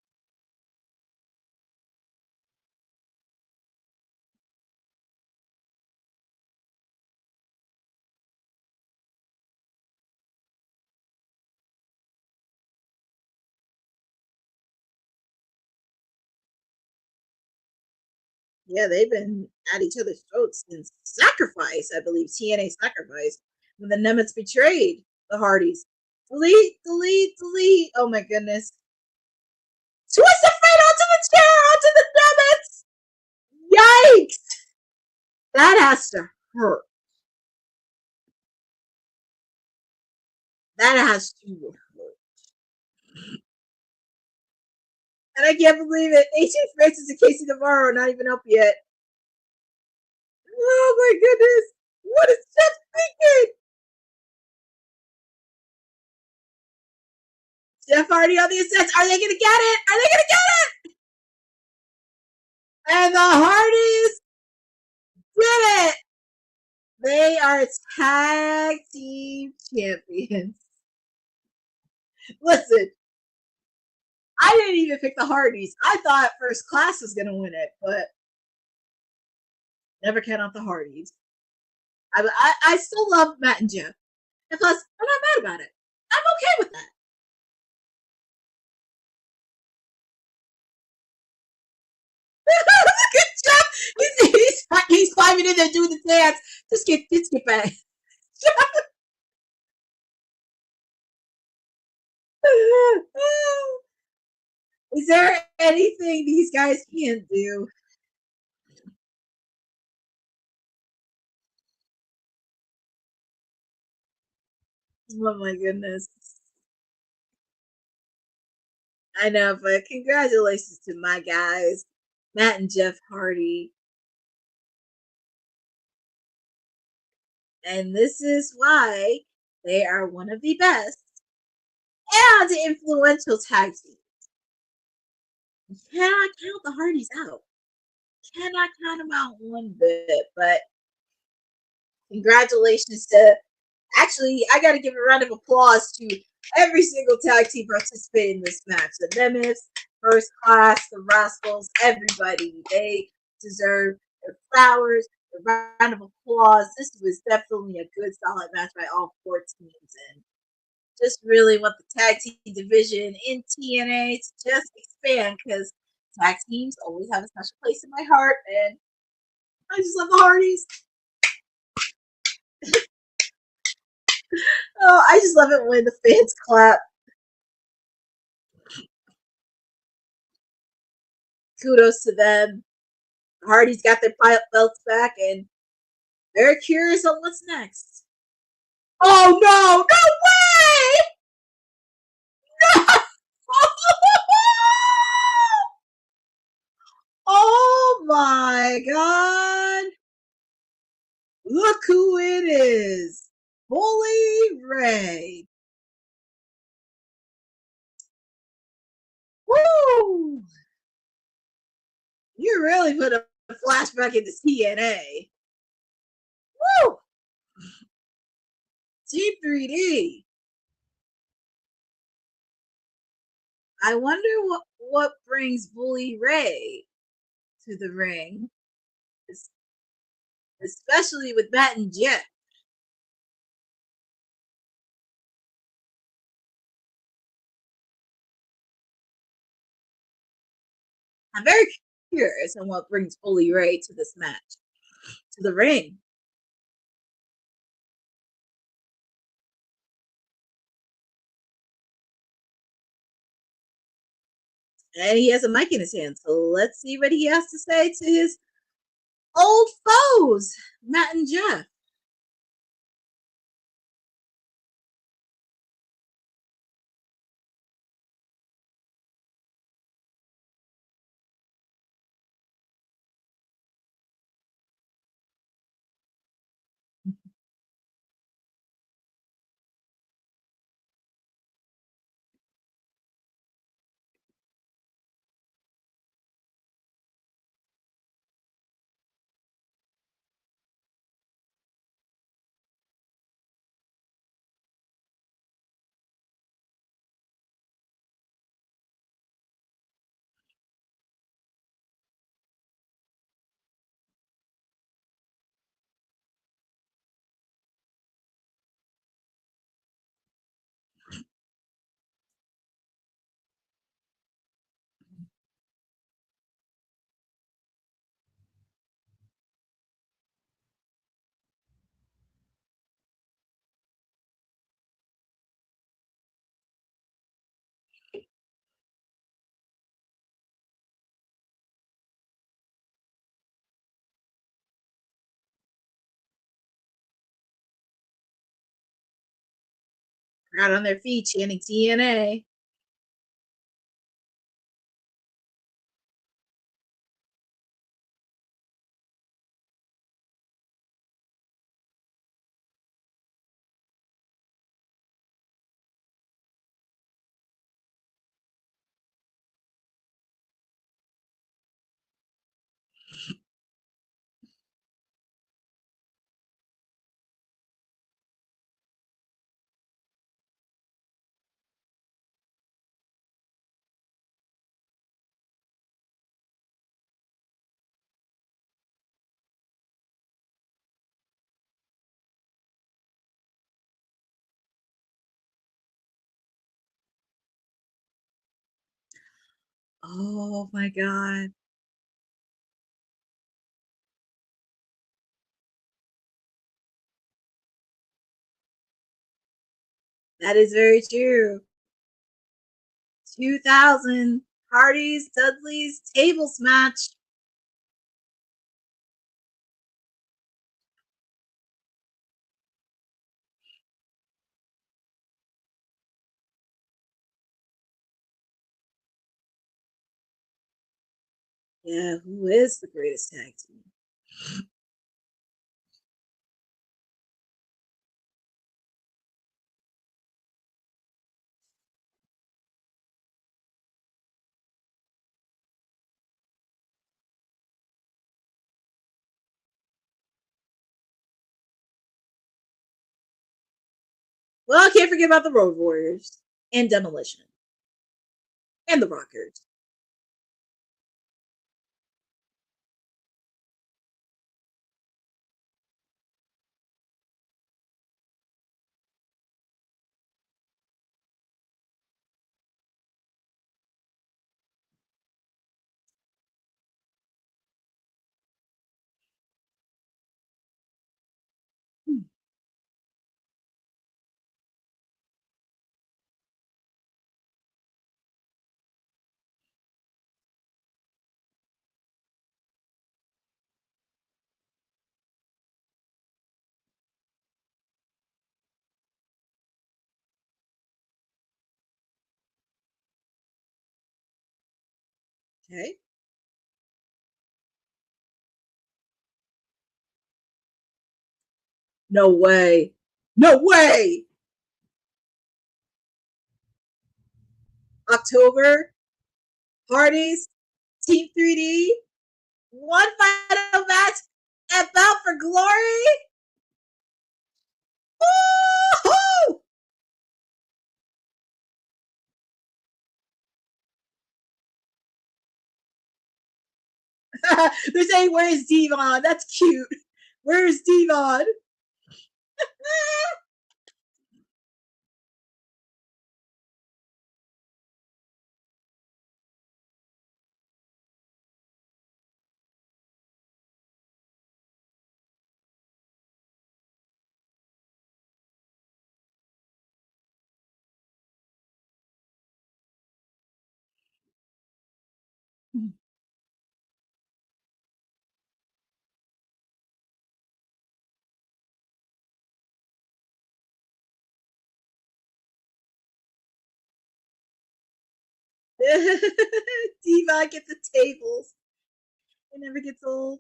Yeah, they've been at each other's throats since Sacrifice, I believe, TNA Sacrifice, when the Nemeths betrayed the Hardys. Delete, delete, delete. Oh my goodness. Twist the fate onto the chair, onto the Nemeths. Yikes. That has to hurt. That has to hurt. And I can't believe it. AJ Francis and Casey Navarro are not even up yet. Oh my goodness. What is Jeff thinking? Jeff Hardy on the assets. Are they going to get it? Are they going to get it? And the Hardys did it. They are tag team champions. Listen, I didn't even pick the Hardys. I thought First Class was going to win it, but never count out the Hardys. I still love Matt and Jeff. And plus, I'm not mad about it. I'm okay with that. Good job. He's climbing in there doing the dance. Just get back. Is there anything these guys can't do? Oh my goodness. I know, but congratulations to my guys, Matt and Jeff Hardy. And this is why they are one of the best and influential tag teams. You cannot count the Hardys out. Cannot count them out one bit. But congratulations to, actually, I got to give a round of applause to every single tag team participating in this match. The Nemeth, First Class, the Rascals, everybody. They deserve their flowers, a round of applause. This was definitely a good, solid match by all four teams. And just really want the tag team division in TNA to just expand, because tag teams always have a special place in my heart. And I just love the Hardys. Oh, I just love it when the fans clap. Kudos to them. The Hardys got their belts back, and they're curious on what's next. Oh no! No way! No! Oh my god! Look who it is! Bully Ray. Woo! You really put a flashback into TNA. Woo! Team 3D. I wonder what brings Bully Ray to the ring, especially with Matt and Jeff. I'm very curious on what brings Bully Ray to this match, to the ring. And he has a mic in his hand, so let's see what he has to say to his old foes, Matt and Jeff. Got on their feet chanting TNA. Oh my god. That is very true. 2000 Hardy's Dudley's tables match. Yeah, who is the greatest tag team? Well, I can't forget about the Road Warriors and Demolition and the Rockers. Okay. No way. No way. October, Hardy's, Team 3D, one final match at Bound for Glory. Woo-hoo! They're saying, where's Devon? That's cute. Where's Devon? Devon gets the tables. It never gets old.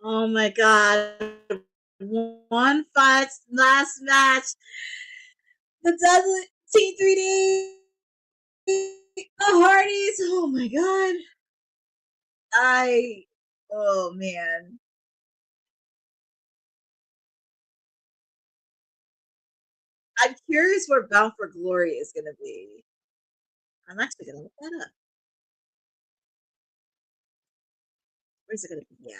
Oh my god. One fight, last match. The Dudley T3D. The Hardys. Oh my god. Oh man. I'm curious where Bound for Glory is going to be. I'm actually going to look that up. Where's it going to be at?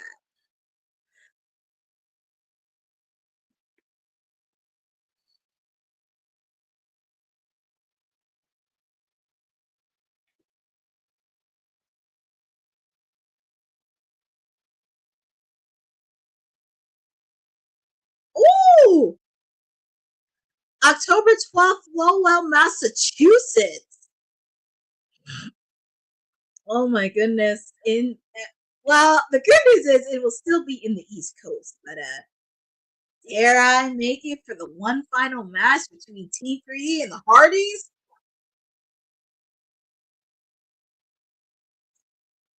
Ooh! October 12th, Lowell, Massachusetts. Oh my goodness. Well, the good news is it will still be in the East Coast, but dare I make it for the one final match between T3 and the Hardys?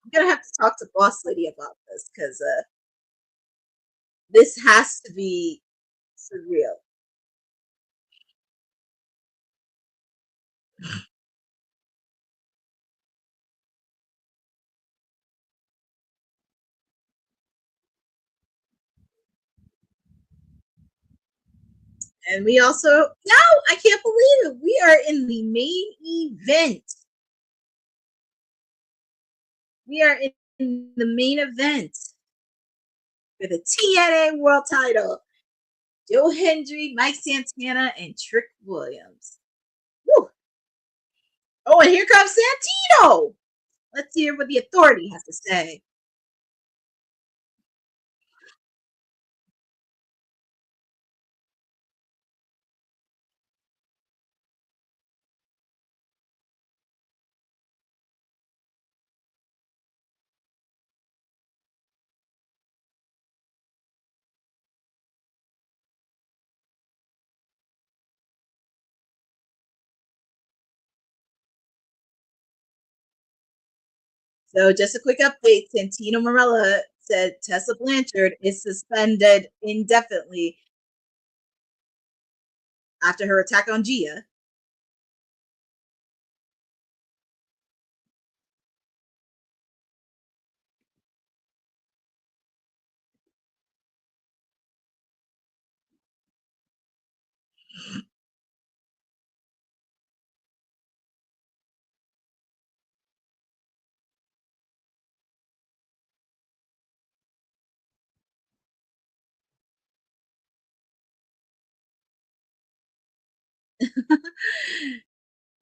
I'm gonna have to talk to Boss Lady about this because this has to be surreal. And we also, no, I can't believe it. We are in the main event. We are in the main event for the TNA World Title. Joe Hendry, Mike Santana, and Trick Williams. Woo. Oh, and here comes Santino. Let's hear what the Authority has to say. So just a quick update. Santino Marella said Tessa Blanchard is suspended indefinitely after her attack on Gia.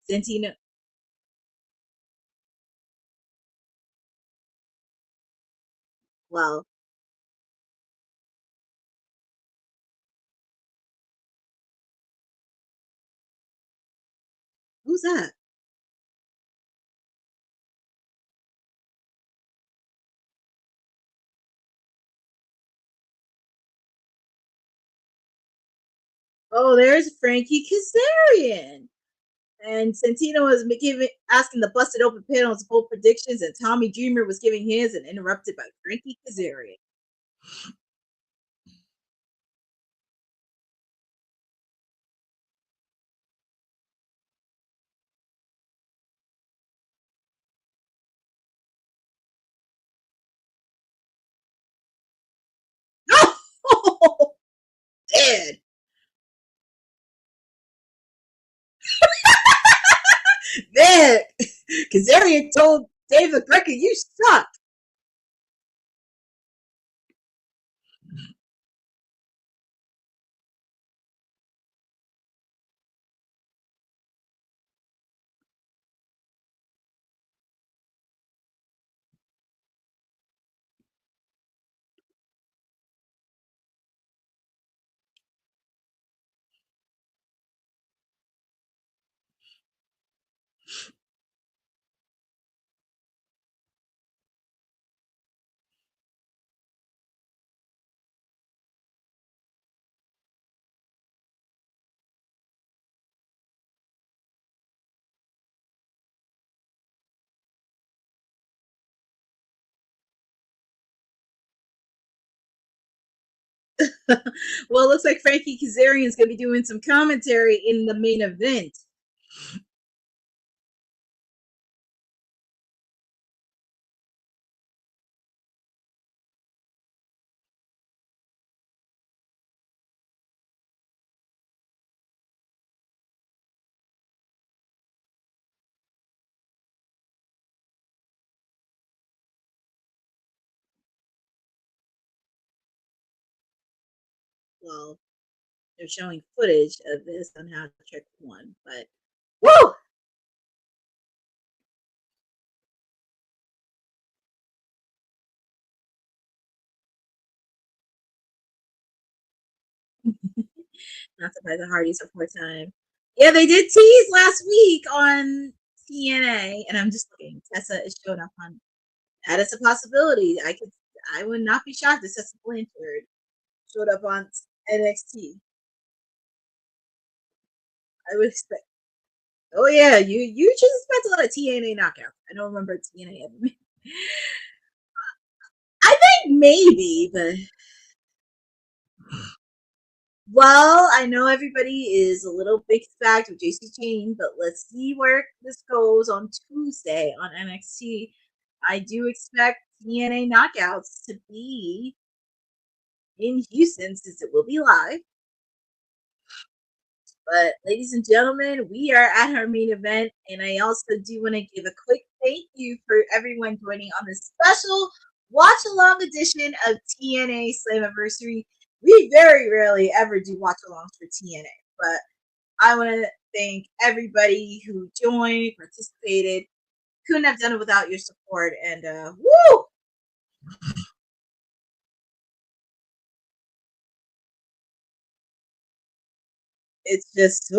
Santino. Well, who's that? Oh, there's Frankie Kazarian. And Santino was asking the busted open panels bold predictions, and Tommy Dreamer was giving his and interrupted by Frankie Kazarian. Oh, man. Man, Kazarian told Dave LaGreca, you suck. Well, it looks like Frankie Kazarian is going to be doing some commentary in the main event. Well, they're showing footage of this on how to trick one, but woo! Not surprised the Hardys are 4-time. Yeah, they did tease last week on TNA, and I'm just looking. Tessa is showing up on that. Is a possibility. I would not be shocked if Tessa Blanchard showed up on NXT. I would expect. Oh yeah, you just expect a lot of TNA knockouts. I don't remember TNA ever. I think maybe, but well, I know everybody is a little big fact with JC Chain, but let's see where this goes on Tuesday on NXT. I do expect TNA knockouts to be in Houston since it will be live. But ladies and gentlemen, we are at our main event, and I also do want to give a quick thank you for everyone joining on this special watch-along edition of TNA Slammiversary. We very rarely ever do watch-alongs for TNA, but I want to thank everybody who joined, participated. Couldn't have done it without your support. And woo! It's just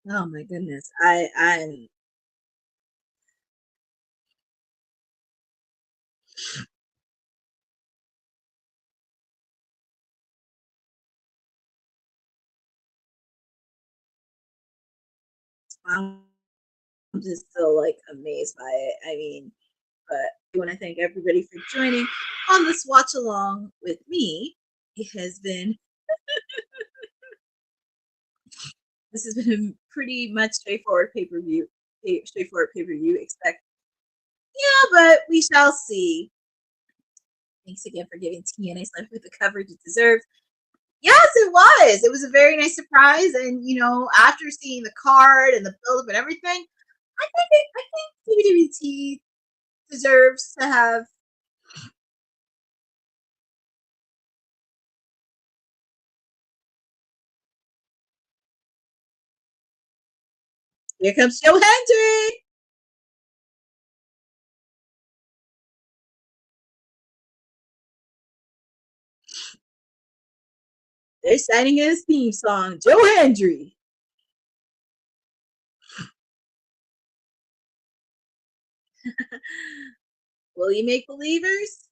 oh my goodness. I'm I'm just so like amazed by it. I mean, but I want to thank everybody for joining on this watch along with me. It has been this has been a pretty much straightforward pay-per-view. Straightforward pay-per-view. Expect but we shall see. Thanks again for giving TNA Slammiversary the coverage it deserves. Yes, it was. It was a very nice surprise, and after seeing the card and the build-up and everything, I think WWT deserves to have. Here comes Joe Hendry. They're signing his theme song, Joe Hendry. Will you make believers?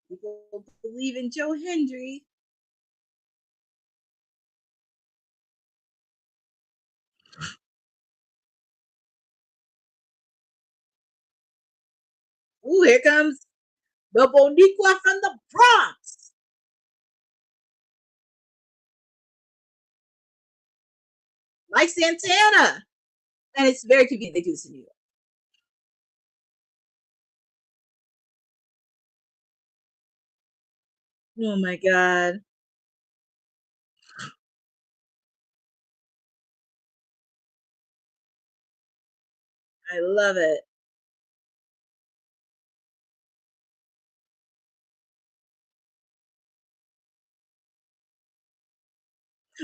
People believe in Joe Hendry. Ooh, here comes the Boniqua from the Bronx. Mike Santana. And it's very convenient they do this in New York. Oh my God. I love it.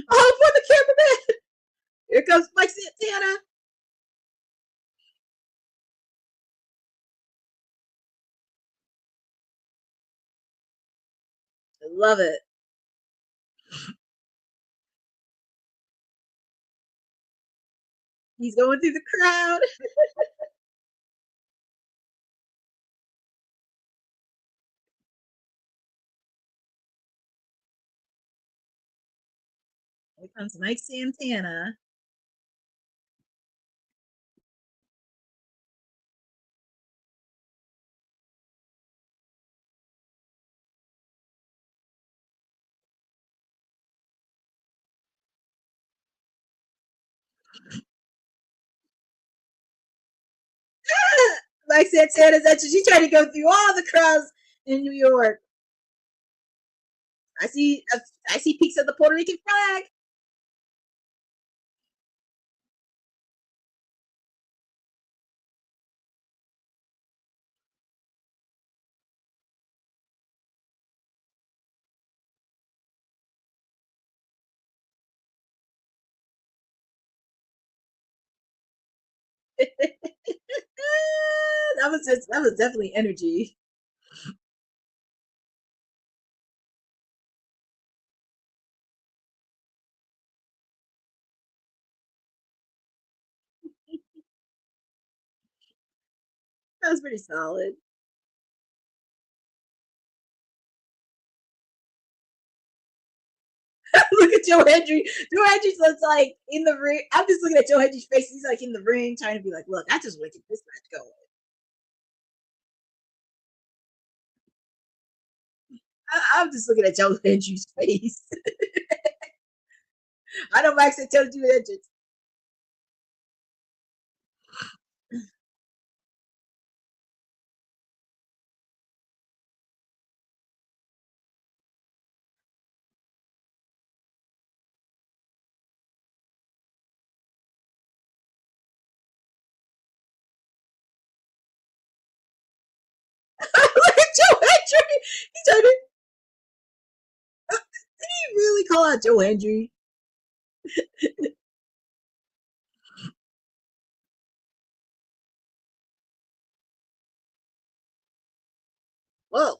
Oh, for the cameraman. Here comes Mike Santana. I love it. He's going through the crowd. Here comes Mike Santana. Mike Santana's actually she's trying to go through all the crowds in New York. I see peaks of the Puerto Rican flag. That was definitely energy. That was pretty solid. Look at Joe Hendry. Joe Hendry's looks like in the ring. I'm just looking at Joe Hendry's face. He's like in the ring trying to be like, look, I just want to get this match going. I'm just looking at Joe Hendry's face. I know Max said tell Joe Hendry. Look at Joe Hendry. He tried to. Did he really call out Joe Hendry? Whoa.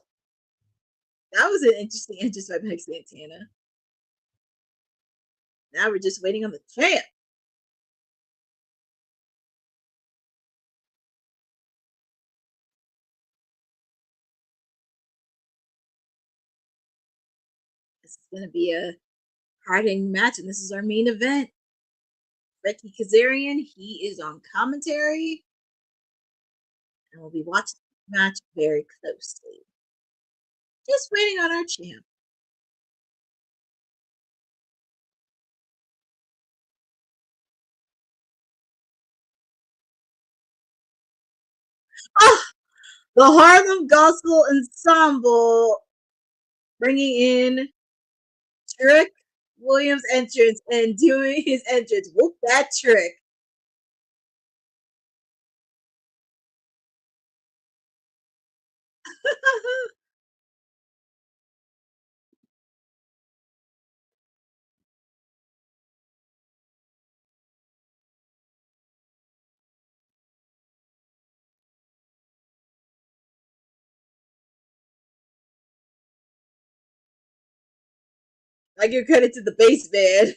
That was an interesting entrance by Meg Santana. Now we're just waiting on the champ. This is going to be a hard-hitting match, and this is our main event. Becky Kazarian, he is on commentary, and we'll be watching the match very closely. Just waiting on our champ. Oh, the Harlem Gospel Ensemble bringing in Trick Williams' entrance and doing his entrance. Whoop that trick. I give credit to the bass man.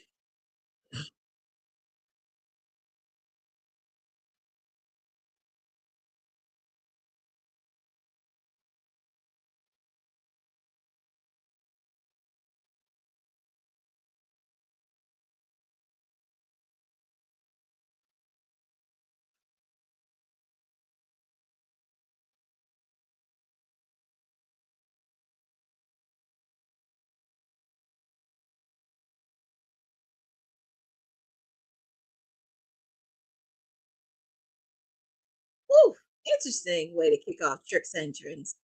Woo, interesting way to kick off Trick's entrance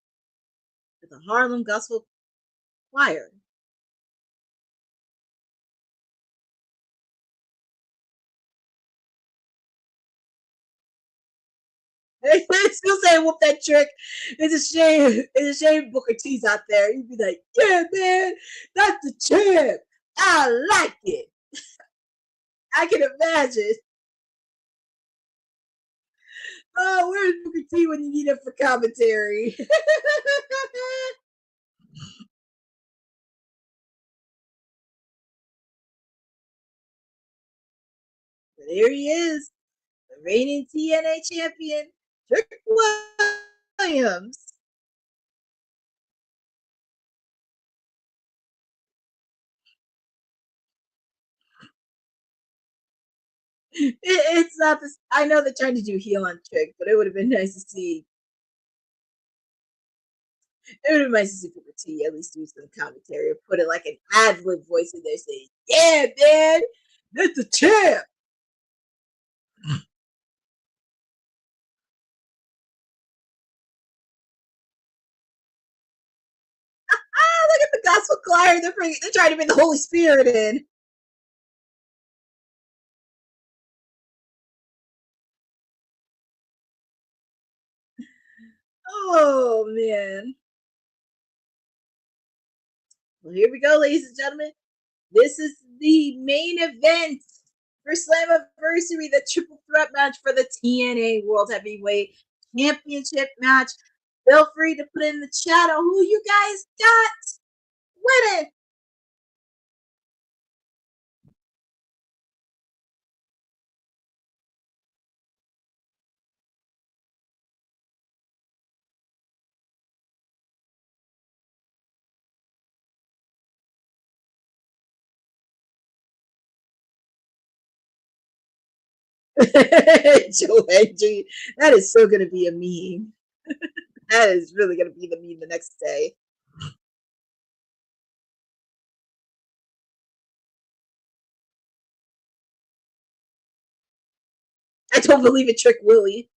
with the Harlem Gospel Choir. Still saying whoop that trick. It's a shame. It's a shame Booker T's out there. He'd be like, yeah, man, that's the champ. I like it. I can imagine. Oh, where's Booker T when you need him for commentary? But here he is, the reigning TNA champion, Trick Williams. It's not this. I know they're trying to do heel on Trick, but it would have been nice to see. It would have been nice to see Booker T at least do some commentary or put it like an ad lib voice in there saying, yeah, man, that's the champ. Look at the gospel choir. They're trying to bring the Holy Spirit in. Oh, man. Well, here we go, ladies and gentlemen. This is the main event for Slammiversary, the triple threat match for the TNA World Heavyweight Championship match. Feel free to put in the chat on who you guys got winning. Joe Hendry, that is so going to be a meme. That is really going to be the meme the next day. I don't believe it, Trick Willie.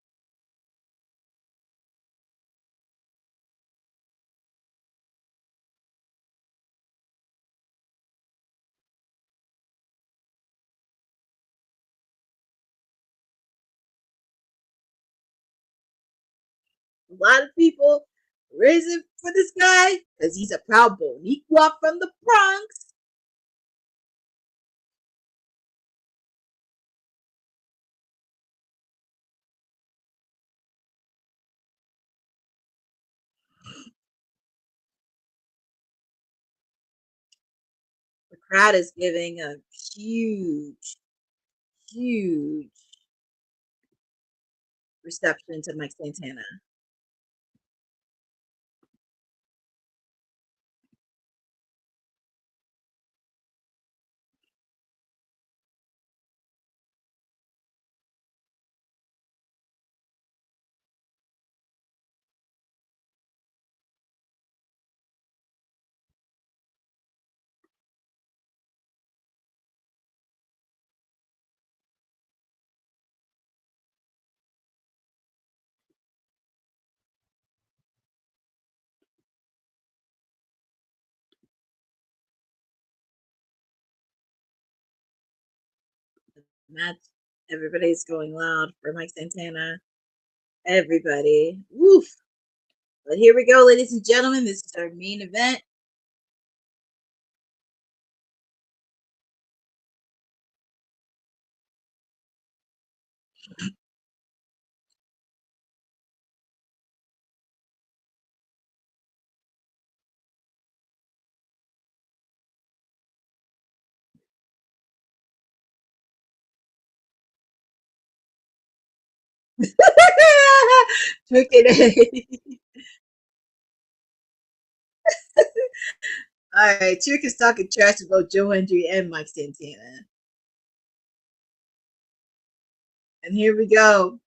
A lot of people raising for this guy because he's a proud Boricua from the Bronx. The crowd is giving a huge reception to Mike Santana. Match, everybody's going loud for Mike Santana. Everybody. Woof. But here we go, ladies and gentlemen. This is our main event. Trick it. All right, Trick is talking trash about Joe Hendry and Mike Santana. And here we go.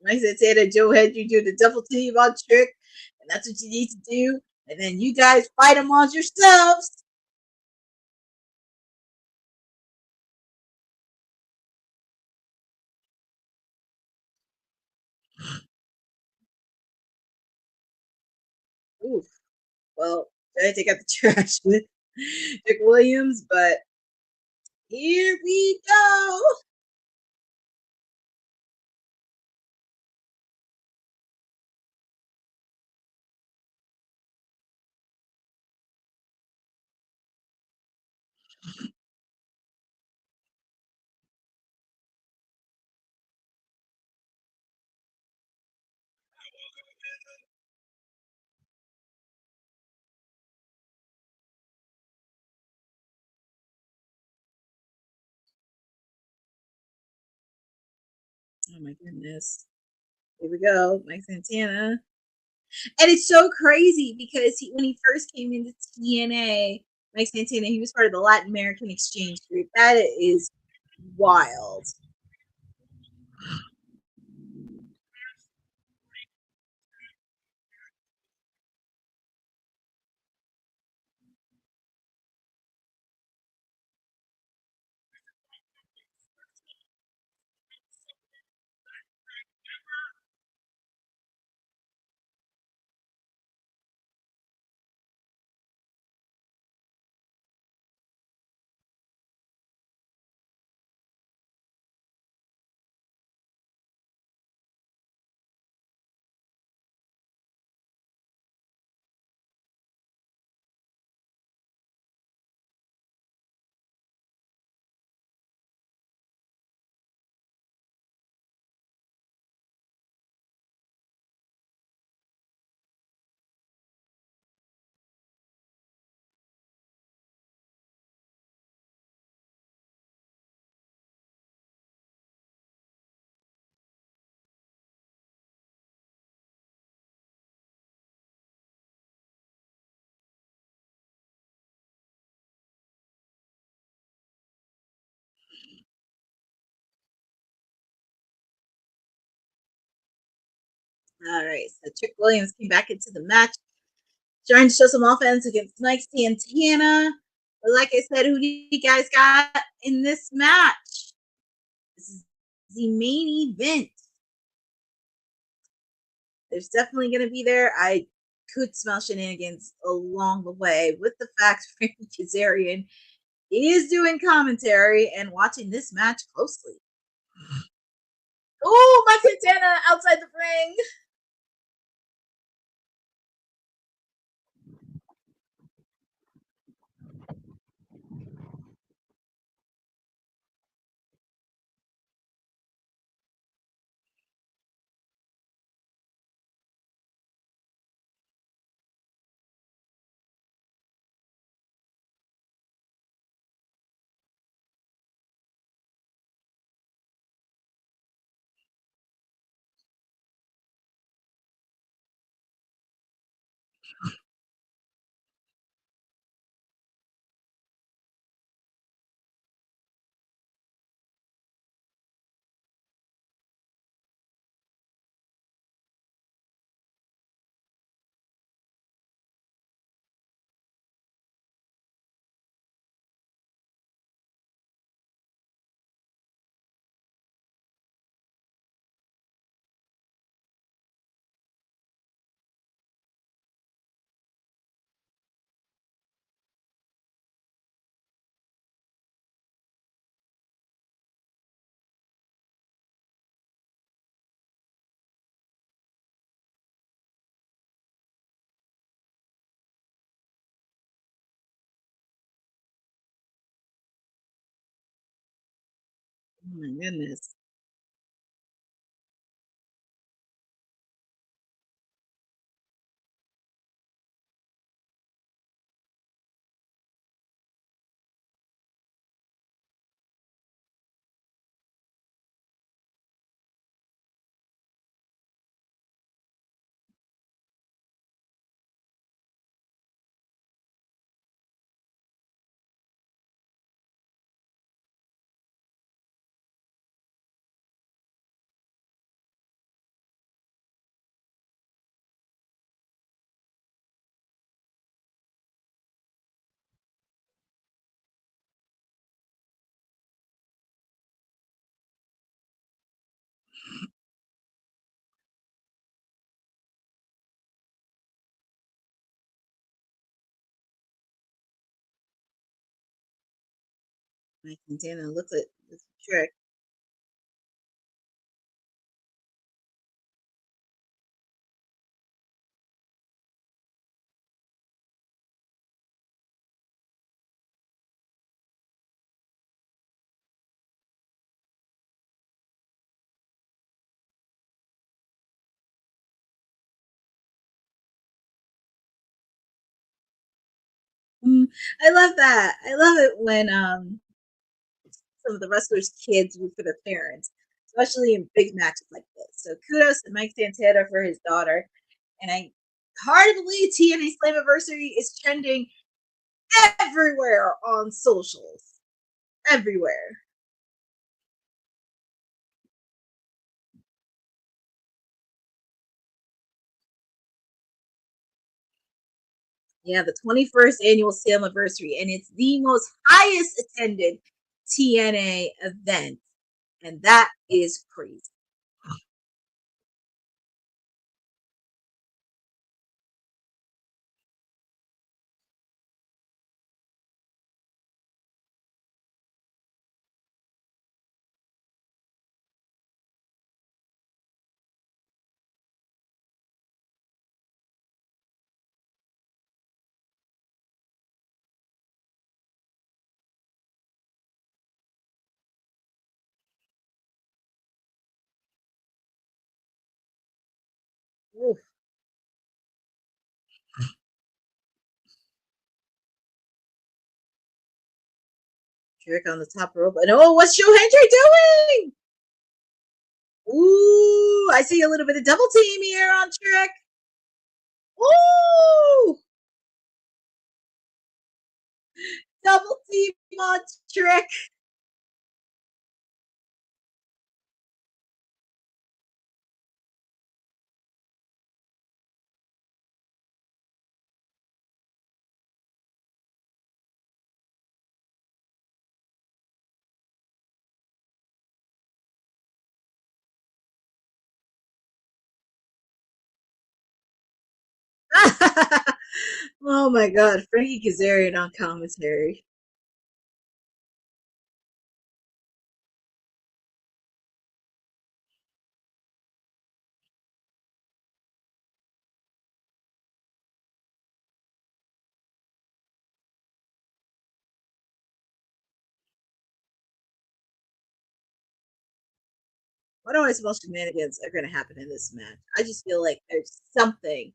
Mike Santana, Joe Hendry do the double team on Trick, and that's what you need to do. And then you guys fight amongst yourselves. Oof. Well, I take out the trash with Dick Williams, but here we go. Oh my goodness. Here we go, Mike Santana. And it's so crazy because when he first came into TNA, Mike Santana, he was part of the Latin American exchange group. That is wild. All right, so Trick Williams came back into the match, trying to show some offense against Mike Santana. But like I said, who do you guys got in this match? This is the main event. There's definitely going to be there. I could smell shenanigans along the way with the fact Frankie Kazarian is doing commentary and watching this match closely. Oh, Mike Santana outside the ring. Oh my goodness. Mike Santana looks at this trick. I love that. I love it when some of the wrestlers' kids root for their parents, especially in big matches like this. So kudos to Mike Santana for his daughter. And I hard to believe TNA Slammiversary is trending everywhere on socials. Everywhere. Yeah, the 21st annual Slammiversary, and it's the most highest attended TNA event. And that is crazy. Oof. Trick on the top rope. And oh, what's Joe Hendry doing? Ooh, I see a little bit of double team here on Trick. Ooh, double team on Trick. Oh my God, Frankie Kazarian on commentary. What are small shenanigans are going to happen in this match? I just feel like there's something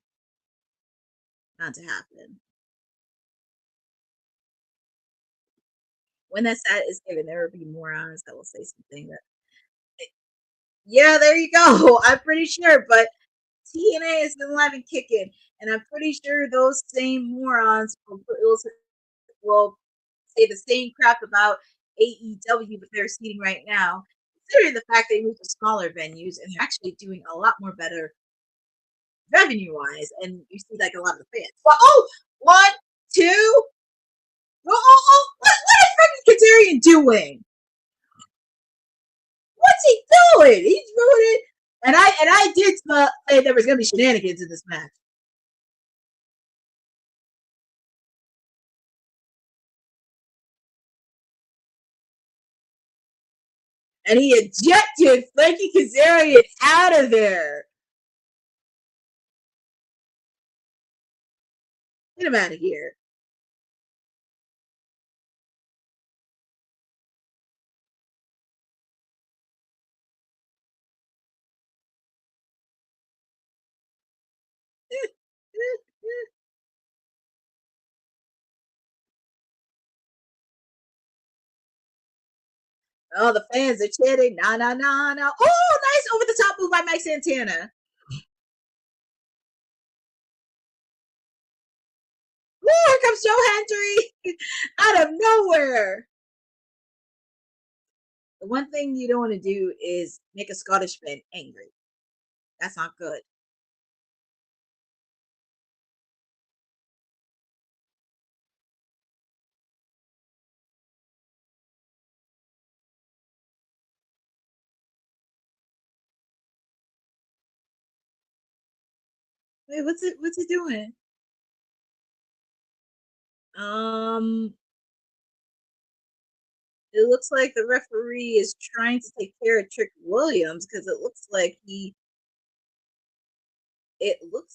not to happen. When that set is given, there will be morons that will say something that, yeah, there you go. I'm pretty sure, but TNA is still alive and kicking, and I'm pretty sure those same morons will say the same crap about AEW that they're seeing right now, considering the fact they moved to smaller venues and they're actually doing a lot more better revenue wise, and you see like a lot of the fans. Well, oh, 1, 2. What is Kazarian doing? What's he doing? He's ruining. And I did say there was gonna be shenanigans in this match. And he ejected Frankie Kazarian out of there. Get him out of here. Oh, the fans are chanting, nah, nah, nah, nah. Oh, nice over the top move by Mike Santana. Ooh, here comes Joe Hendry out of nowhere. The one thing you don't want to do is make a Scottish fan angry. That's not good. Wait, what's it doing? It looks like the referee is trying to take care of Trick Williams because it looks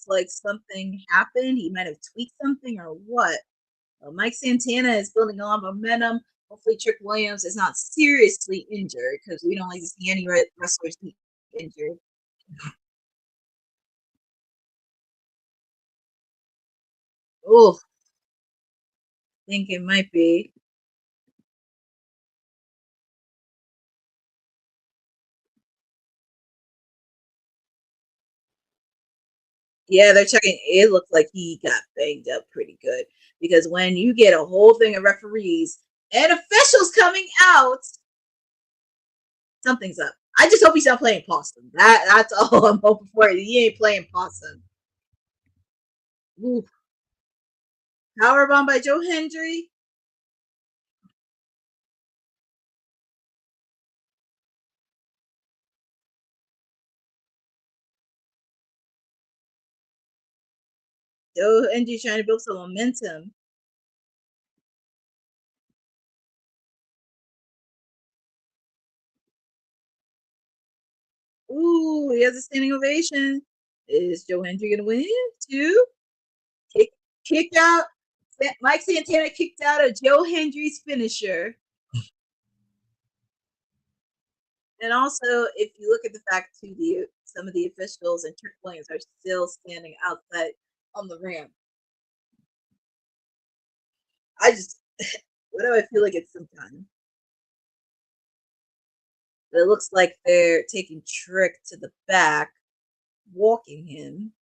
like something happened. He might have tweaked something or what. Mike Santana is building a lot of momentum. Hopefully, Trick Williams is not seriously injured because we don't like to see any wrestlers be injured. Oh, I think it might be. Yeah, they're checking. It looks like he got banged up pretty good because when you get a whole thing of referees and officials coming out, something's up. I just hope he's not playing possum. That's all I'm hoping for. He ain't playing possum. Ooh. Powerbomb by Joe Hendry. Joe Hendry trying to build some momentum. Ooh, he has a standing ovation. Is Joe Hendry gonna win? 2. Kicked out. Mike Santana kicked out of Joe Hendry's finisher. And also, if you look at the fact too, some of the officials and Trick Williams are still standing outside on the ramp. I just, what do I feel like it's some time? It looks like they're taking Trick to the back, walking him.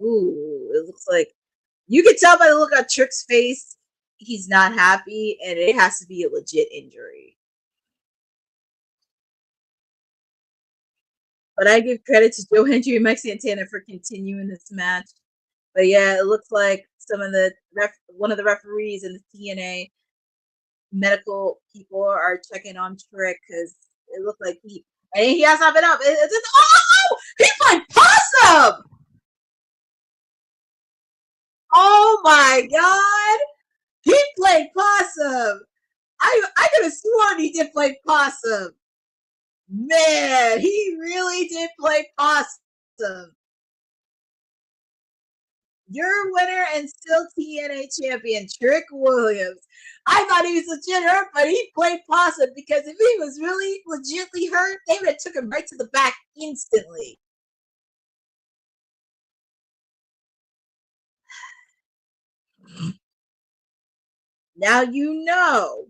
Ooh, it looks like you can tell by the look on Trick's face, he's not happy, and it has to be a legit injury. But I give credit to Joe Hendry and Mike Santana for continuing this match. But yeah, it looks like one of the referees in the TNA medical people are checking on Trick because it looked like And he has not been up. Oh, he played possum. Oh my God. He played possum. I could have sworn he did play possum. Man, he really did play possum. Your winner and still TNA champion, Trick Williams. I thought he was legit hurt, but he played possum because if he was really legitly hurt, they would have took him right to the back instantly. Now you know.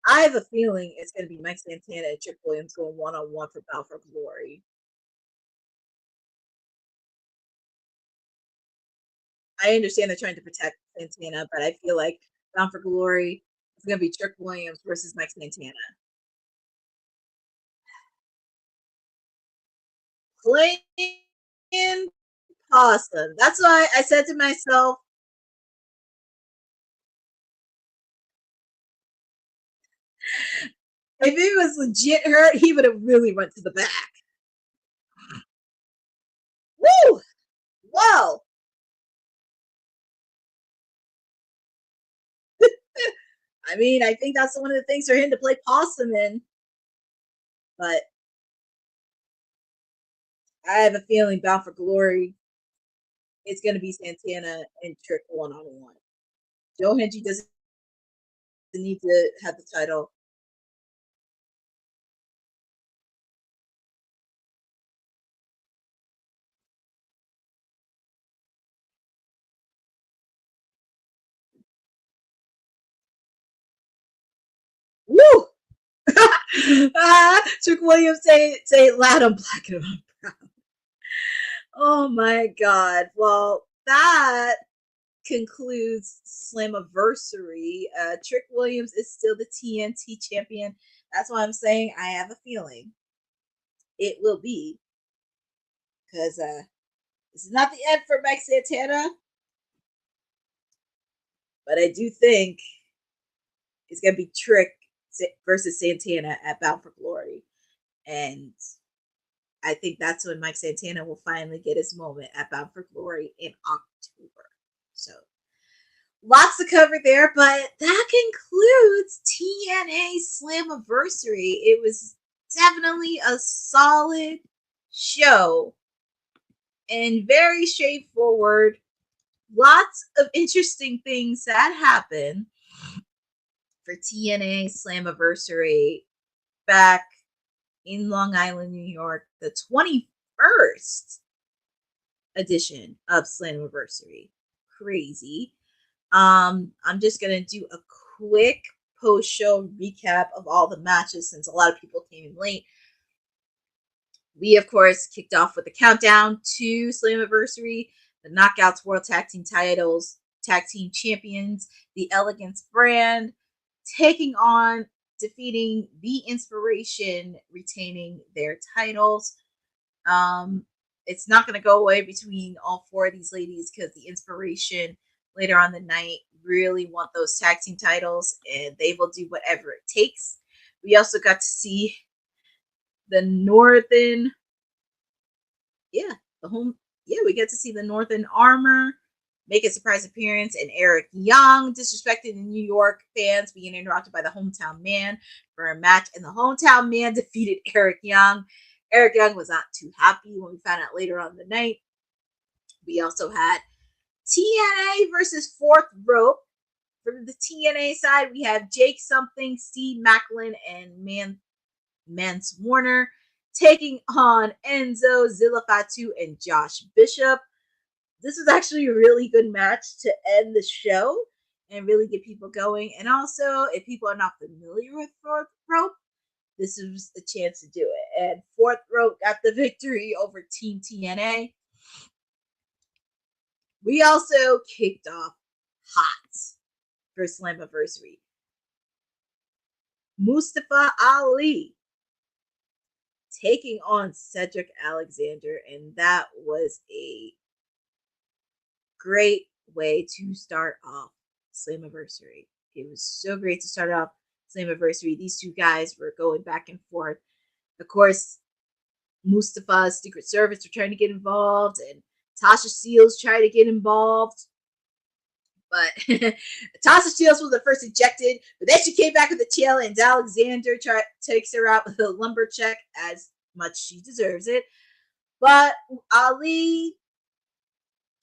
I have a feeling it's going to be Mike Santana and Trick Williams going one-on-one for Bound for Glory. I understand they're trying to protect Santana, but I feel like Bound for Glory is going to be Trick Williams versus Mike Santana. Playing possum. That's why I said to myself, if he was legit hurt, he would have really went to the back. Woo! Well, I mean, I think that's one of the things for him to play possum in. But I have a feeling Bound for Glory, it's going to be Santana and Trick one-on-one. Joe Hendry doesn't need to have the title. Woo! Trick Williams say it loud, I'm black and I'm proud. Oh my God. Well, that concludes Slammiversary. Trick Williams is still the TNT champion. That's why I'm saying I have a feeling it will be. Because this is not the end for Mike Santana. But I do think it's going to be Trick versus Santana at Bound for Glory. And I think that's when Mike Santana will finally get his moment at Bound for Glory in October. So lots to cover there, but that concludes TNA Slammiversary. It was definitely a solid show and very straightforward. Lots of interesting things that happened for TNA Slammiversary back in Long Island, New York, the 21st edition of Slammiversary. Crazy. I'm just gonna do a quick post-show recap of all the matches since a lot of people came in late. We, of course, kicked off with the countdown to Slammiversary, the Knockouts World Tag Team Titles, Tag Team Champions, the Elegance brand, taking on, defeating the Inspiration, retaining their titles. It's not going to go away between all four of these ladies because the Inspiration later on the night really want those tag team titles and they will do whatever it takes. We also got to see the Northern, we get to see the Northern Armor make a surprise appearance, and Eric Young disrespected the New York fans, being interrupted by the Hometown Man for a match, and the Hometown Man defeated Eric Young. Eric Young was not too happy when we found out later on the night. We also had TNA versus Fourth Rope. From the TNA side, we have Jake Something, Steve Macklin, and Mance Warner taking on Enzo, Zilla Fatu, and Josh Bishop. This was actually a really good match to end the show and really get people going. And also, if people are not familiar with Fourth Rope, this is a chance to do it. And Fourth Rope got the victory over Team TNA. We also kicked off hot for Slammiversary. Mustafa Ali taking on Cedric Alexander, and that was a great way to start off Slammiversary. It was so great to start off Slammiversary. These two guys were going back and forth. Of course, Mustafa's Secret Service were trying to get involved, and Tasha Steelz tried to get involved. But Tasha Steelz was the first ejected, but then she came back with the tail, and Alexander takes her out with a lumber check, as much she deserves it. But Ali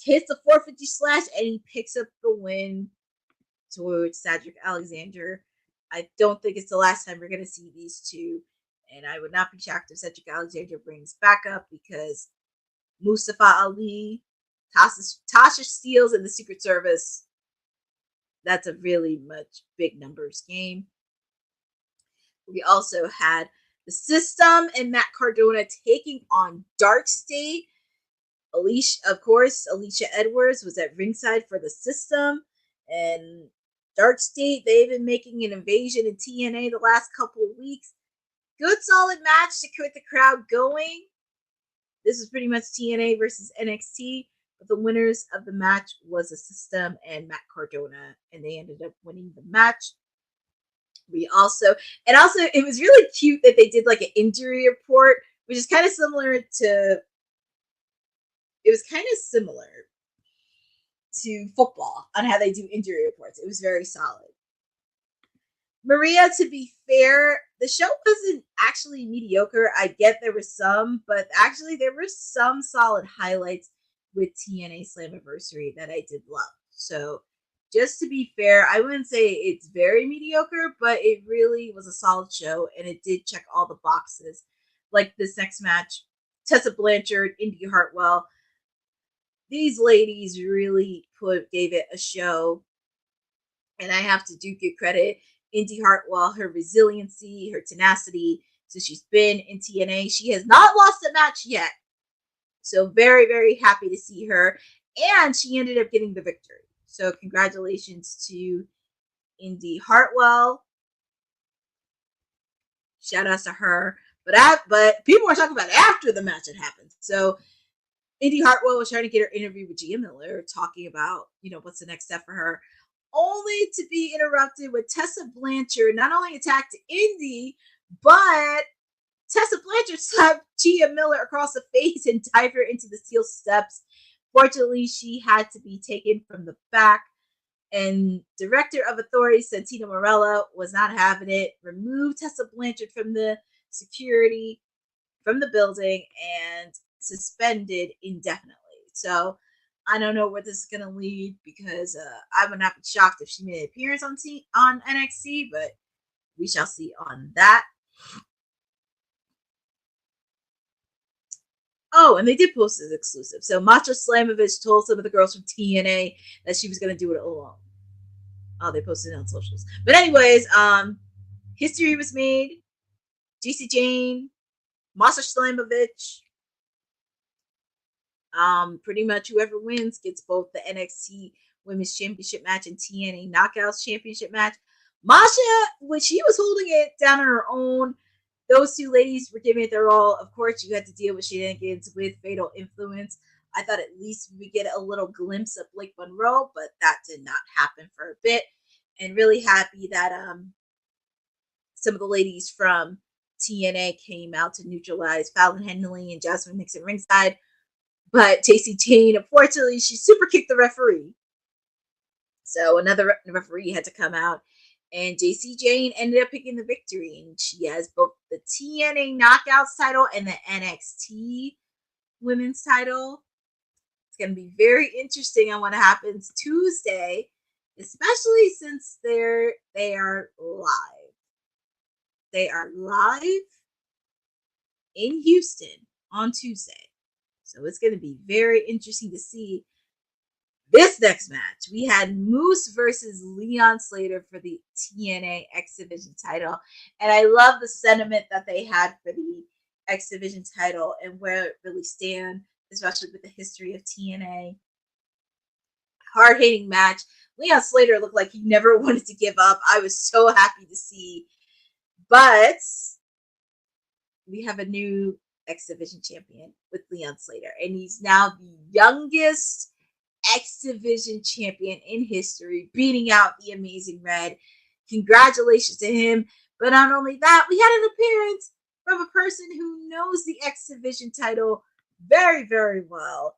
hits the 450 slash, and he picks up the win towards Cedric Alexander. I don't think it's the last time we're going to see these two, and I would not be shocked if Cedric Alexander brings back up, because Mustafa Ali, Tasha Steelz, and the Secret Service, that's a really much big numbers game. We also had the System and Matt Cardona taking on Dark State. Alicia Edwards was at ringside for the System, and Dark State, they've been making an invasion in TNA the last couple of weeks. Good solid match to keep the crowd going. This is pretty much TNA versus NXT, but the winners of the match was the System and Matt Cardona, and they ended up winning the match. It was really cute that they did like an injury report, which is kind of similar to football on how they do injury reports. It was very solid. Maria, to be fair, the show wasn't actually mediocre. I get there was some, but actually there were some solid highlights with TNA Slammiversary that I did love. So just to be fair, I wouldn't say it's very mediocre, but it really was a solid show, and it did check all the boxes. Like this next match, Tessa Blanchard, Indy Hartwell. These ladies really gave it a show, and I have to give credit. Indy Hartwell, her resiliency, her tenacity, since she's been in TNA. She has not lost a match yet. So very, very happy to see her. And she ended up getting the victory. So congratulations to Indy Hartwell. Shout out to her. But people were talking about after the match had happened. So Indy Hartwell was trying to get her interview with Gia Miller, talking about, what's the next step for her, only to be interrupted with Tessa Blanchard not only attacked Indy, but Tessa Blanchard slapped Gia Miller across the face and dived her into the steel steps. Fortunately, she had to be taken from the back, and Director of Authority Santino Marella was not having it, removed Tessa Blanchard from the security from the building, and suspended indefinitely. So I don't know where this is going to lead, because I would not be shocked if she made an appearance on NXT, but we shall see on that. Oh, and they did post this exclusive. So Masha Slamovich told some of the girls from TNA that she was going to do it alone. Oh, they posted it on socials. But anyways, history was made. JC Jane, Masha Slamovich. Pretty much whoever wins gets both the NXT Women's Championship match and TNA Knockouts Championship match. Masha, when she was holding it down on her own, those two ladies were giving it their all. Of course, you had to deal with shenanigans with Fatal Influence. I thought at least we get a little glimpse of Blake Monroe, but that did not happen for a bit. And really happy that some of the ladies from TNA came out to neutralize Fallon Henley and Jasmine Nixon ringside. But JC Jane, unfortunately, she super kicked the referee. So another referee had to come out. And JC Jane ended up picking the victory. And she has both the TNA Knockouts title and the NXT Women's title. It's going to be very interesting on what happens Tuesday, especially since they are live. They are live in Houston on Tuesday. So it's going to be very interesting to see this next match. We had Moose versus Leon Slater for the TNA X Division title. And I love the sentiment that they had for the X Division title and where it really stands, especially with the history of TNA. Hard-hitting match. Leon Slater looked like he never wanted to give up. I was so happy to see. But we have a new X Division champion with Leon Slater, and he's now the youngest X Division champion in history, beating out the Amazing Red. Congratulations to him. But not only that, we had an appearance from a person who knows the X Division title very, very well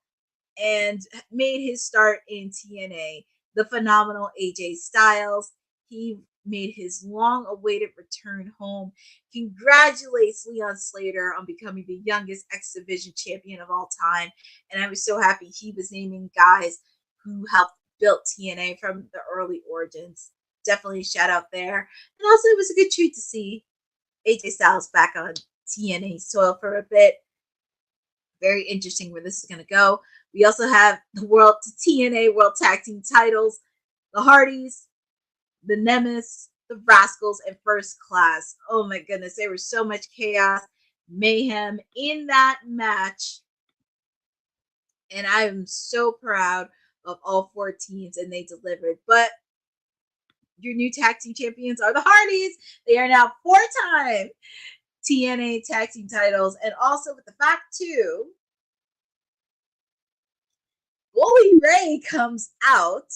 and made his start in TNA, the phenomenal AJ Styles. He made his long-awaited return home. Congratulates Leon Slater on becoming the youngest X Division champion of all time. And I was so happy he was naming guys who helped build TNA from the early origins. Definitely a shout out there. And also, it was a good treat to see AJ Styles back on TNA soil for a bit. Very interesting where this is going to go. We also have the TNA World Tag Team titles, the Hardys, the Nemesis, the Rascals, and First Class. Oh my goodness, there was so much chaos, mayhem in that match. And I am so proud of all 4 teams, and they delivered. But your new tag team champions are the Hardys. They are now 4-time TNA tag team titles. And also with the fact, too, Bully Ray comes out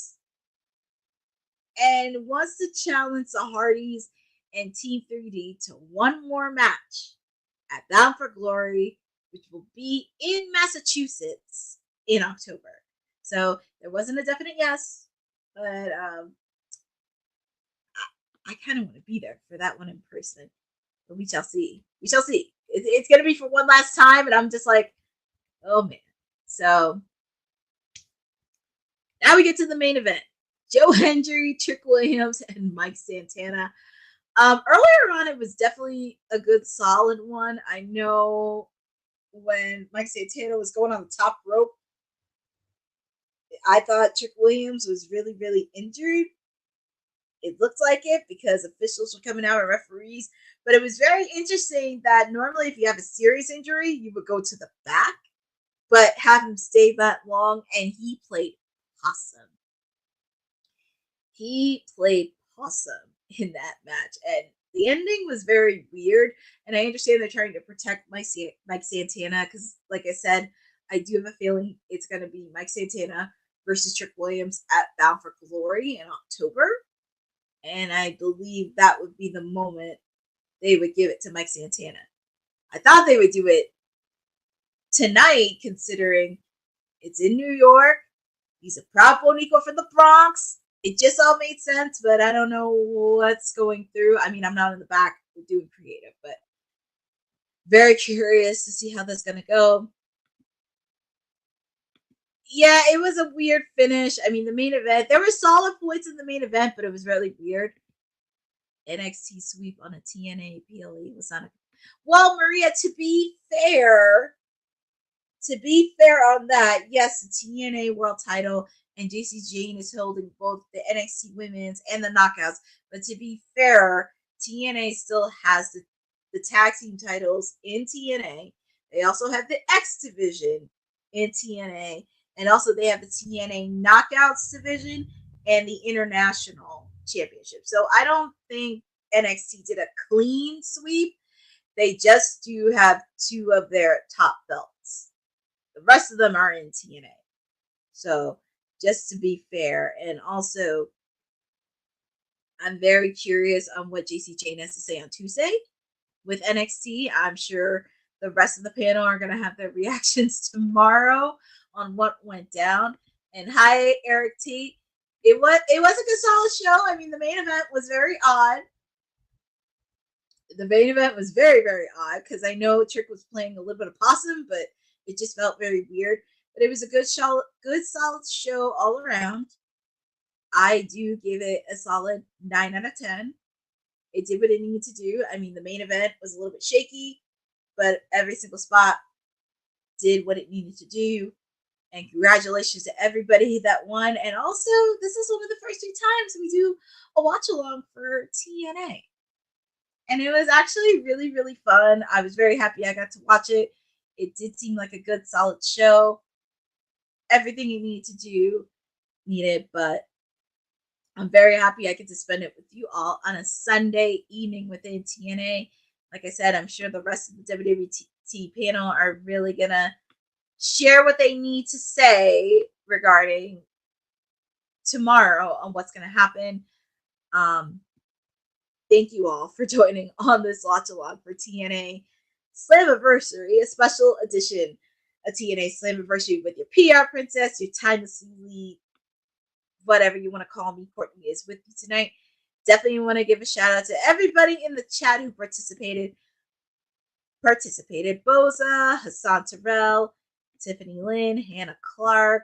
and wants to challenge the Hardys and Team 3D to one more match at Bound for Glory, which will be in Massachusetts in October. So there wasn't a definite yes, but I kind of want to be there for that one in person. But we shall see. We shall see. It's going to be for one last time, and I'm just like, oh man. So now we get to the main event. Joe Hendry, Trick Williams, and Mike Santana. Earlier on, it was definitely a good, solid one. I know when Mike Santana was going on the top rope, I thought Trick Williams was really, really injured. It looked like it because officials were coming out and referees. But it was very interesting that normally if you have a serious injury, you would go to the back. But have him stay that long, and he played awesome. He played awesome in that match. And the ending was very weird. And I understand they're trying to protect Mike Santana because, like I said, I do have a feeling it's going to be Mike Santana versus Trick Williams at Bound for Glory in October. And I believe that would be the moment they would give it to Mike Santana. I thought they would do it tonight, considering it's in New York. He's a proud Bonico from the Bronx. It just all made sense, but I don't know what's going through. I mean, I'm not in the back doing creative, but very curious to see how that's going to go. Yeah, it was a weird finish. I mean, the main event, there were solid points in the main event, but it was really weird. NXT sweep on a TNA PLE was not a... Well, Maria, to be fair on that, yes, the TNA world title and JC Jane is holding both the NXT women's and the knockouts. But to be fair, TNA still has the tag team titles in TNA. They also have the X division in TNA. And also they have the TNA Knockouts division and the International Championship. So I don't think NXT did a clean sweep. They just do have 2 of their top belts. The rest of them are in TNA. So just to be fair. And also, I'm very curious on what JC Jane has to say on Tuesday with NXT. I'm sure the rest of the panel are going to have their reactions tomorrow on what went down. And hi, Eric T. It was a good solid show. I mean, the main event was very odd. The main event was very, very odd because I know Trick was playing a little bit of possum, but it just felt very weird. But it was a good solid show all around. I do give it a solid 9 out of 10. It did what it needed to do. I mean, the main event was a little bit shaky, but every single spot did what it needed to do. And congratulations to everybody that won. And also, this is one of the first 3 times we do a watch along for TNA. And it was actually really, really fun. I was very happy I got to watch it. It did seem like a good, solid show. Everything you need to do needed, but I'm very happy I get to spend it with you all on a Sunday evening within TNA. Like I said, I'm sure the rest of the WWT panel are really going to share what they need to say regarding tomorrow on what's going to happen. thank you all for joining on this watch along for TNA Slammiversary, a special edition of TNA Slammiversary with your PR princess, your timeless elite, whatever you want to call me. Courtney is with you tonight. Definitely want to give a shout out to everybody in the chat who participated. Boza, Hassan Terrell, Tiffany Lynn, Hannah Clark,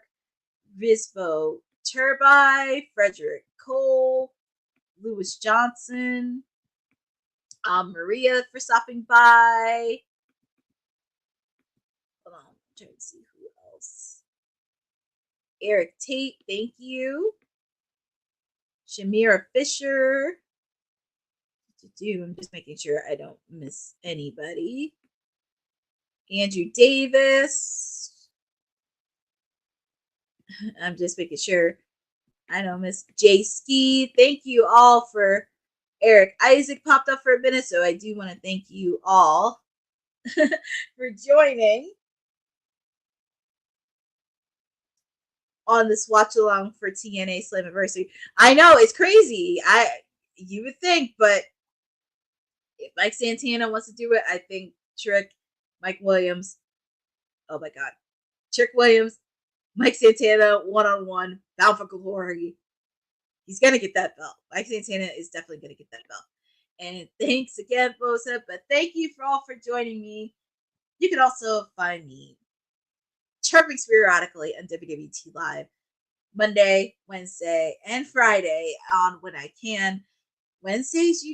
Rizbo Turbai, Frederick Cole, Lewis Johnson, Maria for stopping by. Hold on, I'm trying to see who else. Eric Tate, thank you. Shamira Fisher. I'm just making sure I don't miss anybody. Andrew Davis. I'm just making sure I don't miss Jay Ski. Thank you all for Eric Isaac popped up for a minute, so I do want to thank you all for joining on this watch along for TNA Slammiversary. I know it's crazy. You would think, but if Mike Santana wants to do it, I think Trick Williams, Mike Santana, one-on-one, bound for glory. He's going to get that belt. Mike Santana is definitely going to get that belt. And thanks again, Bosa, but thank you for joining me. You can also find me chirping periodically on WWT Live Monday, Wednesday, and Friday on when I can. Wednesdays,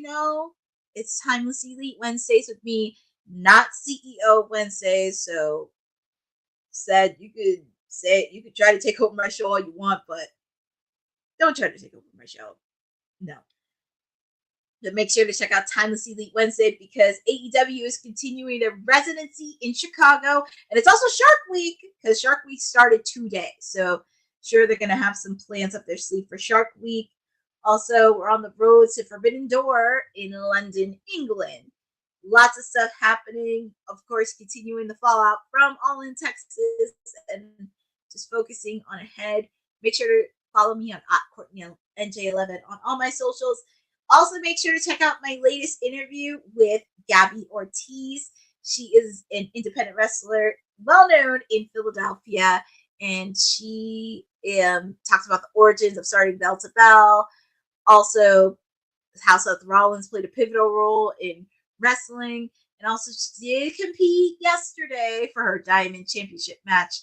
it's Timeless Elite Wednesdays with me, not CEO Wednesdays. So you could try to take over my show all you want, but don't try to take over my show. No. But make sure to check out Timeless Elite Wednesday because AEW is continuing their residency in Chicago. And it's also Shark Week because Shark Week started today. So sure they're going to have some plans up their sleeve for Shark Week. Also, we're on the road to Forbidden Door in London, England. Lots of stuff happening. Of course, continuing the fallout from All in Texas and just focusing on ahead. Make sure to follow me on Courtney NJ11 on all my socials. Also, make sure to check out my latest interview with Gabby Ortiz. She is an independent wrestler, well known in Philadelphia, and she talks about the origins of starting Bell to Bell. Also, how Seth Rollins played a pivotal role in wrestling, and also she did compete yesterday for her Diamond Championship match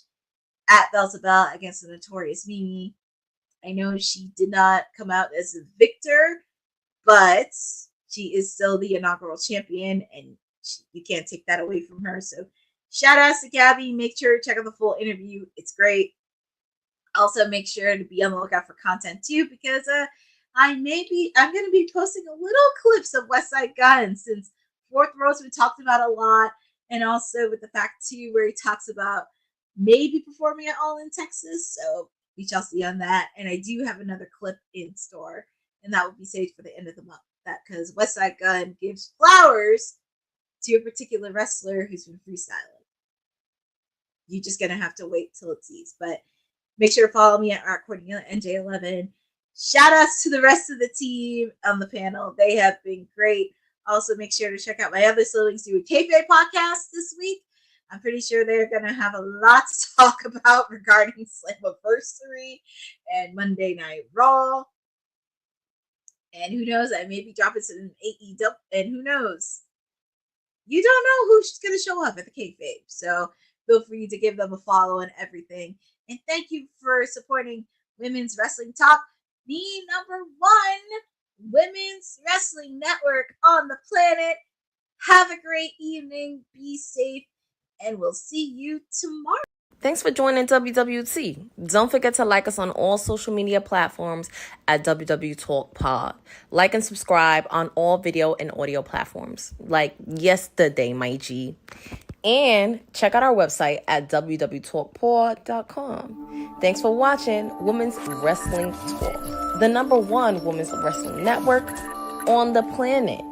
at Bell to Bell against the Notorious Mimi. I know she did not come out as a victor, but she is still the inaugural champion, and you can't take that away from her. So shout out to Gabby. Make sure to check out the full interview. It's great. Also, make sure to be on the lookout for content too, because I'm going to be posting a little clips of West Side Gun since Fourth Row's been talked about a lot, and also with the fact too where he talks about maybe performing at All in Texas. So we shall see on that. And I do have another clip in store, and that will be saved for the end of the month. That because West Side Gun gives flowers to a particular wrestler who's been freestyling. You're just gonna have to wait till it sees. But make sure to follow me at Courtney NJ11. Shout outs to the rest of the team on the panel. They have been great. Also, make sure to check out my other siblings doing Kayfabe podcast this week. I'm pretty sure they're going to have a lot to talk about regarding Slammiversary and Monday Night Raw. And who knows, I may be dropping some AEW. And who knows, you don't know who's going to show up at the Kayfabe. So feel free to give them a follow and everything. And thank you for supporting Women's Wrestling Talk, the #1 women's wrestling network on the planet. Have a great evening. Be safe. And we'll see you tomorrow. Thanks for joining WWT. Don't forget to like us on all social media platforms at WW Talk Pod. Like and subscribe on all video and audio platforms like yesterday, my G. And check out our website at www.talkpod.com. Thanks for watching Women's Wrestling Talk, the #1 women's wrestling network on the planet.